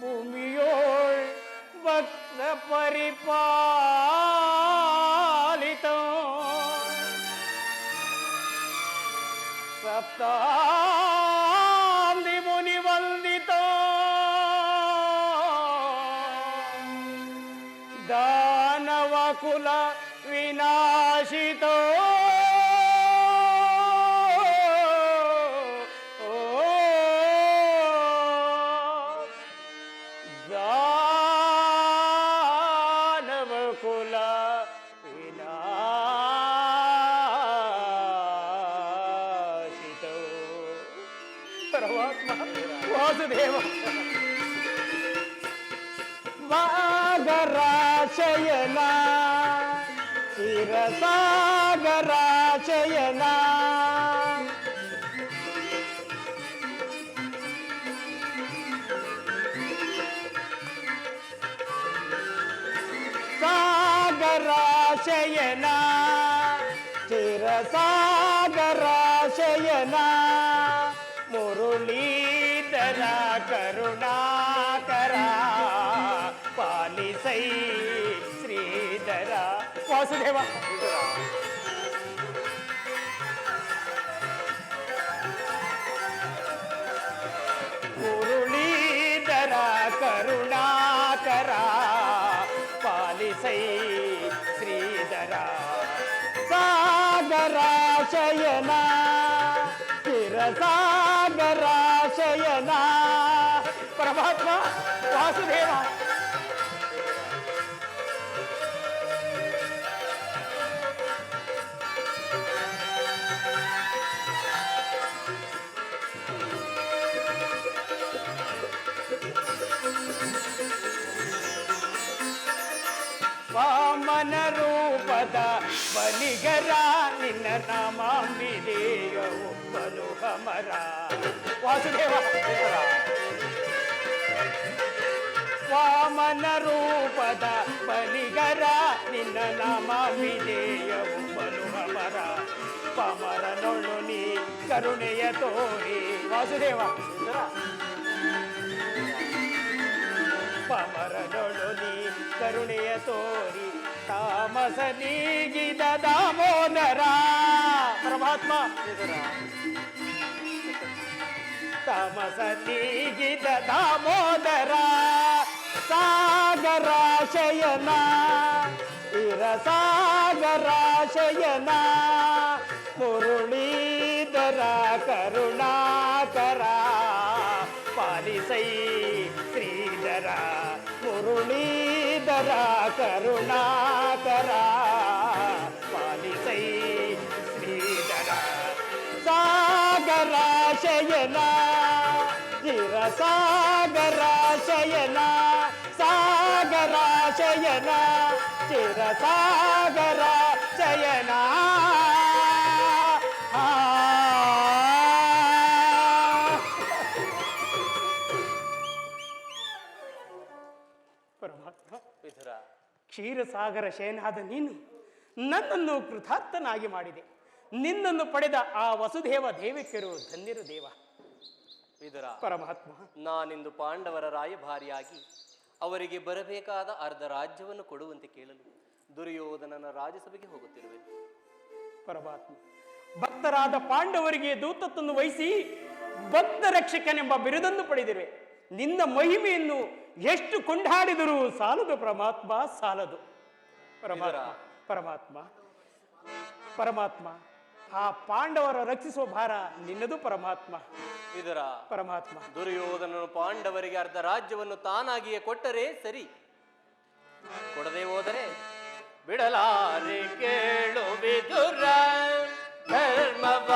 ಭೂಮಿಯೋಳ್ ಭಕ್ತ ಪರಿಪಾಲಿತ ಸಪ್ತಾಂದಿ ಮುನಿ ವಂದಿತ ದಾನವ ಕುಲ ವಿನಾಶಿತ ದಾನವ ಕುಲ ವಿನಾಶಿತ. ಪರಮಾತ್ಮ ವಾಸುದೇವ, ವಾಗರಾಶಯನ ಶಿರಸಾಗರಾಶಯನ ಸಾಗರಾಶಯನ ಚಿರಸಾಗರಾಶಯನ ಮುರುಳೀಧರ ಕರುಣಾಕರ ಪಾಲಿಸೈ ಶ್ರೀಧರ. ವಾಸುದೇವ, ಮುರಳೀಧರ ಸಾಗರ ಶಯನ ಚಿರಸಾಗರ ಶಯನ ಪರಮಾತ್ಮ ವಾಸುದೇವ ವಾಮನ ರೂಪದ ಬಲಿಗರ ನಿನ್ನ ನಾಮಾಂಬಿದೆಯ ಒಪ್ಪಲು ಹಮರ ವಾಸುದೇವ ವಾಮನ ರೂಪದ ಬಲಿಗರ ನಿನ್ನ ನಾಮಾಂಬಿದೆಯ ಒಪ್ಪಲು ಹಮರ ಪಮರನೊಳು ನೀ ಕರುಣೆಯ ತೋರಿ ವಾಸುದೇವ ಪಮರನೊಳು ನೀ ಕರುಣೆಯ ತೋರಿ ತಾಮಸ ನೀಗಿದ ದಾಮೋದರ ಪರಮಾತ್ಮ ತಾಮಸ ನೀಗಿದ ದಾಮೋದರ ಸಾಗರ ಶಯನ ಇರ ಸಾಗರ ಶಯನ ಮುರುಳೀಧರ ಕರುಣಾಕರ ಪಾಲಿಸೈ ಶ್ರೀಧರ ಮುರುಳೀಧರ ಕರುಣಾಕರ ಪಾಲಿಸೈ ಶ್ರೀಧರ ಸಾಗರ ಶಯನ ಚಿರ ಸಾಗರ ಶಯನ ಸಾಗರ ಶಯನ ಚಿರ ಸಾಗರ ಶಯನ ಪರಮಾತ್ಮ ವಿಧುರ, ಕ್ಷೀರಸಾಗರ ಶಯನಾದ ನೀನು ನನ್ನನ್ನು ಕೃತಾರ್ಥನಾಗಿ ಮಾಡಿದೆ. ನಿನ್ನನ್ನು ಪಡೆದ ಆ ವಸುದೇವ ದೇವಿಕರು ಧನ್ಯರು ದೇವ. ವಿಧುರ, ಪರಮಾತ್ಮ ನಾನಿಂದು ಪಾಂಡವರ ರಾಯಭಾರಿಯಾಗಿ ಅವರಿಗೆ ಬರಬೇಕಾದ ಅರ್ಧ ರಾಜ್ಯವನ್ನು ಕೊಡುವಂತೆ ಕೇಳಲು ದುರ್ಯೋಧನನ ರಾಜಸಭೆಗೆ ಹೋಗುತ್ತಿರುವೆ. ಪರಮಾತ್ಮ ಭಕ್ತರಾದ ಪಾಂಡವರಿಗೆ ದೂತತ್ವವನ್ನು ವಹಿಸಿ ಭಕ್ತ ರಕ್ಷಕನೆಂಬ ಬಿರುದನ್ನು ಪಡೆದಿರುವೆ. ನಿನ್ನ ಮಹಿಮೆಯನ್ನು ಎಷ್ಟು ಕೊಂಡಾಡಿದರೂ ಸಾಲದು ಪರಮಾತ್ಮ, ಸಾಲದು. ಪರಮಾತ್ಮ ಪರಮಾತ್ಮ ಪರಮಾತ್ಮ ಆ ಪಾಂಡವರ ರಕ್ಷಿಸುವ ಭಾರ ನಿನ್ನದು ಪರಮಾತ್ಮ. ವಿಧುರ, ಪರಮಾತ್ಮ ದುರ್ಯೋಧನನು ಪಾಂಡವರಿಗೆ ಅರ್ಧ ರಾಜ್ಯವನ್ನು ತಾನಾಗಿಯೇ ಕೊಟ್ಟರೆ ಸರಿ, ಕೊಡದೆ ಹೋದರೆ ಬಿಡಲಾರೆ ಕೇಳು ವಿಧುರ. ಧರ್ಮವ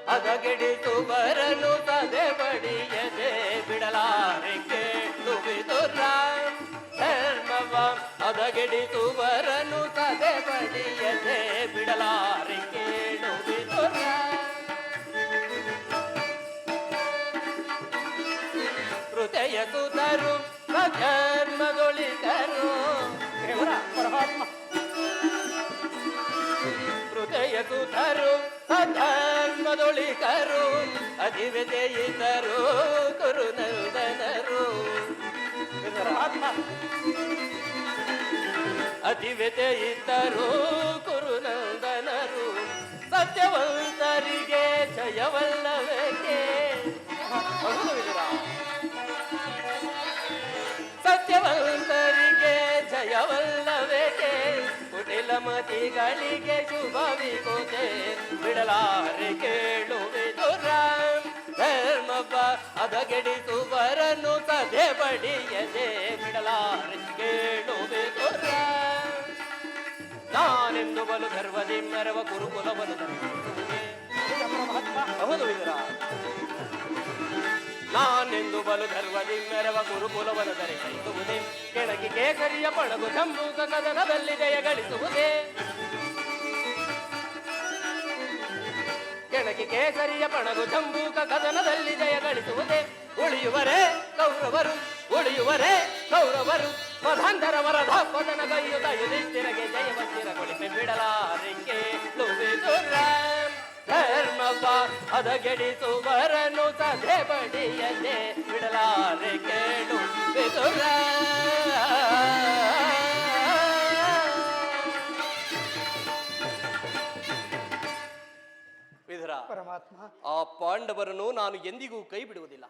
ಹದಗೆಡಿಸುವರನು ತದೆ ಬಡಿಯದೆ ಬಿಡಲಾರೆ ಕೇಳು ವಿಧುರ. ಧರ್ಮವ ಹದಗೆಡಿಸುವರನು ತದೆ ಬಡಿಯದೆ ಬಿಡಲಾರೆ ಕೇಳು ವಿಧುರ. ಹೃದಯ ಸುತರು ಧರ್ಮದೊಳಿತರು ದೇವರ ಪರಮಾತ್ಮ ಹೃದಯ ಸುತರು ಧರ್ಮದೊಳಿತರು ಅಧಿವೆದೆಯಿತರು ಕುರುನಂದನರು. ಪರಮಾತ್ಮ ಅಧಿವೆದೆಯಿತರು ಕುರುನಂದನರು. ಸತ್ಯವಂತರಿಗೆ ಜಯವಲ್ಲವೇಕೆ? ಸತ್ಯವಂತರಿಗೆ ಜಯವಲ್ಲವೇಕೆ? ಕುಟಿಲ ಮತಿಗಳಿಗೆ ಶುಭವಿಕೋತೆ ಬಿಡಲಾರೆ ಕೇಳು ವಿಧುರ. ಧರ್ಮವ ಹದಗೆಡಿಸುವರನು ಕದೆ ಬಡಿಯದೆ ಬಿಡಲಾರೆ ಕೇಳು ವಿಧುರ. ನಾನೆಂದು ಬಲು ಧರ್ಮದಿ ಮೆರವ ಕುರುಕುಲವನ್ನು ಧರಿಸುವುದೇ. ಹೌದು ವಿಧುರ, ನಾನೆಂದು ಬಲು ಧರ್ಮದಿ ಮೆರವ ಕುರುಕುಲವನ್ನು ಧರಿಸುವುದೇ. ಕೆಳಗಿ ಕೇಸರಿಯ ಪಣಗು ಜಂಬೂಕ ಕದನದಲ್ಲಿ ಜಯ ಗಳಿಸುವುದೇ. ಕೆಳಗಿ ಕೇಸರಿಯ ಪಣಗು ಜಂಬೂಕ ಕದನದಲ್ಲಿ ಜಯ ಗಳಿಸುವುದೇ. ಉಳಿಯುವರೇ ಕೌರವರು, ಉಳಿಯುವರೇ ಕೌರವರು. ಮಧಾಂಧರ ವರದ ಪದನ ಗೈಯುತ ಯುಧಿಷ್ಠಿರಗೆ ಜಯವತ್ತಿರಗೊಳಿಸಿ ಬಿಡಲಾರೆ ಕೇಳು ವಿಧುರ. ಧರ್ಮವ ಹದಗೆಡಿಸುವರನು ಸದೆ ಬಡಿಯದೆ ಬಿಡಲಾರೆ ಕೇಳು ವಿಧುರ. ವಿಧುರ, ಪರಮಾತ್ಮ ಆ ಪಾಂಡವರನ್ನು ನಾನು ಎಂದಿಗೂ ಕೈ ಬಿಡುವುದಿಲ್ಲ.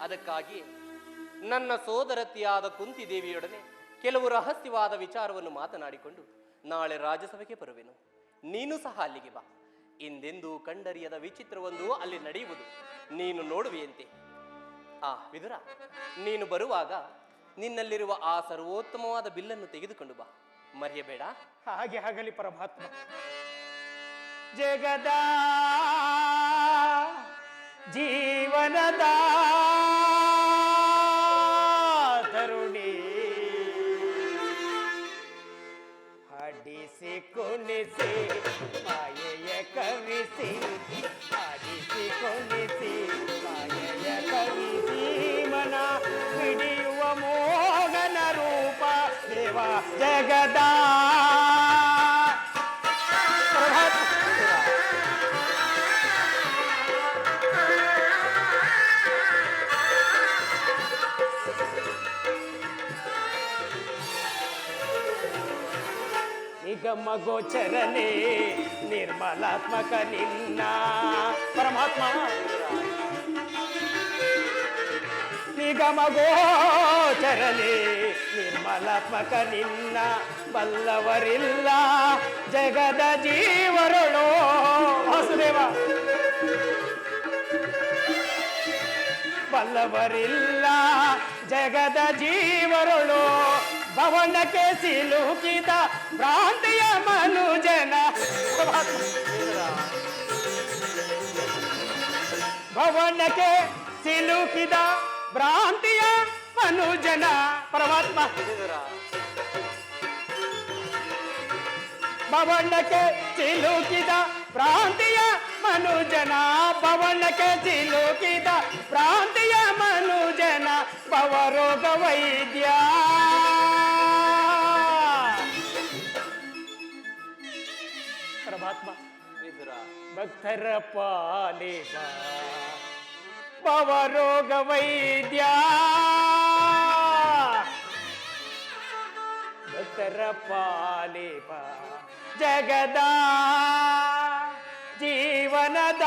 ಅದಕ್ಕಾಗಿ ನನ್ನ ಸೋದರತಿಯಾದ ಕುಂತಿದೇವಿಯೊಡನೆ ಕೆಲವು ರಹಸ್ಯವಾದ ವಿಚಾರವನ್ನು ಮಾತನಾಡಿಕೊಂಡು ನಾಳೆ ರಾಜ್ಯಸಭೆಗೆ ಬರುವೆನು. ನೀನು ಸಹ ಅಲ್ಲಿಗೆ ಬಾ. ಹಿಂದೆಂದೂ ಕಂಡರಿಯದ ವಿಚಿತ್ರವೊಂದು ಅಲ್ಲಿ ನಡೆಯುವುದು ನೀನು ನೋಡುವೆಯಂತೆ. ವಿದುರ, ನೀನು ಬರುವಾಗ ನಿನ್ನಲ್ಲಿರುವ ಆ ಸರ್ವೋತ್ತಮವಾದ ಬಿಲ್ಲನ್ನು ತೆಗೆದುಕೊಂಡು ಬಾ, ಮರೆಯಬೇಡ. ಹಾಗೆ ಆಗಲಿ ಪರಮಾತ್ಮ. ಜಗದ ಜೀವನದ ತರುಣಿ ಹಾಡಿಸಿ ಕುಣಿಸಿ ಮಾಯೆಯ ಕವಿಸಿ, ಹಾಡಿಸಿ ಕುಣಿಸಿ ಮಾಯೆಯ ಕವಿಸಿ, ಮನ ಹಿಡಿಯುವ ಮೋಹನ ರೂಪ ದೇವ ಜಗದ ನಿಗಮ ಗೋಚರನೆ ನಿರ್ಮಲಾತ್ಮಕ ನಿನ್ನ ಪರಮಾತ್ಮ. ನಿಗಮ ಗೋಚರನೆ ನಿರ್ಮಲಾತ್ಮಕ ನಿನ್ನ ಬಲ್ಲವರಿಲ್ಲ ಜಗದ ಜೀವರುಳು. ವಾಸುದೇವ, ಬಲ್ಲವರಿಲ್ಲ ಜಗದ ಜೀವರುಳು, ಭವನಕ್ಕೆ ಸಿಲುಕಿದ ಭ್ರಾಂತಿಯ ಮನುಜನ. ಭವನಕ್ಕೆ ಸಿಲುಕಿದ ಭ್ರಾಂತಿಯ ಮನುಜನ ಪರಮಾತ್ಮ. ಭವನಕ್ಕೆ ಸಿಲುಕಿದ ಭ್ರಾಂತಿಯ ಮನುಜನ, ಭವನಕ್ಕೆ ಸಿಲುಕಿದ ಭ್ರಾಂತಿಯ ಮನುಜನ, ಭವರೋಗ ವೈದ್ಯ ಪರಮಾತ್ಮ. ಭಕ್ತರ ಪಾಲಿಬ ಭವರೋಗ ವೈದ್ಯ, ಭಕ್ತರ ಪಾಲಿಬ ಜಗದ ಜೀವನದ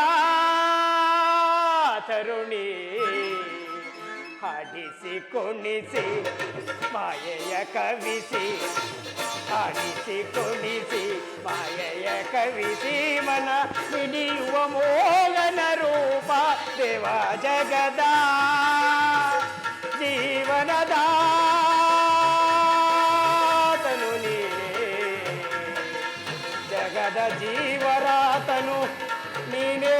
ತರುಣಿ, ಹಾಡಿಸಿ ಕುಣಿಸಿ ಮಾಯೆಯ ಕವಿಸಿ, ಹಾಡಿಸಿ ಕುಣಿಸಿ ಮಾಯೆಯ ಕವಿಸಿ, ಮನ ಹಿಡಿಯುವ ಮೋಹನ ರೂಪ ದೇವ ಜಗದ ಜೀವನದ ತನು ನೀನೇ, ಜಗದ ಜೀವರಾತನು ನೀನೇ.